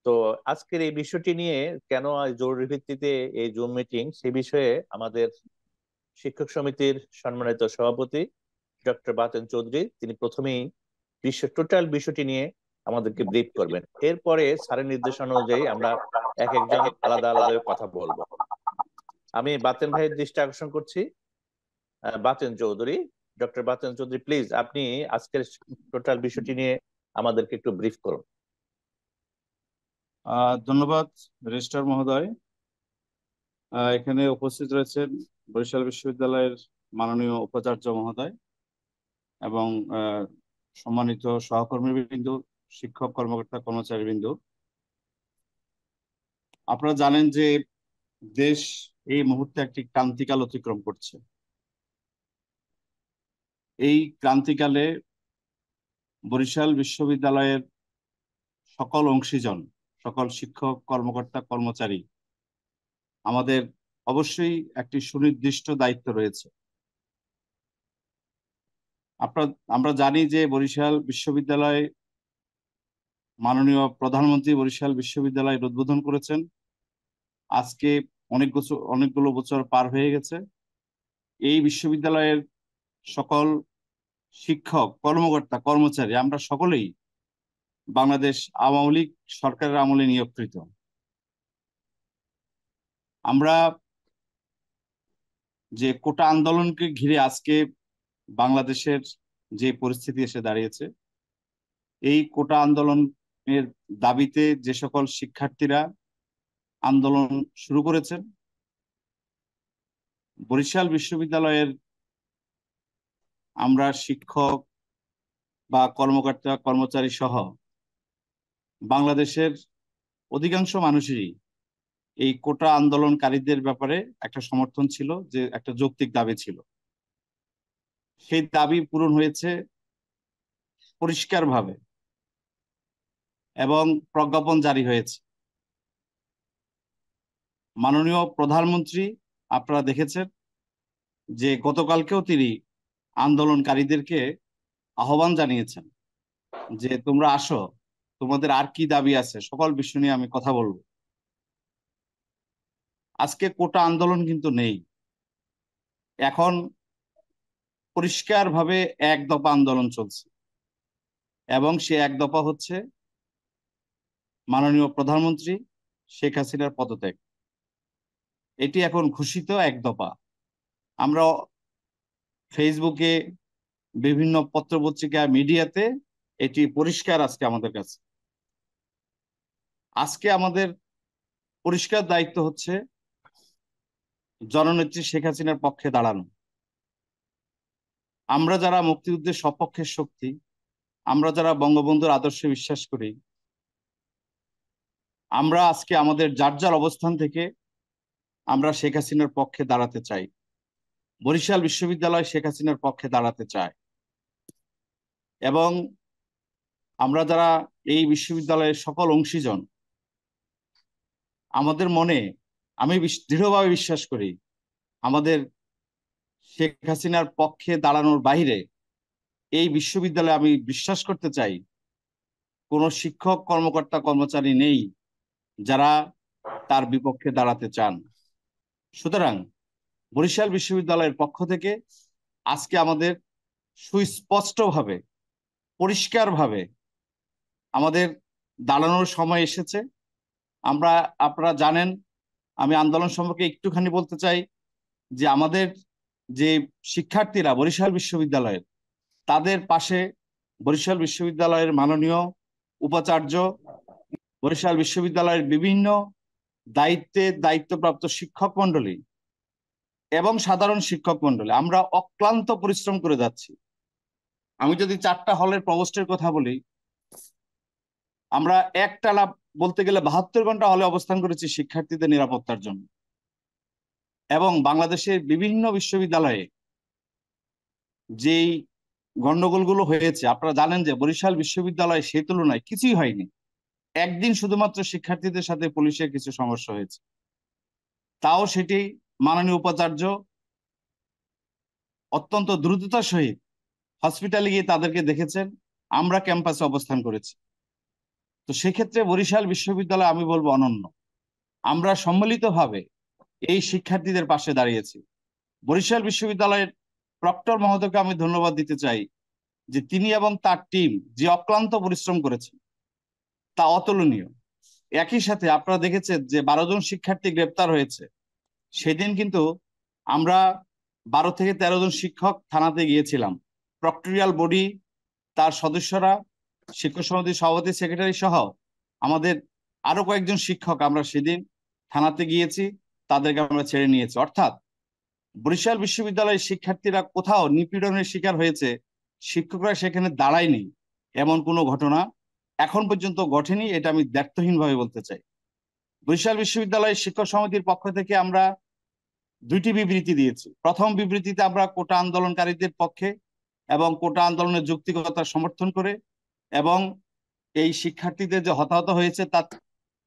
তো আজকের এই বিষয়টি নিয়ে কেন আজ জরুরি ভিত্তিতে এই জুম মিটিং সে বিষয়ে আমাদের শিক্ষক সমিতির সম্মানিত সভাপতি ডক্টর বাতেন চৌধুরী তিনি প্রথমেই টোটাল বিষয়টি নিয়ে আমাদেরকে ব্রিফ করবেন। এরপরে স্যারের নির্দেশনা অনুযায়ী আমরা এক একজন আলাদা আলাদা কথা বলবো। আমি বাতেন ভাইয়ের দৃষ্টি আকর্ষণ করছি। বাতেন চৌধুরী, ডক্টর বাতেন চৌধুরী, প্লিজ আপনি আজকের টোটাল বিষয়টি নিয়ে আমাদেরকে একটু ব্রিফ করুন। ধন্যবাদ রেজিস্ট্রার মহোদয়। এখানে উপস্থিত রয়েছেন বরিশাল বিশ্ববিদ্যালয়ের মাননীয় উপাচার্য মহোদয় এবং সম্মানিত সহকর্মীবৃন্দ, শিক্ষক কর্মকর্তা কর্মচারীবৃন্দ। আপনারা জানেন যে দেশ এই মুহূর্তে একটি ক্রান্তিকাল অতিক্রম করছে। এই ক্রান্তিকালে বরিশাল বিশ্ববিদ্যালয়ের সকল অংশীজন, সকল শিক্ষক কর্মকর্তা কর্মচারী আমাদের অবশ্যই একটি সুনির্দিষ্ট দায়িত্ব রয়েছে। আমরা জানি যে বরিশাল বিশ্ববিদ্যালয়, মাননীয় প্রধানমন্ত্রী বরিশাল বিশ্ববিদ্যালয়ের উদ্বোধন করেছেন। আজকে অনেকগুলো বছর পার হয়ে গেছে। এই বিশ্ববিদ্যালয়ের সকল শিক্ষক কর্মকর্তা কর্মচারী আমরা সকলেই বাংলাদেশ আওয়ামী লীগ সরকারের আমলে নিয়োগকৃত। আমরা যে কোটা আন্দোলনকে ঘিরে আজকে বাংলাদেশের যে পরিস্থিতি এসে দাঁড়িয়েছে, এই কোটা আন্দোলনের দাবিতে যে সকল শিক্ষার্থীরা আন্দোলন শুরু করেছেন, বরিশাল বিশ্ববিদ্যালয়ের আমরা শিক্ষক বা কর্মকর্তা কর্মচারী সহ বাংলাদেশের অধিকাংশ মানুষেরই এই কোটা আন্দোলনকারীদের ব্যাপারে একটা সমর্থন ছিল, যে একটা যৌক্তিক দাবি ছিল। সেই দাবি পূরণ হয়েছে পরিষ্কারভাবে এবং প্রজ্ঞাপন জারি হয়েছে। মাননীয় প্রধানমন্ত্রী আপনারা দেখেছেন যে গতকালকেও তিনি আন্দোলনকারীদেরকে আহ্বান জানিয়েছেন যে তোমরা আসো, তোমাদের আর কি দাবি আছে সকল বিষয় নিয়ে আমি কথা বলবো। আজকে কোটা আন্দোলন কিন্তু নেই, এখন পরিষ্কারভাবে এক দফা আন্দোলন চলছে এবং সে এক দফা হচ্ছে মাননীয় প্রধানমন্ত্রী শেখ হাসিনার পদত্যাগ। এটি এখন ঘোষিত এক দফা। আমরা ফেসবুকে, বিভিন্ন পত্রপত্রিকা, মিডিয়াতে এটি পরিষ্কার আজকে আমাদের কাছে। আজকে আমাদের পরিষ্কার দায়িত্ব হচ্ছে জননেত্রী শেখ হাসিনার পক্ষে দাঁড়ানো। আমরা যারা মুক্তিযুদ্ধের সপক্ষের শক্তি, আমরা যারা বঙ্গবন্ধুর আদর্শে বিশ্বাস করি, আমরা আজকে আমাদের যার যার অবস্থান থেকে আমরা শেখ হাসিনার পক্ষে দাঁড়াতে চাই। বরিশাল বিশ্ববিদ্যালয় শেখ হাসিনার পক্ষে দাঁড়াতে চায় এবং আমরা যারা এই বিশ্ববিদ্যালয়ের সকল অংশীজন, আমাদের মনে আমি দৃঢ়ভাবে বিশ্বাস করি আমাদের শেখ হাসিনার পক্ষে দাঁড়ানোর বাইরে এই বিশ্ববিদ্যালয়ে আমি বিশ্বাস করতে চাই কোনো শিক্ষক কর্মকর্তা কর্মচারী নেই যারা তার বিপক্ষে দাঁড়াতে চান। সুতরাং বরিশাল বিশ্ববিদ্যালয়ের পক্ষ থেকে আজকে আমাদের সুস্পষ্টভাবে, পরিষ্কারভাবে আমাদের দাঁড়ানোর সময় এসেছে। আপনারা জানেন, আমি আন্দোলন সম্পর্কে একটুখানি বলতে চাই যে আমাদের যে শিক্ষার্থীরা বরিশাল বিশ্ববিদ্যালয়ের, তাদের পাশে বরিশাল বিশ্ববিদ্যালয়ের মাননীয় উপাচার্য, বরিশাল বিশ্ববিদ্যালয়ের বিভিন্ন দায়িত্বপ্রাপ্ত শিক্ষক মন্ডলী এবং সাধারণ শিক্ষক মন্ডলী, আমরা অক্লান্ত পরিশ্রম করে যাচ্ছি। আমি যদি 4টা হলের প্রভোস্টের কথা বলি, আমরা একটানা বলতে গেলে 72 ঘন্টা হলে অবস্থান করেছি শিক্ষার্থীদের নিরাপত্তার জন্য। এবং বাংলাদেশের বিভিন্ন বিশ্ববিদ্যালয়ে যেই গন্ডগোলগুলো হয়েছে, আপনারা জানেন যে বরিশাল বিশ্ববিদ্যালয়ে সেই তুলনায় কিছুই হয়নি। একদিন শুধুমাত্র শিক্ষার্থীদের সাথে পুলিশের কিছু সমস্যা হয়েছে, তাও সেটি মাননীয় উপাচার্য অত্যন্ত দ্রুততার সহিত হসপিটালে গিয়ে তাদেরকে দেখেছেন। আমরা ক্যাম্পাসে অবস্থান করেছি। তো সেক্ষেত্রে বরিশাল বিশ্ববিদ্যালয় আমি বলবো অনন্য। আমরা সম্মিলিতভাবে এই শিক্ষার্থীদের পাশে দাঁড়িয়েছি। বরিশাল বিশ্ববিদ্যালয়ের প্রক্টর মহোদয়কে আমি ধন্যবাদ দিতে চাই যে তিনি এবং তার টিম যে অক্লান্ত পরিশ্রম করেছেন তা অতুলনীয়। একই সাথে আপনারা দেখেছেন যে 12 জন শিক্ষার্থী গ্রেপ্তার হয়েছে, সেদিন কিন্তু আমরা 12 থেকে 13 জন শিক্ষক থানাতে গিয়েছিলাম। প্রক্টরিয়াল বডি, তার সদস্যরা, শিক্ষক সমিতির সভাপতি সেক্রেটারি সহ আমাদের আরো কয়েকজন শিক্ষক আমরা সেদিন থানাতে গিয়েছি, তাদেরকে আমরা ছেড়ে নিয়েছি। অর্থাৎ বরিশাল বিশ্ববিদ্যালয়ের শিক্ষার্থীরা কোথাও নিপীড়নের শিকার হয়েছে, শিক্ষকরা সেখানে দাঁড়ায়নি, এমন কোনো ঘটনা এখন পর্যন্ত ঘটেনি। এটা আমি দ্ব্যর্থহীন ভাবে বলতে চাই। বরিশাল বিশ্ববিদ্যালয়ের শিক্ষক সমিতির পক্ষ থেকে আমরা 2টি বিবৃতি দিয়েছি। প্রথম বিবৃতিতে আমরা কোটা আন্দোলনকারীদের পক্ষে এবং কোটা আন্দোলনের যৌক্তিকতা সমর্থন করে এবং এই শিক্ষার্থীদের যে হতাহত হয়েছে তার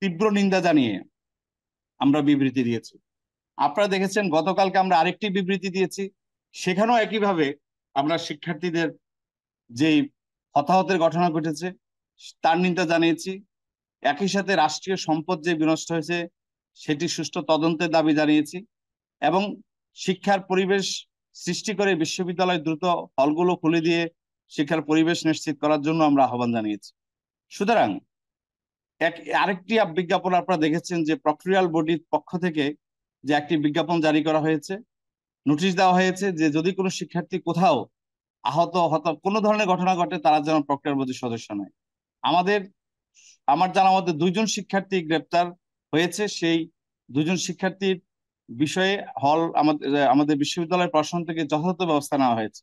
তীব্র নিন্দা জানিয়ে আমরা বিবৃতি দিয়েছি। আপনারা দেখেছেন গতকালকে আমরা আরেকটি বিবৃতি দিয়েছি, সেখানেও একইভাবে আমরা শিক্ষার্থীদের যেই হতাহতের ঘটনা ঘটেছে তার নিন্দা জানিয়েছি। একই সাথে রাষ্ট্রীয় সম্পদ যে বিনষ্ট হয়েছে সেটি সুষ্ঠু তদন্তের দাবি জানিয়েছি এবং শিক্ষার পরিবেশ সৃষ্টি করে বিশ্ববিদ্যালয় দ্রুত হলগুলো খুলে দিয়ে শিক্ষার পরিবেশ নিশ্চিত করার জন্য আমরা আহ্বান জানিয়েছি। সুতরাং আরেকটি বিজ্ঞাপন আপনারা দেখেছেন যে প্রক্টরিয়াল বডির পক্ষ থেকে যে একটি বিজ্ঞাপন জারি করা হয়েছে, নোটিশ দেওয়া হয়েছে যে যদি কোনো শিক্ষার্থী কোথাও আহত কোনো ধরনের ঘটনা ঘটে তারা যেন প্রক্টরিয়াল বডির সদস্য নয়। আমার জানা মতে 2জন শিক্ষার্থী গ্রেপ্তার হয়েছে। সেই 2জন শিক্ষার্থীর বিষয়ে আমাদের বিশ্ববিদ্যালয়ের প্রশাসন থেকে যথাযথ ব্যবস্থা নেওয়া হয়েছে,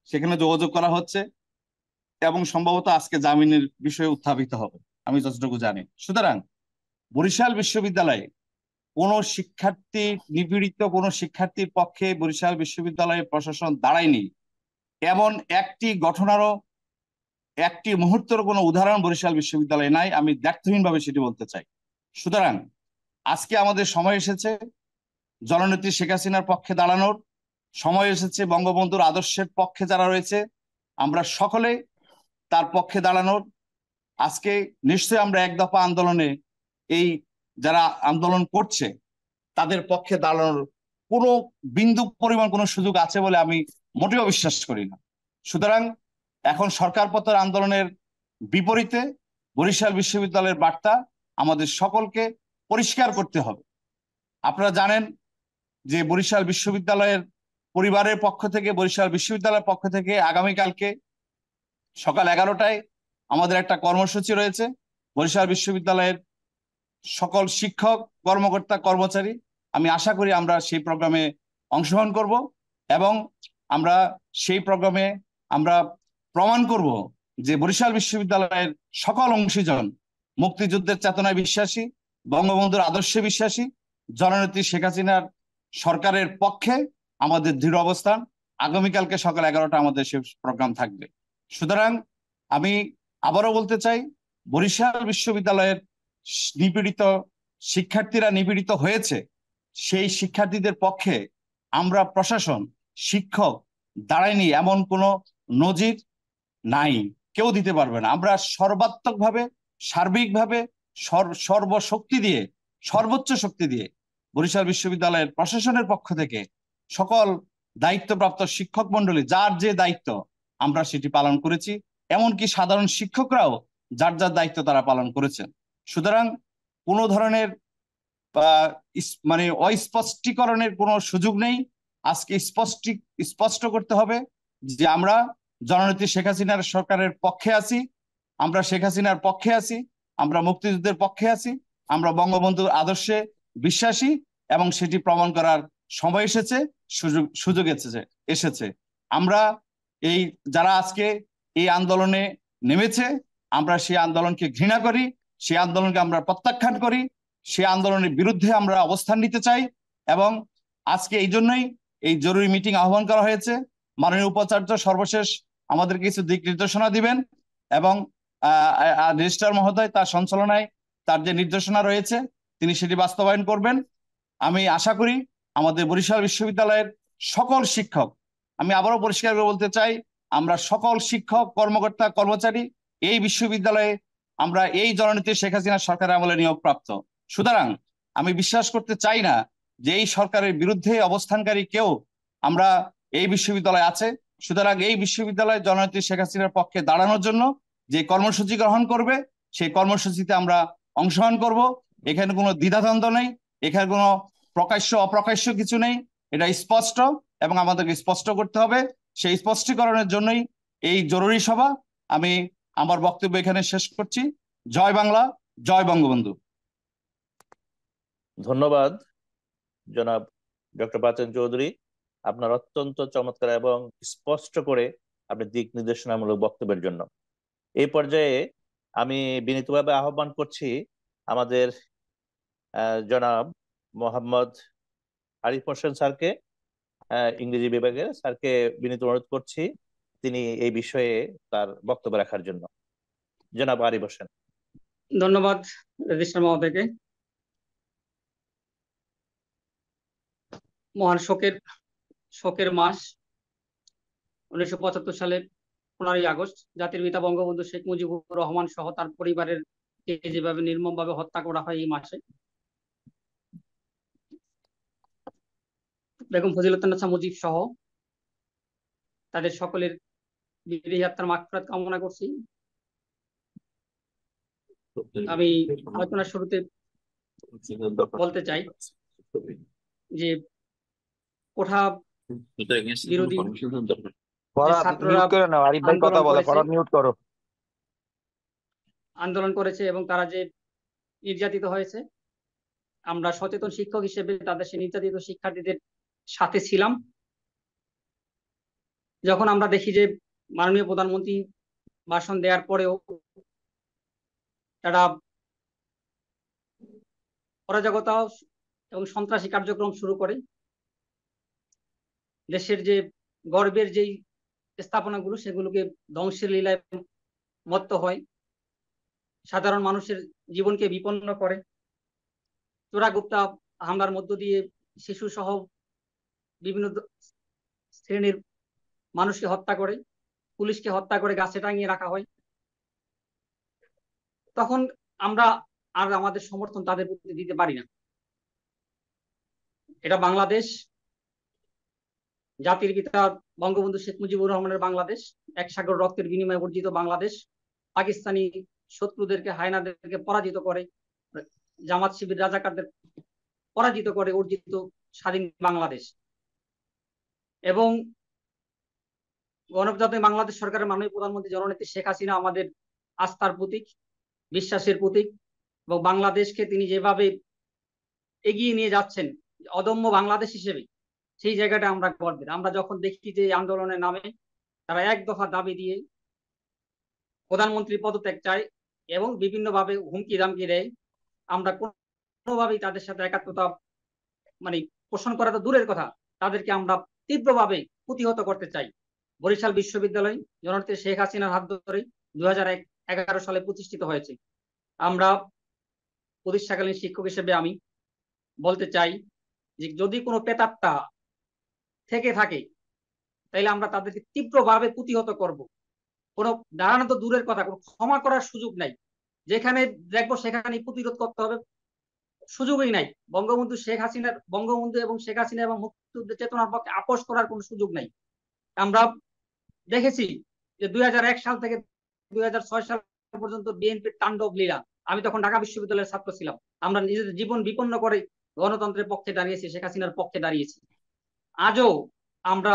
সেখানে যোগাযোগ করা হচ্ছে এবং সম্ভবত আজকে জামিনের বিষয়ে উত্থাপিত হবে আমি যতটুকু জানি। সুতরাং বরিশাল বিশ্ববিদ্যালয়ে কোনো শিক্ষার্থী নিপীড়িত কোনো শিক্ষার্থীর পক্ষে বরিশাল বিশ্ববিদ্যালয়ের প্রশাসন দাঁড়ায়নি, এমন একটি ঘটনারও একটি মুহূর্তের কোনো উদাহরণ বরিশাল বিশ্ববিদ্যালয়ে নাই। আমি দ্ব্যর্থহীন ভাবে সেটি বলতে চাই। সুতরাং আজকে আমাদের সময় এসেছে জননেত্রী শেখ হাসিনার পক্ষে দাঁড়ানোর, সময় এসেছে বঙ্গবন্ধুর আদর্শের পক্ষে যারা রয়েছে আমরা সকলে তার পক্ষে দাঁড়ানোর। আজকে নিশ্চয়ই আমরা এক দফা আন্দোলনে এই যারা আন্দোলন করছে তাদের পক্ষে দাঁড়ানোর কোনো বিন্দু পরিমাণ কোনো সুযোগ আছে বলে আমি মোটেও বিশ্বাস করি না। সুতরাং এখন সরকার পতন আন্দোলনের বিপরীতে বরিশাল বিশ্ববিদ্যালয়ের বার্তা আমাদের সকলকে পরিষ্কার করতে হবে। আপনারা জানেন যে বরিশাল বিশ্ববিদ্যালয়ের পরিবারের পক্ষ থেকে, বরিশাল বিশ্ববিদ্যালয়ের পক্ষ থেকে আগামীকালকে সকাল 11টায় আমাদের একটা কর্মসূচি রয়েছে। বরিশাল বিশ্ববিদ্যালয়ের সকল শিক্ষক, কর্মকর্তা, কর্মচারী, আমি আশা করি আমরা সেই প্রোগ্রামে অংশগ্রহণ করব এবং আমরা সেই প্রোগ্রামে আমরা প্রমাণ করব যে বরিশাল বিশ্ববিদ্যালয়ের সকল অংশীজন মুক্তিযুদ্ধের চেতনায় বিশ্বাসী, বঙ্গবন্ধুর আদর্শে বিশ্বাসী, জননেত্রী শেখ হাসিনার সরকারের পক্ষে আমাদের দৃঢ় অবস্থান। আগামীকালকে সকাল 11টা আমাদের সেই প্রোগ্রাম থাকবে। সুতরাং আমি আবারও বলতে চাই, বরিশাল বিশ্ববিদ্যালয়ের নিপীড়িত শিক্ষার্থীরা নিপীড়িত হয়েছে, সেই শিক্ষার্থীদের পক্ষে আমরা প্রশাসন, শিক্ষক দাঁড়ায়নি এমন কোনো নজির নাই, কেউ দিতে পারবে না। আমরা সর্বাত্মকভাবে, সার্বিকভাবে, সর্বশক্তি দিয়ে, সর্বোচ্চ শক্তি দিয়ে বরিশাল বিশ্ববিদ্যালয়ের প্রশাসনের পক্ষ থেকে সকল দায়িত্বপ্রাপ্ত শিক্ষক মন্ডলী যার যে দায়িত্ব আমরা সেটি পালন করেছি, এমনকি সাধারণ শিক্ষকরাও যার যার দায়িত্ব তারা পালন করেছেন। সুতরাং কোনো ধরনের মানে অস্পষ্টীকরণের কোনো সুযোগ নেই। আজকে স্পষ্ট করতে হবে যে আমরা জননেত্রী শেখ হাসিনার সরকারের পক্ষে আছি, আমরা শেখ হাসিনার পক্ষে আছি, আমরা মুক্তিযুদ্ধের পক্ষে আছি, আমরা বঙ্গবন্ধুর আদর্শে বিশ্বাসী এবং সেটি প্রমাণ করার সময় এসেছে, সুযোগ এসেছে। আমরা এই যারা আজকে এই আন্দোলনে নেমেছে, আমরা সেই আন্দোলনকে ঘৃণা করি, সেই আন্দোলনকে আমরা প্রত্যাখ্যান করি, সেই আন্দোলনের বিরুদ্ধে আমরা অবস্থান নিতে চাই এবং আজকে এই জন্যই এই জরুরি মিটিং আহ্বান করা হয়েছে। মাননীয় উপাচার্য সর্বশেষ আমাদের কিছু দিক নির্দেশনা দিবেন এবং রেজিস্ট্রার মহোদয় তার সঞ্চালনায় তার যে নির্দেশনা রয়েছে তিনি সেটি বাস্তবায়ন করবেন। আমি আশা করি আমাদের বরিশাল বিশ্ববিদ্যালয়ের সকল শিক্ষক, আমি আবারও পরিষ্কার করে বলতে চাই, আমরা সকল শিক্ষক, কর্মকর্তা, কর্মচারী এই বিশ্ববিদ্যালয়ে আমরা এই জননেত্রী শেখ হাসিনা সরকারের আমলে নিয়োগপ্রাপ্ত। সুতরাং আমি বিশ্বাস করতে চাই না যে এই সরকারের বিরুদ্ধে অবস্থানকারী কেউ আমরা এই বিশ্ববিদ্যালয়ে আছে। সুতরাং এই বিশ্ববিদ্যালয়ে জননেত্রী শেখ হাসিনার পক্ষে দাঁড়ানোর জন্য যে কর্মসূচি গ্রহণ করবে সেই কর্মসূচিতে আমরা অংশগ্রহণ করব। এখানে কোনো দ্বিধাদ্বন্দ্ব নেই, এখানে কোনো প্রকাশ্য অপ্রকাশ্য কিছু নেই, এটা স্পষ্ট এবং আমাদেরকে স্পষ্ট করতে হবে। সেই স্পষ্টীকরণের জন্যই এই জরুরি সভা। আমি আমার বক্তব্য এখানে শেষ করছি। জয় বাংলা, জয় বঙ্গবন্ধু। ধন্যবাদ জনাব ডক্টর বাতেন চৌধুরী, আপনার অত্যন্ত চমৎকার এবং স্পষ্ট করে আপনি দিক নির্দেশনামূলক বক্তব্যের জন্য। এই পর্যায়ে আমি বিনীতভাবে আহ্বান করছি আমাদের জনাব মোহাম্মদ আরিফ হোসেন স্যারকে, ইংরেজি বিভাগের স্যারকে বিনীত অনুরোধ করছি তিনি এই বিষয়ে তার বক্তব্য রাখার জন্য। জনাব আরিফ হোসেন। ধন্যবাদ রেজিস্ট্রার মহোদয়কে। মহান শোকের মাস 1975 সালের 15ই আগস্ট জাতির পিতা বঙ্গবন্ধু শেখ মুজিবুর রহমান সহ তার পরিবারের যেভাবে নির্মমভাবে হত্যা করা হয় এই মাসে, বেগম ফজিলাতুন্নেছা মুজিব সহ তাদের সকলের বিদেহী আত্মার মাগফিরাত কামনা করছি। আমি আলোচনার শুরুতে বলতে চাই যে কোঠা বিরোধী ছাত্ররা আন্দোলন করেছে এবং তারা যে নির্যাতিত হয়েছে, আমরা সচেতন শিক্ষক হিসেবে তাদের সেই নির্যাতিত শিক্ষার্থীদের সাথে ছিলাম। যখন আমরা দেখি যে মাননীয় প্রধানমন্ত্রী ভাষণ দেওয়ার পরেও তারা অরাজকতা এবং সন্ত্রাসী কার্যক্রম শুরু করে, দেশের যে গর্বের যেই স্থাপনাগুলো সেগুলোকে ধ্বংসের লীলায় মত্ত হয়, সাধারণ মানুষের জীবনকে বিপন্ন করে, চোরাগুপ্তা হামলার মধ্য দিয়ে শিশু সহ বিভিন্ন শ্রেণীর মানুষকে হত্যা করে, পুলিশকে হত্যা করে গাছে টাঙিয়ে রাখা হয়, তখন আমরা আর আমাদের সমর্থন তাদের প্রতি দিতে পারি না। এটা বাংলাদেশ, জাতির পিতা বঙ্গবন্ধু শেখ মুজিবুর রহমানের বাংলাদেশ, এক সাগর রক্তের বিনিময়ে অর্জিত বাংলাদেশ, পাকিস্তানি শত্রুদেরকে হায়নাদেরকে পরাজিত করে, জামাত শিবির রাজাকারদের পরাজিত করে অর্জিত স্বাধীন বাংলাদেশ। এবং গণপ্রজাতন্ত্রী বাংলাদেশ সরকারের মাননীয় প্রধানমন্ত্রী জননেত্রী শেখ হাসিনা আমাদের আস্থার প্রতীক, বিশ্বাসের প্রতীক, এবং বাংলাদেশকে তিনি যেভাবে এগিয়ে নিয়ে যাচ্ছেন অদম্য বাংলাদেশ হিসেবে, সেই জায়গাটা আমরা গর্বের। আমরা যখন দেখি যে আন্দোলনের নামে তারা এক দফা দাবি দিয়ে প্রধানমন্ত্রী পদত্যাগ চায় এবং বিভিন্নভাবে হুমকি দামকি দেয়, আমরা কোনোভাবেই তাদের সাথে একাত্মতা পোষণ করা তো দূরের কথা, তাদেরকে আমরা তীব্রভাবে প্রতিহত করতে চাই। বরিশাল বিশ্ববিদ্যালয় জননেত্রী শেখ হাসিনার হাত ধরে 2011 সালে প্রতিষ্ঠিত হয়েছে। আমরা প্রতিষ্ঠাকালীন শিক্ষক হিসেবে আমি বলতে চাই যে যদি কোনো প্রেতাত্মা থেকে থাকে তাইলে আমরা তাদেরকে তীব্রভাবে প্রতিহত করব। কোনো দাঁড়ানো তো দূরের কথা, কোনো ক্ষমা করার সুযোগ নাই। যেখানে দেখবো সেখানে প্রতিরোধ করতে হবে, সুযোগই নাই। বঙ্গবন্ধু এবং শেখ হাসিনা এবং মুক্তিযুদ্ধের চেতনার পক্ষে আপোষ করার কোনো সুযোগ নাই। আমরা দেখেছি যে 2001 সাল থেকে 2006 সাল পর্যন্ত বিএনপির তাণ্ডব লীলা। আমি তখন ঢাকা বিশ্ববিদ্যালয়ের ছাত্র ছিলাম। আমরা নিজেদের জীবন বিপন্ন করে গণতন্ত্রের পক্ষে দাঁড়িয়েছি, শেখ হাসিনার পক্ষে দাঁড়িয়েছি। আজও আমরা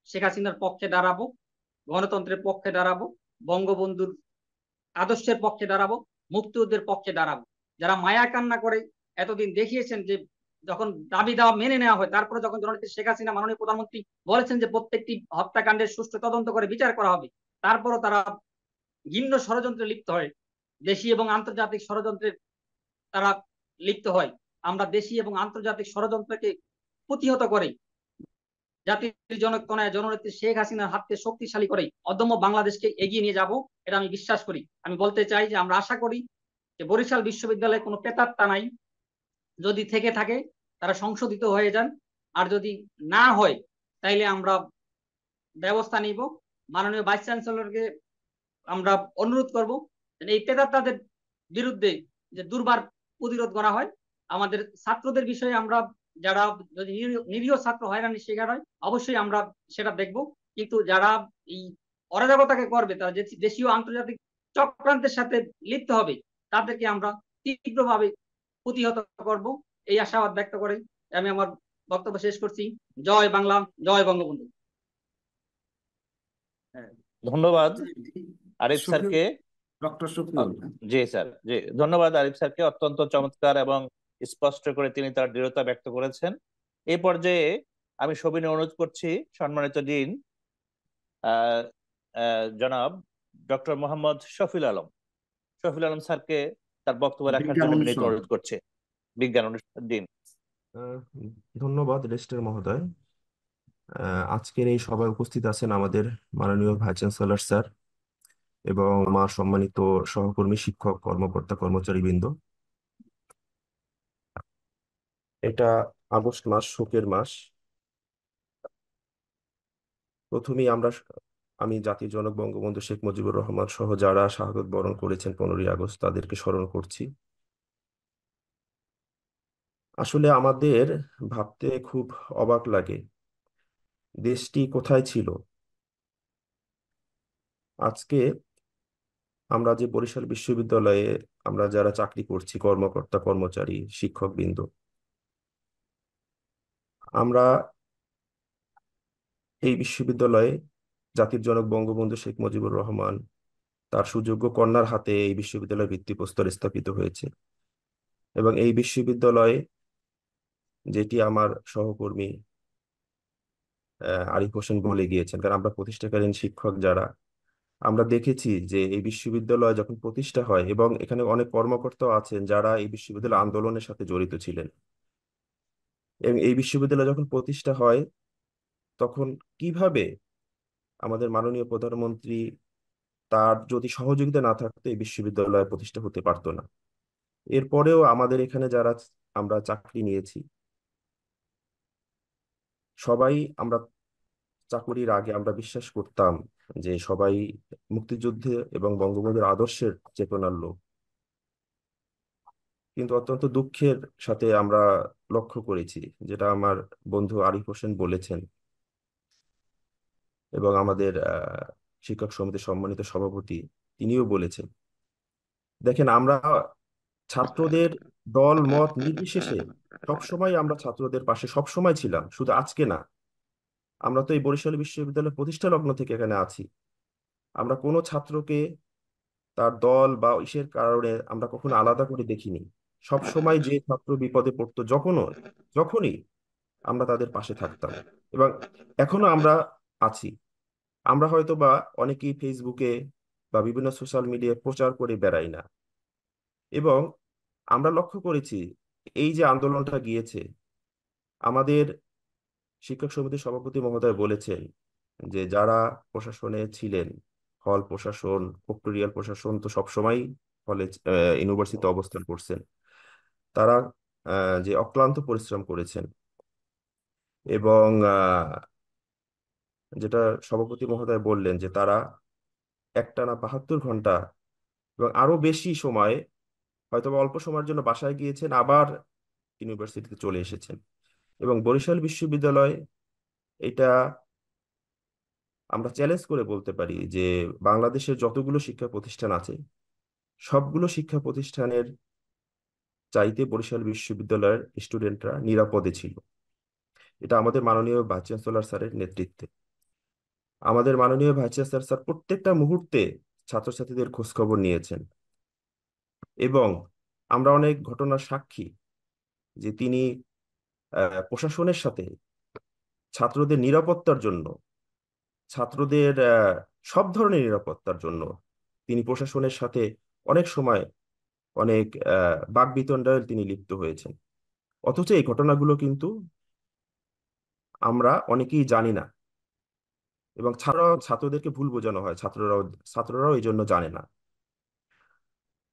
শেখ হাসিনার পক্ষে দাঁড়াবো, গণতন্ত্রের পক্ষে দাঁড়াবো, বঙ্গবন্ধুর আদর্শের পক্ষে দাঁড়াবো, মুক্তিযুদ্ধের পক্ষে দাঁড়াবো। যারা মায়া কান্না করে এতদিন দেখিয়েছেন যে যখন দাবি দেওয়া মেনে নেওয়া হয়, তারপরে যখন জননেত্রী শেখ হাসিনা মাননীয় প্রধানমন্ত্রী বলেছেন যে প্রত্যেকটি হত্যাকাণ্ডের সুষ্ঠু তদন্ত করে বিচার করা হবে, তারপরও তারা ঘৃণ্য ষড়যন্ত্রে লিপ্ত হয়, দেশি এবং আন্তর্জাতিক ষড়যন্ত্রে তারা লিপ্ত হয়। আমরা দেশি এবং আন্তর্জাতিক ষড়যন্ত্রকে প্রতিহত করে জাতির জনক কনায় জননেত্রী শেখ হাসিনার হাতকে শক্তিশালী করে অদম্য বাংলাদেশকে এগিয়ে নিয়ে যাব, এটা আমি বিশ্বাস করি। আমি বলতে চাই যে আমরা আশা করি যে বরিশাল বিশ্ববিদ্যালয়ে কোনো প্রেতাত্মা নাই, যদি থেকে থাকে তারা সংশোধিত হয়ে যান, আর যদি না হয় তাইলে আমরা ব্যবস্থা নিব। মাননীয় ভাইস চ্যান্সেলরকে আমরা অনুরোধ করব এই প্রেতাত্মাদের বিরুদ্ধে যে দুর্বার প্রতিরোধ করা হয়। আমাদের ছাত্রদের বিষয়ে আমরা যারা যদি নিরীহ ছাত্র হয়রানির শিকার হয় অবশ্যই আমরা সেটা দেখব, কিন্তু যারা এই অরাজকতাকে করবে, তারা যে দেশীয় আন্তর্জাতিক চক্রান্তের সাথে লিপ্ত হবে, তাদেরকে আমরা তীব্রভাবে প্রতিহত করব, এই আশাবাদ ব্যক্ত করে আমি আমার বক্তব্য শেষ করছি। জয় বাংলা, জয় বঙ্গবন্ধু। ধন্যবাদ আরিফ স্যারকে। ডক্টর শফিউল। জি স্যার, জি ধন্যবাদ আরিফ স্যারকে, অত্যন্ত চমৎকার এবং স্পষ্ট করে তিনি তার দৃঢ়তা ব্যক্ত করেছেন। এই পর্যায়ে আমি সবিনয় অনুরোধ করছি সম্মানিত ডিন জনাব ডক্টর মোহাম্মদ শফিউল আলম স্যারকে তার বক্তব্য রাখার জন্য বিনীত অনুরোধ করছে। বিজ্ঞান অনুষ্ঠান ডিন। ধন্যবাদ রেজিস্ট্রার মহোদয়। আজকের এই সভায় উপস্থিত আছেন আমাদের মাননীয় ভাইস চ্যান্সেলর স্যার এবং আমার সম্মানিত সহকর্মী, শিক্ষক, কর্মকর্তা, কর্মচারীবৃন্দ। এটা আগস্ট মাস, শোকের মাস। প্রথমেই আমি জাতির জনক বঙ্গবন্ধু শেখ মুজিবুর রহমান সহ যারা শাহাদত বরণ করেছেন 15ই আগস্ট, তাদেরকে স্মরণ করছি। আসলে আমাদের ভাবতে খুব অবাক লাগে, দেশটি কোথায় ছিল। আজকে আমরা যে বরিশাল বিশ্ববিদ্যালয়ে আমরা যারা চাকরি করছি, কর্মকর্তা, কর্মচারী, শিক্ষকবৃন্দ, আমরা এই বিশ্ববিদ্যালয়ে জাতির জনক বঙ্গবন্ধু শেখ মুজিবুর রহমান তার সুযোগ্য কন্যার হাতে এই বিশ্ববিদ্যালয়ের ভিত্তিপ্রস্তর স্থাপিত হয়েছে। এবং এই বিশ্ববিদ্যালয়ে, যেটি আমার সহকর্মী আরিফ হোসেন বলে গিয়েছেন, কারণ আমরা প্রতিষ্ঠাকালীন শিক্ষক যারা, আমরা দেখেছি যে এই বিশ্ববিদ্যালয় যখন প্রতিষ্ঠা হয়, এবং এখানে অনেক কর্মকর্তাও আছেন যারা এই বিশ্ববিদ্যালয় আন্দোলনের সাথে জড়িত ছিলেন, এবং এই বিশ্ববিদ্যালয় যখন প্রতিষ্ঠা হয় তখন কিভাবে আমাদের মাননীয় প্রধানমন্ত্রী, তার যদি সহযোগিতা না থাকতো এই বিশ্ববিদ্যালয় প্রতিষ্ঠা হতে পারতো না। এরপরেও আমাদের এখানে যারা আমরা চাকরি নিয়েছি, সবাই আমরা চাকুরির আগে আমরা বিশ্বাস করতাম যে সবাই মুক্তিযুদ্ধে এবং বঙ্গবন্ধুর আদর্শের চেতনার লোক। কিন্তু অত্যন্ত দুঃখের সাথে আমরা লক্ষ্য করেছি, যেটা আমার বন্ধু আরিফ হোসেন বলেছেন এবং আমাদের শিক্ষক সমিতির সম্মানিত সভাপতি তিনিও বলেছেন। দেখেন, আমরা ছাত্রদের দল মত নির্বিশেষে সবসময় আমরা ছাত্রদের পাশে সবসময় ছিলাম, শুধু আজকে না। আমরা তো এই বরিশাল বিশ্ববিদ্যালয় প্রতিষ্ঠা লগ্ন থেকে এখানে আছি। আমরা কোনো ছাত্রকে তার দল বা ইসের কারণে আমরা কখনো আলাদা করে দেখিনি। সব সময় যে ছাত্র বিপদে পড়তো, যখনই আমরা তাদের পাশে থাকতাম, এবং এখনো আমরা আছি। আমরা হয়তো বা অনেকেই ফেসবুকে বা বিভিন্ন সোশ্যাল মিডিয়ায় প্রচার করে বেড়াই না, এবং আমরা লক্ষ্য করেছি এই যে আন্দোলনটা গিয়েছে, আমাদের শিক্ষক সমিতির সভাপতি মহোদয় বলেছেন যে যারা প্রশাসনে ছিলেন, হল প্রশাসন, ফ্যাক্টরিয়াল প্রশাসন তো সবসময় কলেজ ইউনিভার্সিটিতে অবস্থান করছেন, তারা যে অক্লান্ত পরিশ্রম করেছেন, এবং যেটা সভাপতি মহোদয় বললেন যে তারা একটানা 72 ঘন্টা এবং আরো বেশি সময়, হয়তো অল্প সময়ের জন্য বাসায় গিয়েছেন, আবার ইউনিভার্সিটিতে চলে এসেছেন। এবং বরিশাল বিশ্ববিদ্যালয়, এটা আমরা চ্যালেঞ্জ করে বলতে পারি যে বাংলাদেশের যতগুলো শিক্ষা প্রতিষ্ঠান আছে, সবগুলো শিক্ষা প্রতিষ্ঠানের চাইতে বরিশাল বিশ্ববিদ্যালয়ের স্টুডেন্টরা নিরাপদে ছিল। এটা আমাদের মাননীয় ভাইস চ্যান্সেলর স্যারের নেতৃত্বে। আমাদের মাননীয় ভাইস চ্যান্সেলর স্যার প্রত্যেকটা মুহূর্তে ছাত্রছাত্রীদের খোঁজ খবর নিয়েছেন, এবং আমরা অনেক ঘটনার সাক্ষী যে তিনি প্রশাসনের সাথে ছাত্রদের নিরাপত্তার জন্য, ছাত্রদের সব ধরনের নিরাপত্তার জন্য তিনি প্রশাসনের সাথে অনেক সময় অনেক বাকবিতণ্ডায় তিনি লিপ্ত হয়েছেন। অথচ এই ঘটনাগুলো কিন্তু আমরা অনেকেই জানি না, এবং ছাত্রদেরকে ভুল বোঝানো হয়, ছাত্ররাও এই জন্য জানে না।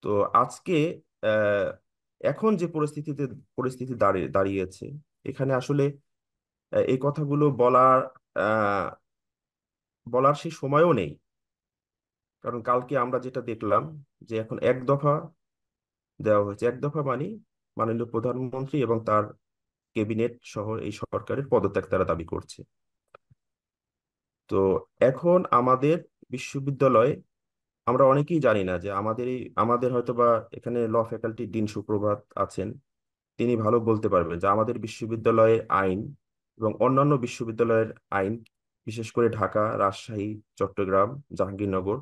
তো আজকে আহ, এখন যে পরিস্থিতি দাঁড়িয়েছে, এখানে আসলে এই কথাগুলো বলার সেই সময়ও নেই। কারণ কালকে আমরা যেটা দেখলাম যে এখন এক দফা দেওয়া হয়েছে। এক দফা মানে মাননীয় প্রধানমন্ত্রী এবং তার ক্যাবিনেট সহ এই সরকারের পদত্যাগ তারা দাবি করছে। তো এখন আমাদের বিশ্ববিদ্যালয়ে আমরা অনেকেই জানি না যে আমাদের হয়তো বা এখানে ল ফ্যাকাল্টি ডিন সুপ্রভাত আছেন, তিনি ভালো বলতে পারবেন যে আমাদের বিশ্ববিদ্যালয়ের আইন এবং অন্যান্য বিশ্ববিদ্যালয়ের আইন, বিশেষ করে ঢাকা, রাজশাহী, চট্টগ্রাম, জাহাঙ্গীরনগর,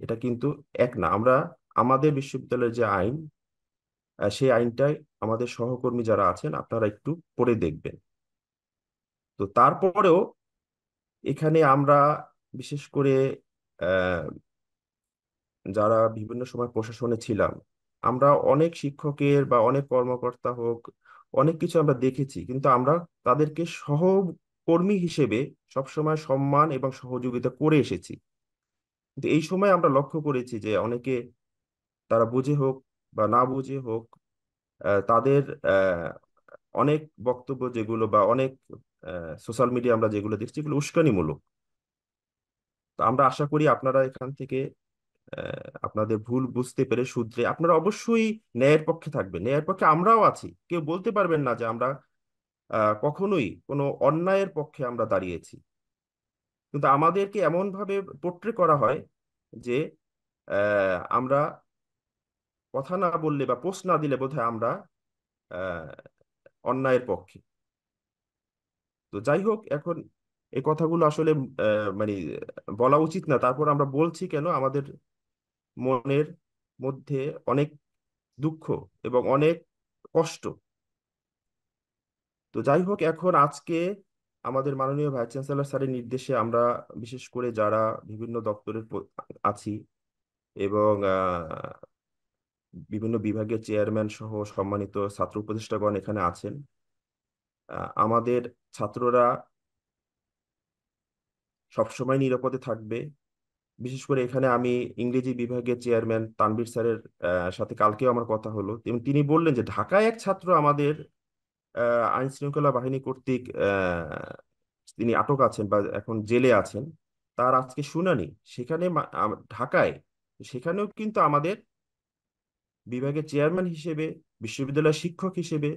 এটা কিন্তু এক না। আমাদের বিশ্ববিদ্যালয়ের যে আইন, সেই আইনটাই আমাদের সহকর্মী যারা আছেন আপনারা একটু পড়ে দেখবেন। তো তারপরেও এখানে আমরা বিশেষ করে আহ, যারা বিভিন্ন সময় প্রশাসনে ছিলাম, আমরা অনেক শিক্ষকের বা অনেক কর্মকর্তা হোক, অনেক কিছু আমরা দেখেছি, কিন্তু আমরা তাদেরকে সহকর্মী হিসেবে সবসময় সম্মান এবং সহযোগিতা করে এসেছি। কিন্তু এই সময় আমরা লক্ষ্য করেছি যে অনেকে, তারা বুঝে হোক বা না বুঝে হোক, তাদের অনেক বক্তব্য যেগুলো বা অনেক সোশ্যাল মিডিয়া আমরা যেগুলো দেখছি, এগুলো উস্কানিমূলক। তো আমরা আশা করি আপনারা এখান থেকে আপনাদের ভুল বুঝতে পেরে শুধরে আপনারা অবশ্যই ন্যায়ের পক্ষে থাকবেন। ন্যায়ের পক্ষে আমরাও আছি, কেউ বলতে পারবেন না যে আমরা কখনোই কোনো অন্যায়ের পক্ষে আমরা দাঁড়িয়েছি। কিন্তু আমাদেরকে এমন ভাবে পোট্রে করা হয় যে আমরা কথা না বললে বা পোস্ট না দিলে বোধহয় আমরা আহ, অন্যায়ের পক্ষে। তো যাই হোক, এখন এই কথাগুলো আসলে মানে বলা উচিত না, তারপর আমরা বলছি কেন, আমাদের মনের মধ্যে অনেক দুঃখ এবং অনেক কষ্ট। তো যাই হোক, এখন আজকে আমাদের মাননীয় ভাইস চ্যান্সেলর স্যারের নির্দেশে আমরা বিশেষ করে যারা বিভিন্ন দপ্তরের আছি এবং বিভিন্ন বিভাগের চেয়ারম্যান সহ সম্মানিত ছাত্র উপদেষ্টাগণ এখানে আছেন, আমাদের ছাত্ররা সবসময় নিরাপদে থাকবে। বিশেষ করে এখানে আমি ইংরেজি বিভাগের চেয়ারম্যান তানভীর স্যারের সাথে কালকেও আমার কথা হলো, এবং তিনি বললেন যে ঢাকায় এক ছাত্র আমাদের আইন শৃঙ্খলা বাহিনী কর্তৃক তিনি আটক আছেন বা এখন জেলে আছেন, তার আজকে শুনানি সেখানে ঢাকায়। সেখানেও কিন্তু আমাদের বিভাগের চেয়ারম্যান হিসেবে, বিশ্ববিদ্যালয়ের শিক্ষক হিসেবে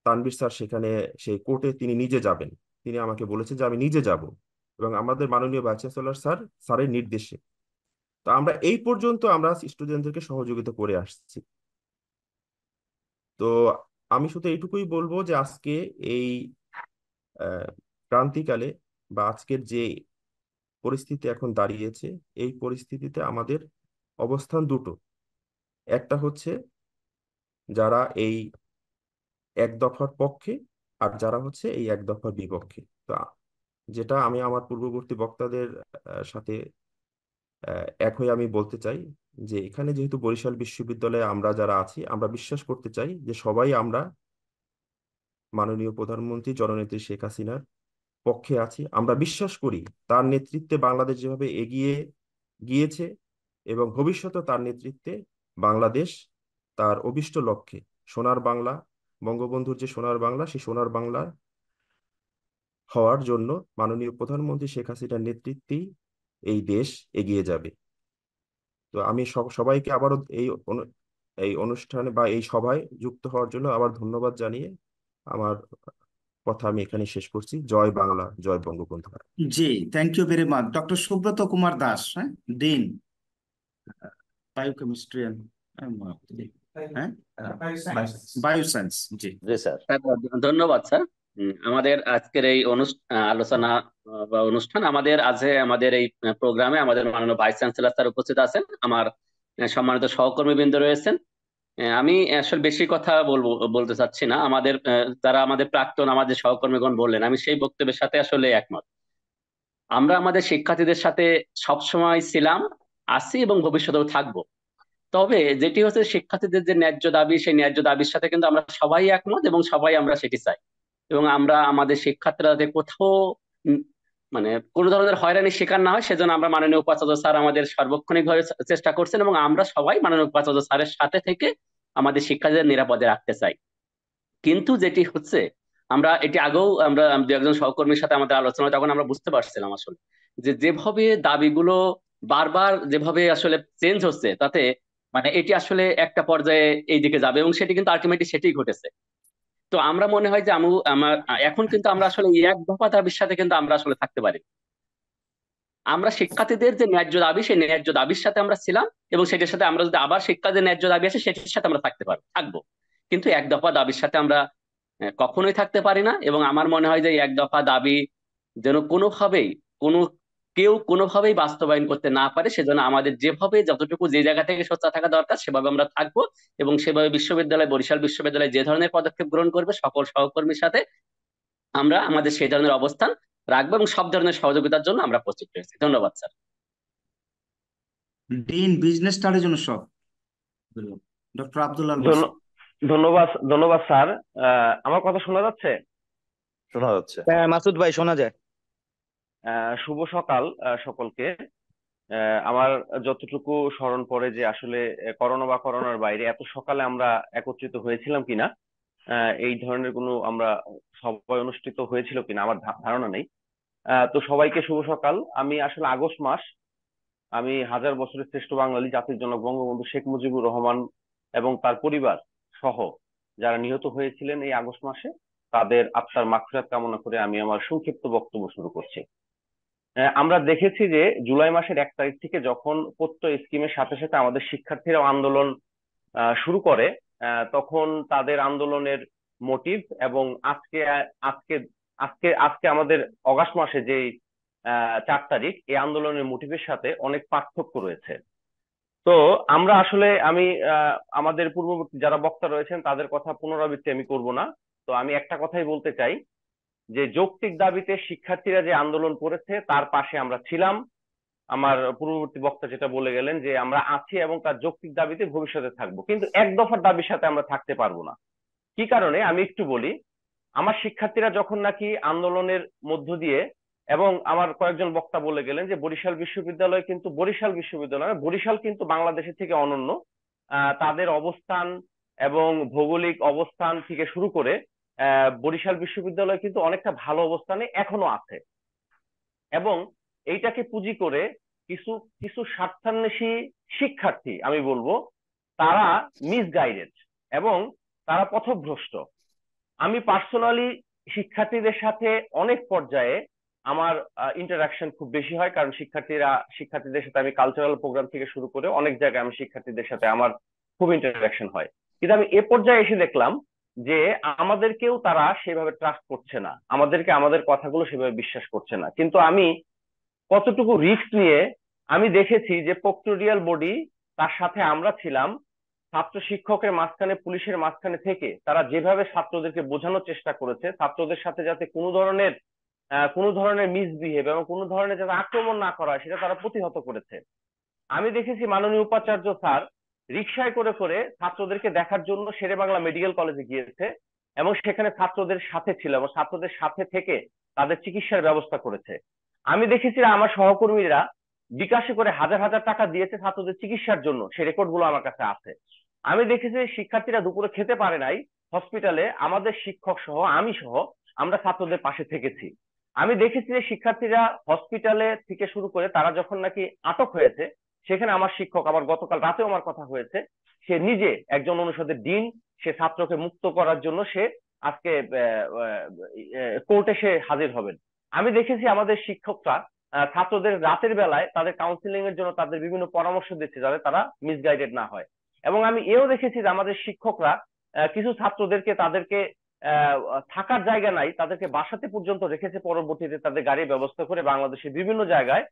তানভীর স্যার সেখানে সেই কোর্টে তিনি নিজে যাবেন। তিনি আমাকে বলেছেন যে আমি নিজে যাব, এবং আমাদের মাননীয় ভাইস চ্যান্সেলর স্যারের নির্দেশে। তো আমরা এই পর্যন্ত আমরা স্টুডেন্টদেরকে সহযোগিতা করে আসছি। তো আমি শুধু এইটুকুই বলবো যে আজকে এই ক্রান্তিকালে বা আজকের যে পরিস্থিতি এখন দাঁড়িয়েছে, এই পরিস্থিতিতে আমাদের অবস্থান দুটো। একটা হচ্ছে যারা এই এক দফার পক্ষে, আর যারা হচ্ছে এই এক দফার বিপক্ষে। তো যেটা আমি আমার পূর্ববর্তী বক্তাদের সাথে এক হয়ে আমি বলতে চাই যে এখানে যেহেতু বরিশাল বিশ্ববিদ্যালয়ে আমরা যারা আছি, আমরা বিশ্বাস করতে চাই যে সবাই আমরা মাননীয় প্রধানমন্ত্রী জননেত্রী শেখ হাসিনার পক্ষে আছি। আমরা বিশ্বাস করি তার নেতৃত্বে বাংলাদেশ যেভাবে এগিয়ে গিয়েছে এবং ভবিষ্যতে তার নেতৃত্বে বাংলাদেশ তার অভীষ্ট লক্ষ্যে, সোনার বাংলা, বঙ্গবন্ধুর যে সোনার বাংলা, সেই সোনার বাংলা হওয়ার জন্য মাননীয় প্রধানমন্ত্রী শেখ হাসিনার নেতৃত্বেই এই দেশ এগিয়ে যাবে। তো আমি সবাইকে আবারও এই অনুষ্ঠানে বা এই সভায় যুক্ত হওয়ার জন্য আবার ধন্যবাদ জানিয়ে আমার কথা আমি এখানে শেষ করছি। জয় বাংলা, জয় বঙ্গবন্ধু। জি, thank you very much. Doctor Subrata Kumar Das, হ্যাঁ, ডিন, বায়োকেমিস্ট্রি হ্যাঁ, বায়োসায়েন্স। জি জি স্যার। ধন্যবাদ স্যার। আমাদের আজকের এই আলোচনা বা অনুষ্ঠান, আমাদের এই প্রোগ্রামে আমাদের মাননীয় ভাইস চ্যান্সেলর স্যার উপস্থিত আছেন, আমার সম্মানিত সহকর্মীবৃন্দ রয়েছেন। আমি আসলে বেশি কথা বলতে চাচ্ছি না। যারা আমাদের প্রাক্তন আমাদের সহকর্মীগণ বললেন, আমি সেই বক্তব্যের সাথে আসলে একমত। আমরা আমাদের শিক্ষার্থীদের সাথে সবসময় ছিলাম, আছি এবং ভবিষ্যতেও থাকবো। তবে যেটি হচ্ছে শিক্ষার্থীদের যে ন্যায্য দাবি, সেই ন্যায্য দাবির সাথে কিন্তু আমরা সবাই একমত এবং সবাই আমরা সেটি চাই। এবং আমরা আমাদের শিক্ষার্থীরা যাতে কোথাও উম, মানে কোনো ধরনের হয়রানির শিকার না হয়, সেজন্য আমরা মাননীয় উপাচার্য স্যার আমাদের সার্বক্ষণিকভাবে চেষ্টা করছেন, এবং আমরা সবাই মাননীয় উপাচার্য স্যারের সাথে থেকে আমাদের শিক্ষার্থীদের নিরাপদে রাখতে চাই। কিন্তু যেটি হচ্ছে, আমরা দু একজন সহকর্মীর সাথে আমাদের আলোচনা, তখন আমরা বুঝতে পারছিলাম আসলে যে যেভাবে দাবিগুলো বারবার যেভাবে আসলে চেঞ্জ হচ্ছে, তাতে মানে এটি আসলে একটা পর্যায়ে এই দিকে যাবে, এবং সেটি কিন্তু আলটিমেটলি সেটাই ঘটেছে। তো আমরা মনে হয় যে আমার এখন কিন্তু আমরা আসলে এই এক দফা দাবির সাথে কিন্তু আমরা আসলে থাকতে পারি। আমরা শিক্ষার্থীদের যে ন্যায্য দাবি, সেই ন্যায্য দাবির সাথে আমরা ছিলাম, এবং সেটির সাথে আমরা যদি আবার শিক্ষার্থীদের ন্যায্য দাবি আসে সেটির সাথে আমরা থাকবো। কিন্তু এক দফা দাবির সাথে আমরা কখনোই থাকতে পারি না। এবং আমার মনে হয় যে এই এক দফা দাবি যেন কোনোভাবেই কোনো কেউ কোনোভাবেই বাস্তবায়ন করতে না পারে, সেজন্য আমাদের যেভাবে যতটুকু যে জায়গা থেকে সোচ্চার থাকা দরকার সেভাবে আমরা থাকবো। এবং সেভাবে বরিশাল বিশ্ববিদ্যালয় যে ধরনের পদক্ষেপ গ্রহণ করবে সকল সহকর্মীর সাথে আমরা আমাদের সেই ধরনের অবস্থান রাখবো, এবং সব ধরনের সহযোগিতার জন্য আমরা প্রস্তুত রয়েছি। ধন্যবাদ স্যার। ডিন বিজনেস স্টাডির জন্য সব ডক্টর আব্দুল্লাহ আল বাসা। ধন্যবাদ ধন্যবাদ স্যার। আমার কথা শোনা যাচ্ছে? শোনা যাচ্ছে। হ্যাঁ মাসুদ ভাই, শোনা যায়। শুভ সকাল সকলকে। আমার যতটুকু স্মরণ পড়ে যে আসলে করোনা বা করোনার বাইরে এত সকালে আমরা একত্রিত হয়েছিলাম কিনা, এই ধরনের কোনো আমরা সবাই অনুষ্ঠিত হয়েছিল কিনা আমার ধারণা নেই। তো সবাইকে শুভ সকাল। আমি আসলে আগস্ট মাস, আমি হাজার বছরের শ্রেষ্ঠ বাঙালি জাতির জনক বঙ্গবন্ধু শেখ মুজিবুর রহমান এবং তার পরিবার সহ যারা নিহত হয়েছিলেন এই আগস্ট মাসে, তাদের আত্মার মাগফিরাত কামনা করে আমি আমার সংক্ষিপ্ত বক্তব্য শুরু করছি। আমরা দেখেছি যে জুলাই মাসের 1 তারিখ থেকে যখন প্রত্যয় স্কিমের সাথে সাথে আমাদের শিক্ষার্থীরা আন্দোলন শুরু করে, তখন তাদের আন্দোলনের মোটিভ এবং আজকে আজকে আজকে আজকে আমাদের অগাস্ট মাসে যে 4 তারিখ, এই আন্দোলনের মোটিভের সাথে অনেক পার্থক্য রয়েছে। তো আমরা আসলে আমি আমাদের পূর্ববর্তী যারা বক্তা রয়েছেন তাদের কথা পুনরাবৃত্তি আমি করব না। তো আমি একটা কথাই বলতে চাই যে যৌক্তিক দাবিতে শিক্ষার্থীরা যে আন্দোলন করেছে তার পাশে আমরা ছিলাম। আমার পূর্ববর্তী বক্তা যেটা বলে গেলেন যে আমরা আছি এবং তার যৌক্তিক দাবিতে ভবিষ্যতে থাকবো, কিন্তু এক দফার দাবির সাথে আমরা থাকতে পারবো না। কি কারণে আমি একটু বলি। আমার শিক্ষার্থীরা যখন নাকি আন্দোলনের মধ্য দিয়ে, এবং আমার কয়েকজন বক্তা বলে গেলেন যে বরিশাল বিশ্ববিদ্যালয় কিন্তু বরিশাল কিন্তু বাংলাদেশের থেকে অনন্য। তাদের অবস্থান এবং ভৌগোলিক অবস্থান থেকে শুরু করে বরিশাল বিশ্ববিদ্যালয় কিন্তু অনেকটা ভালো অবস্থানে এখনো আছে। এবং এইটাকে পুঁজি করে কিছু কিছু স্বার্থান্বেষী শিক্ষার্থী, আমি বলবো তারা মিসগাইডেড এবং তারা পথভ্রষ্ট। আমি পার্সোনালি শিক্ষার্থীদের সাথে অনেক পর্যায়ে আমার ইন্টারাকশন খুব বেশি হয়, কারণ শিক্ষার্থীদের সাথে আমি কালচারাল প্রোগ্রাম থেকে শুরু করে অনেক জায়গায় আমি শিক্ষার্থীদের সাথে আমার খুব ইন্টারাকশন হয়। কিন্তু আমি এ পর্যায়ে এসে দেখলাম যে আমাদেরকেও তারা সেভাবে ট্রাস্ট করছে না, আমাদেরকে আমাদের কথাগুলো সেভাবে বিশ্বাস করছে না। কিন্তু আমি কতটুকু রিস্ক নিয়ে আমি দেখেছি যে প্রক্টোরিয়াল বডি, তার সাথে আমরা ছিলাম, ছাত্র শিক্ষকের মাঝখানে পুলিশের মাঝখানে থেকে তারা যেভাবে ছাত্রদেরকে বোঝানোর চেষ্টা করেছে ছাত্রদের সাথে যাতে কোনো ধরনের মিসবিহেভ এবং কোনো ধরনের যাতে আক্রমণ না করা হয় সেটা তারা প্রতিহত করেছে। আমি দেখেছি মাননীয় উপাচার্য স্যার রিকশায় করে করে ছাত্রদেরকে দেখার জন্য শেরেবাংলা মেডিকেল কলেজে গিয়েছে এবং সেখানে ছাত্রদের সাথে ছিল এবং ছাত্রদের সাথে থেকে তাদের চিকিৎসার ব্যবস্থা করেছে। আমি দেখেছি আমার সহকর্মীরা বিকাশে করে হাজার হাজার টাকা দিয়েছে ছাত্রদের চিকিৎসার জন্য, সেই রেকর্ড গুলো আমার কাছে আছে। আমি দেখেছি শিক্ষার্থীরা দুপুরে খেতে পারে নাই, হসপিটালে আমাদের শিক্ষক সহ আমি সহ আমরা ছাত্রদের পাশে থেকেছি। আমি দেখেছি যে শিক্ষার্থীরা হসপিটালে থেকে শুরু করে তারা যখন নাকি আটক হয়েছে, সেখানে আমার শিক্ষক, আবার গতকাল রাতেও আমার কথা হয়েছে, সে নিজে একজন অনুষদের ডিন, সে ছাত্রকে মুক্ত করার জন্য সে আজকে কোর্টে সে হাজির হবেন। আমি দেখেছি আমাদের শিক্ষকরা ছাত্রদের রাতের বেলায় তাদের কাউন্সিলিং এর জন্য তাদের বিভিন্ন পরামর্শ দিচ্ছে যাতে তারা মিসগাইডেড না হয়। এবং আমি এও দেখেছি যে আমাদের শিক্ষকরা কিছু ছাত্রদেরকে তাদেরকে থাকার জায়গা নাই, তাদেরকে বাসাতে পর্যন্ত রেখেছে, পরবর্তীতে তাদের গাড়ির ব্যবস্থা করে বাংলাদেশের বিভিন্ন জায়গায়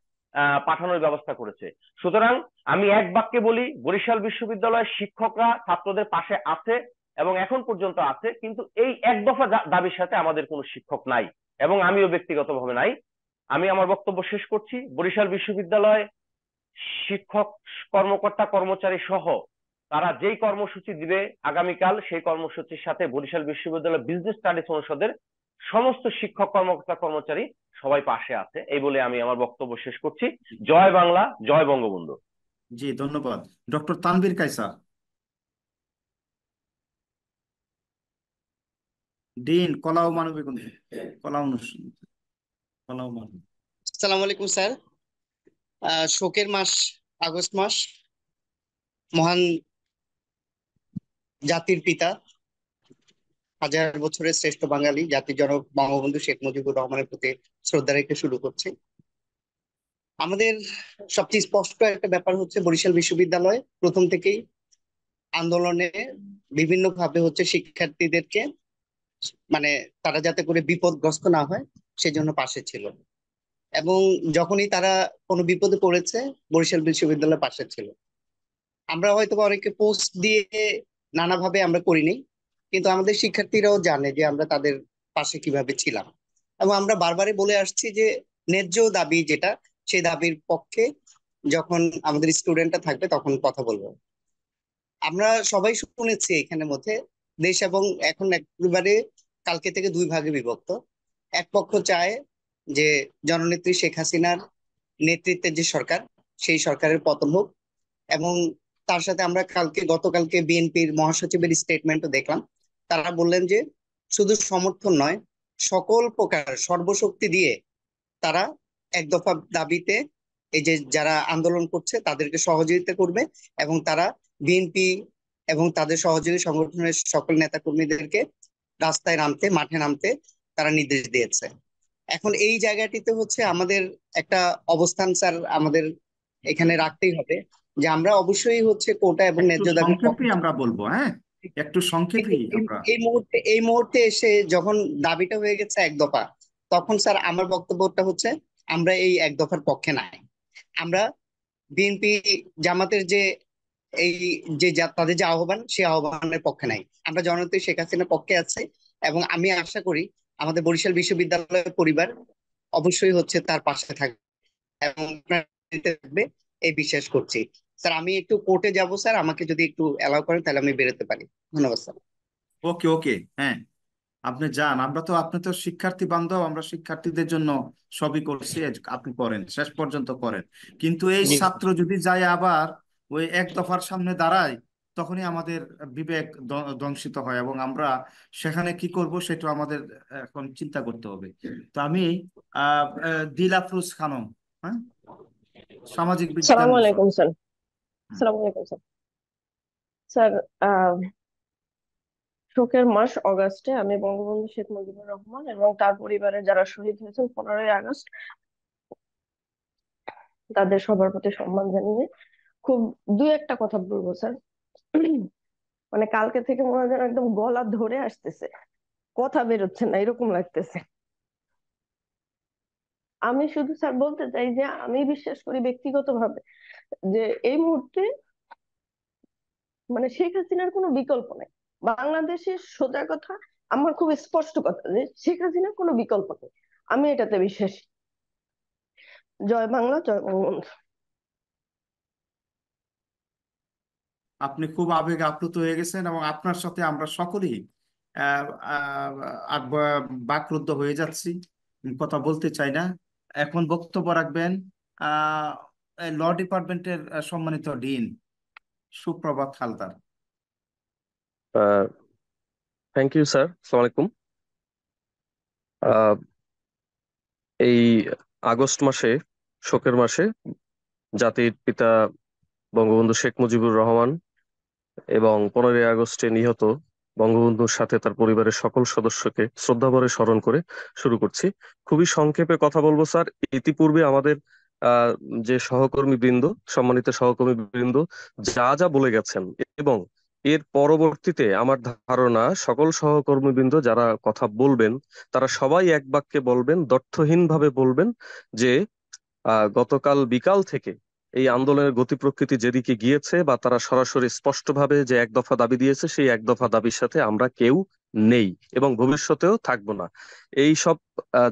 পাঠানোর ব্যবস্থা করেছে। সুতরাং আমি এক বাক্যে বলি, বরিশাল বিশ্ববিদ্যালয়ের শিক্ষকরা ছাত্রদের পাশে আছে এবং এখন পর্যন্ত আছে, কিন্তু এই এক দফা দাবির সাথে আমাদের কোনো শিক্ষক নাই এবং আমিও ব্যক্তিগতভাবে নাই। আমি আমার বক্তব্য শেষ করছি। বরিশাল বিশ্ববিদ্যালয় শিক্ষক, কর্মকর্তা, কর্মচারী সহ তারা যেই কর্মসূচি দিবে আগামীকাল, সেই কর্মসূচির সাথে বরিশাল বিশ্ববিদ্যালয় বিজনেস স্টাডিজ অনুষদের সমস্ত শিক্ষক, কর্মকর্তা, কর্মচারী সবাই পাশে আছে। এই বলে আমি আমার বক্তব্য শেষ করছি। জয় বাংলা, জয় বঙ্গবন্ধু। জি ধন্যবাদ। ডক্টর তানভীর কায়সার, ডিন কলা ও মানবিক কলা অনুষদ, কলা ও মানবিক। আসসালামু আলাইকুম স্যার। শোকের মাস আগস্ট মাস। মহান জাতির পিতা, হাজার বছরের শ্রেষ্ঠ বাঙালি জাতির জনক বঙ্গবন্ধু শেখ মুজিবুর রহমানের প্রতি শ্রদ্ধা রেখে শুরু করছি। আমাদের সবচেয়ে স্পষ্ট একটা ব্যাপার হচ্ছে বরিশাল বিশ্ববিদ্যালয় প্রথম থেকেই আন্দোলনে বিভিন্ন ভাবে হচ্ছে শিক্ষার্থীদেরকে মানে তারা যাতে করে বিপদগ্রস্ত না হয় সেজন্য পাশে ছিল, এবং যখনই তারা কোনো বিপদে পড়েছে বরিশাল বিশ্ববিদ্যালয় পাশে ছিল। আমরা হয়তো অনেকে পোস্ট দিয়ে নানাভাবে আমরা করিনি, কিন্তু আমাদের শিক্ষার্থীরাও জানে যে আমরা তাদের পাশে কিভাবে ছিলাম, এবং আমরা বারবারই বলে আসছি যে ন্যায্য দাবি যেটা, সেই দাবির পক্ষে যখন আমাদের স্টুডেন্টরা থাকবে তখন কথা বলবো। আমরা সবাই শুনেছি এখানের মধ্যে দেশ এবং এখন একেবারে কালকে থেকে দুই ভাগে বিভক্ত। এক পক্ষ চায় যে জননেত্রী শেখ হাসিনার নেতৃত্বের যে সরকার, সেই সরকারের পতন হোক, এবং তার সাথে আমরা গতকালকে বিএনপির মহাসচিবের স্টেটমেন্টও দেখলাম। তারা বললেন যে শুধু সমর্থন নয়, সকল প্রকার সর্বশক্তি দিয়ে তারা এক দফা দাবিতে এই যে যারা আন্দোলন করছে তাদেরকে সহযোগিতা করবে, এবং তারা বিএনপি এবং তাদের সহযোগী সংগঠনের সকল নেতাকর্মীদেরকে রাস্তায় নামতে, মাঠে নামতে তারা নির্দেশ দিয়েছে। এখন এই জায়গাটিতে হচ্ছে আমাদের একটা অবস্থান স্যার আমাদের এখানে রাখতেই হবে যে আমরা অবশ্যই হচ্ছে কোটা এবং একটু ন্যায্য দাবির সংক্ষেপে আমরা বলবো, হ্যাঁ, একটু সংক্ষেপেই আমরা। এই মুহূর্তে এসে যখন দাবিটা হয়ে গেছে এক দফা, তখন স্যার আমার বক্তব্যটা হচ্ছে আমরা এই এক দফার পক্ষে নাই। আমরা বিএনপি জামাতের যে এই তাদের যে আহ্বান, সেই আহ্বানের পক্ষে নাই। আমরা জননেত্রী শেখ হাসিনার পক্ষে আছি, এবং আমি আশা করি আমাদের বরিশাল বিশ্ববিদ্যালয়ের পরিবার অবশ্যই হচ্ছে তার পাশে থাকবে এবং থাকবে, এই বিশ্বাস করছি। স্যার আমি একটু কোর্টে যাব স্যার, আমাকে যদি একটু অ্যালাউ করেন তাহলে আমি বেরোতে পারি। ধন্যবাদ স্যার। ওকে ওকে, হ্যাঁ, আপনি যান। আপনি তো শিক্ষার্থী বান্ধব, আমরা শিক্ষার্থীদের জন্য সবই করছি, আপনি করেন, শেষ পর্যন্ত করেন। কিন্তু এই জি ছাত্র যদি যায় আবার ওই এক দফার সামনে দাঁড়ায়, তখনই আমাদের বিবেক দংশিত হয়, এবং আমরা সেখানে কি করব সেটা আমাদের এখন চিন্তা করতে হবে। তো আমি দিল আফরোজ খানম, হ্যাঁ, সামাজিক বিজ্ঞান সালামু অনুষদ। আলাইকুম স্যার। হুম। সালামু আলাইকুম স্যার। স্যার, আহ, শোকের মাস অগাস্টে আমি বঙ্গবন্ধু শেখ মুজিবুর রহমান এবং তার পরিবারের যারা শহীদ হয়েছেন 15ই আগস্ট, তাদের সবার প্রতি সম্মান জানিয়ে খুব দুই একটা কথা বলবো স্যার। মানে কালকে থেকে মনে হয় যেন একদম গলা ধরে আসতেছে, কথা বেরোচ্ছে না এরকম লাগতেছে। আমি শুধু স্যার বলতে চাই যে আমি বিশ্বাস করি ব্যক্তিগতভাবে যে এই মুহূর্তে মানে শেখ হাসিনার কোনো বিকল্প নেই বাংলাদেশের। সোজা কথা, আমার খুব স্পষ্ট কথা যে শেখ হাসিনার কোনো বিকল্প নেই, আমি এটাতে বিশ্বাসী। জয় বাংলা, জয় বঙ্গবন্ধু। আপনি খুব আবেগ আপ্লুত হয়ে গেছেন, এবং আপনার সাথে আমরা সকলেই আহ, আহ, বাকরুদ্ধ হয়ে যাচ্ছি, কথা বলতে চাই না। এখন বক্তব্য রাখবেন আহ ল ডিপার্টমেন্টের সম্মানিত ডিন সুপ্রভাত হালদার। থ্যাংক ইউ স্যার, আসসালামু আলাইকুম। আহ, এই আগস্ট মাসে, শোকের মাসে, জাতির পিতা বঙ্গবন্ধু শেখ মুজিবুর রহমান এবং 15ই আগস্টে নিহত বঙ্গবন্ধুর সাথে তার পরিবারের সকল সদস্যকে শ্রদ্ধাভরে স্মরণ করে শুরু করছি। খুবই সংক্ষেপে কথা বলবো স্যার। ইতিপূর্বে আমাদের আহ, যে সহকর্মী বৃন্দ, সম্মানিত সহকর্মী বৃন্দ যা যা বলে গেছেন, এবং এর পরবর্তীতে আমার ধারণা সকল সহকর্মীবৃন্দ যারা কথা বলবেন তারা সবাই এক বাক্যে বলবেন, দ্ব্যর্থহীন ভাবে বলবেন যে গতকাল বিকাল থেকে এই আন্দোলনের গতি প্রকৃতি যেদিকে গিয়েছে, বা তারা সরাসরি স্পষ্টভাবে যে এক দফা দাবি দিয়েছে, সেই এক দফা দাবির সাথে আমরা কেউ নেই এবং ভবিষ্যতেও থাকবো না। এই সব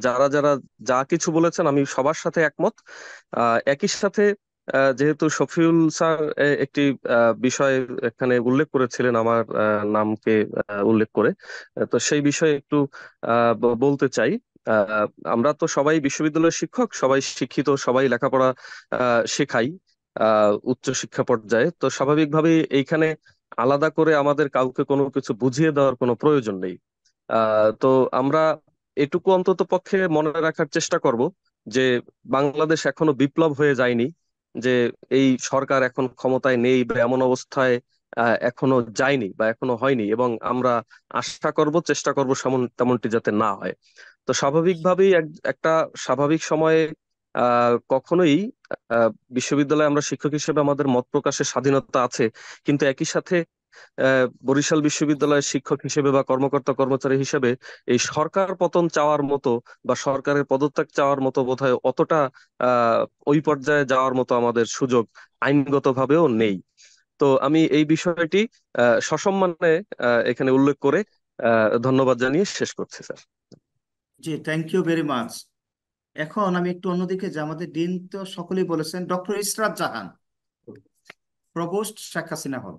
যারা যারা যা কিছু বলেছেন আমি সবার সাথে একমত। একই সাথে যেহেতু শফিউল স্যার একটি বিষয় এখানে উল্লেখ করেছিলেন আমার নামকে উল্লেখ করে, তো সেই বিষয়ে একটু বলতে চাই। আহ, আমরা তো সবাই বিশ্ববিদ্যালয়ের শিক্ষক, সবাই শিক্ষিত, সবাই লেখাপড়া শেখাই উচ্চ শিক্ষা পর্যায়ে। তো স্বাভাবিকভাবেই এইখানে আলাদা করে আমাদের কাউকে কোনো কিছু বুঝিয়ে দেওয়ার কোনো প্রয়োজন নেই। তো আমরা এটুকু অন্তত পক্ষে মনে রাখার চেষ্টা করব যে বাংলাদেশ এখনো বিপ্লব হয়ে যায়নি, যে এই সরকার এখন ক্ষমতায় নেই বা এমন অবস্থায় এখনো যায়নি বা এখনো হয়নি, এবং আমরা আশা করব, চেষ্টা করব তেমনটি যাতে না হয়। তো স্বাভাবিকভাবেই একটা স্বাভাবিক সময়ে কখনোই বিশ্ববিদ্যালয়ে আমরা শিক্ষক হিসেবে আমাদের মত প্রকাশের স্বাধীনতা আছে, কিন্তু একই সাথে বরিশাল বিশ্ববিদ্যালয়ের শিক্ষক হিসেবে বা কর্মকর্তা কর্মচারী হিসেবে এই সরকার পতন চাওয়ার মতো বা সরকারের পদত্যাগ চাওয়ার মতো বোধহয় অতটা ওই পর্যায়ে যাওয়ার মতো আমাদের সুযোগ আইনগতভাবেও নেই। তো আমি এই বিষয়টি সসম্মানে এখানে উল্লেখ করে ধন্যবাদ জানিয়ে শেষ করছি, স্যার। জি, থ্যাংক ইউ ভেরি মাচ। এখন আমি একটু অন্যদিকে যে আমাদের ডিন তো সকলেই বলেছেন, ডক্টর ইসরাত জাহান, প্রভোস্ট শেখ হাসিনা হল।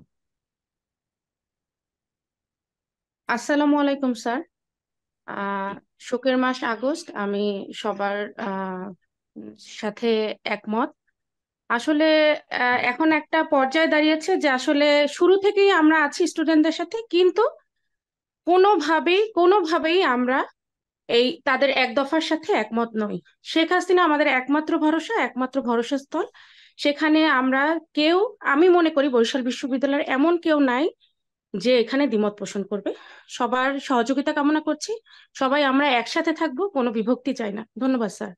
আসসালামু আলাইকুম স্যার। শোকের মাস আগস্ট, আমি সবার সাথে একমত। আসলে এখন একটা পর্যায়ে দাঁড়িয়েছে যে আসলে শুরু থেকেই আমরা আছি স্টুডেন্টদের সাথে, কিন্তু কোনোভাবেই আমরা এই তাদের এক দফার সাথে একমত নই। শেখ হাসিনা আমাদের একমাত্র ভরসা, একমাত্র ভরসাস্থল। সেখানে আমরা কেউ, আমি মনে করি বরিশাল বিশ্ববিদ্যালয়ের এমন কেউ নাই যে এখানে দ্বিমত পোষণ করবে। সবার সহযোগিতা কামনা করছি। সবাই আমরা একসাথে থাকবো, কোনো বিভক্তি চাই না। ধন্যবাদ স্যার।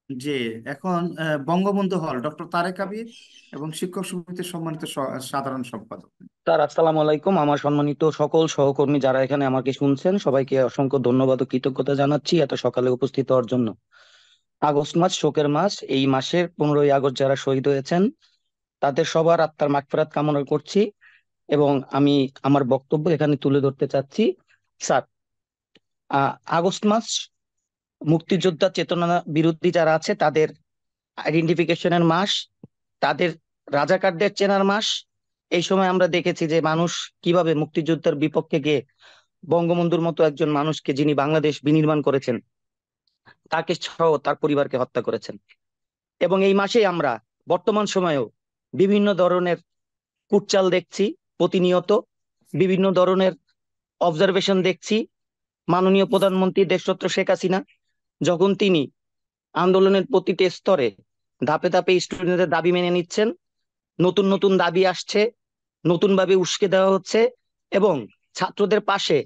জি, এখন বঙ্গবন্ধু হল, ডক্টর তারেক আবির এবং শিক্ষক সমিতির সম্মানিত সাধারণ সম্পাদক। স্যার আসসালামু আলাইকুম। আমার সম্মানিত সকল সহকর্মী যারা এখানে আমাকে শুনছেন, সবাইকে অসংখ্য ধন্যবাদ ও কৃতজ্ঞতা জানাচ্ছি এত সকালে উপস্থিত হওয়ার জন্য। আগস্ট মাস শোকের মাস। এই মাসের 15ই আগস্ট যারা শহীদ হয়েছেন তাদের সবার আত্মার মাগফিরাত কামনা করছি এবং আমি আমার বক্তব্য এখানে তুলে ধরতে চাচ্ছি। স্যার, আগস্ট মাস মুক্তিযোদ্ধা চেতনা বিরোধী যারা আছে তাদের আইডেন্টিফিকেশনের মাস, তাদের রাজাকারদের চেনার মাস। এই সময় আমরা দেখেছি যে মানুষ কিভাবে মুক্তিযোদ্ধার বিপক্ষে গিয়ে বঙ্গবন্ধুর মতো একজন মানুষকে, যিনি বাংলাদেশ বিনির্মাণ করেছেন, তাকে সহ তার পরিবারকে হত্যা করেছেন। এবং এই মাসে আমরা বর্তমান সময়েও বিভিন্ন ধরনের কুটচাল দেখছি, প্রতিনিয়ত বিভিন্ন ধরনের অবজারভেশন দেখছি। মাননীয় প্রধানমন্ত্রী দেশরত্ন শেখ হাসিনা যখন তিনি আন্দোলনের প্রতিটি স্তরে ধাপে ধাপে স্টুডেন্টদের দাবি মেনে নিচ্ছেন, নতুন নতুন দাবি আসছে, নতুন ভাবে উস্কে দেওয়া হচ্ছে, এবং ছাত্রদের পাশে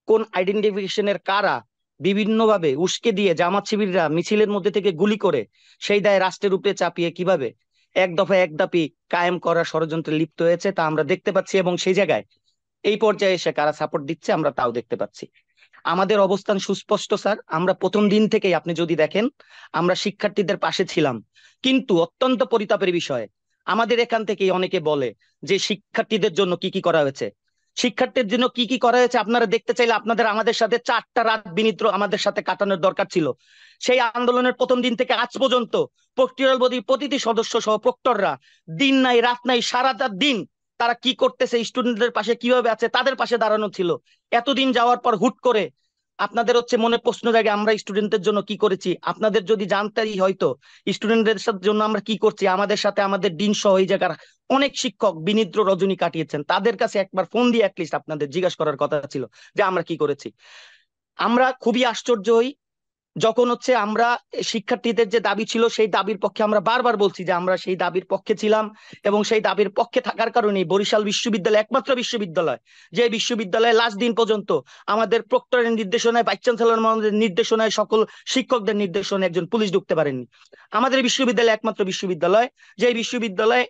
কোন আইডেন্টিফিকেশনের কারা বিভিন্নভাবে উস্কে দিয়ে জামাত শিবিররা মিছিলের মধ্যে থেকে গুলি করে সেই দায় রাষ্ট্রের উপরে চাপিয়ে কিভাবে এক দফা এক দাবি কায়েম করার ষড়যন্ত্রে লিপ্ত হয়েছে তা আমরা দেখতে পাচ্ছি। এবং সেই জায়গায় এই পর্যায়ে এসে কারা সাপোর্ট দিচ্ছে আমরা তাও দেখতে পাচ্ছি। আমাদের অবস্থান সুস্পষ্ট স্যার। আমরা প্রথম দিন থেকেই, আপনি যদি দেখেন, আমরা শিক্ষার্থীদের পাশে ছিলাম। কিন্তু অত্যন্ত পরিতাপের বিষয়, আমাদের এখান থেকেই অনেকে বলে যে শিক্ষার্থীদের জন্য কি কি করা হয়েছে। শিক্ষার্থীর জন্য কি কি করা হয়েছে আপনারা দেখতে চাইলে আমাদের সাথে 4টা রাত বিনিদ্র আমাদের সাথে কাটানোর দরকার ছিল। সেই আন্দোলনের প্রথম দিন থেকে আজ পর্যন্ত প্রক্টরিয়াল বডির প্রতিটি সদস্য সহ প্রক্টররা দিন নাই রাত নাই সারাটা দিন তারা কি করতেছে, স্টুডেন্টদের পাশে কিভাবে আছে, তাদের পাশে দাঁড়ানো ছিল। এতদিন যাওয়ার পর হুট করে আপনাদের মনে প্রশ্ন জাগে আমরা স্টুডেন্টদের জন্য কি করেছি। আপনাদের যদি জানতেই হয়তো স্টুডেন্টদের জন্য আমরা কি করছি, আমাদের সাথে আমাদের দিন সহ এই জায়গার অনেক শিক্ষক বিনিদ্র রজনী কাটিয়েছেন। তাদের কাছে একবার ফোন দিয়ে অ্যাটলিস্ট আপনাদের জিজ্ঞাসা করার কথা ছিল যে আমরা কি করেছি। আমরা খুবই আশ্চর্য হই যখন আমরা শিক্ষার্থীদের যে দাবি ছিল সেই দাবির পক্ষে আমরা বারবার বলছি যে আমরা সেই দাবির পক্ষে ছিলাম, এবং সেই দাবির পক্ষে থাকার কারণেই বরিশাল বিশ্ববিদ্যালয় একমাত্র বিশ্ববিদ্যালয় যে বিশ্ববিদ্যালয়ে লাস্ট দিন পর্যন্ত আমাদের প্রক্টরের নির্দেশনায়, ভাইস চ্যান্সেলর মহোদয়ের নির্দেশনায়, সকল শিক্ষকদের নির্দেশনায় একজন পুলিশ ঢুকতে পারেননি। আমাদের বিশ্ববিদ্যালয় একমাত্র বিশ্ববিদ্যালয় যে বিশ্ববিদ্যালয়ে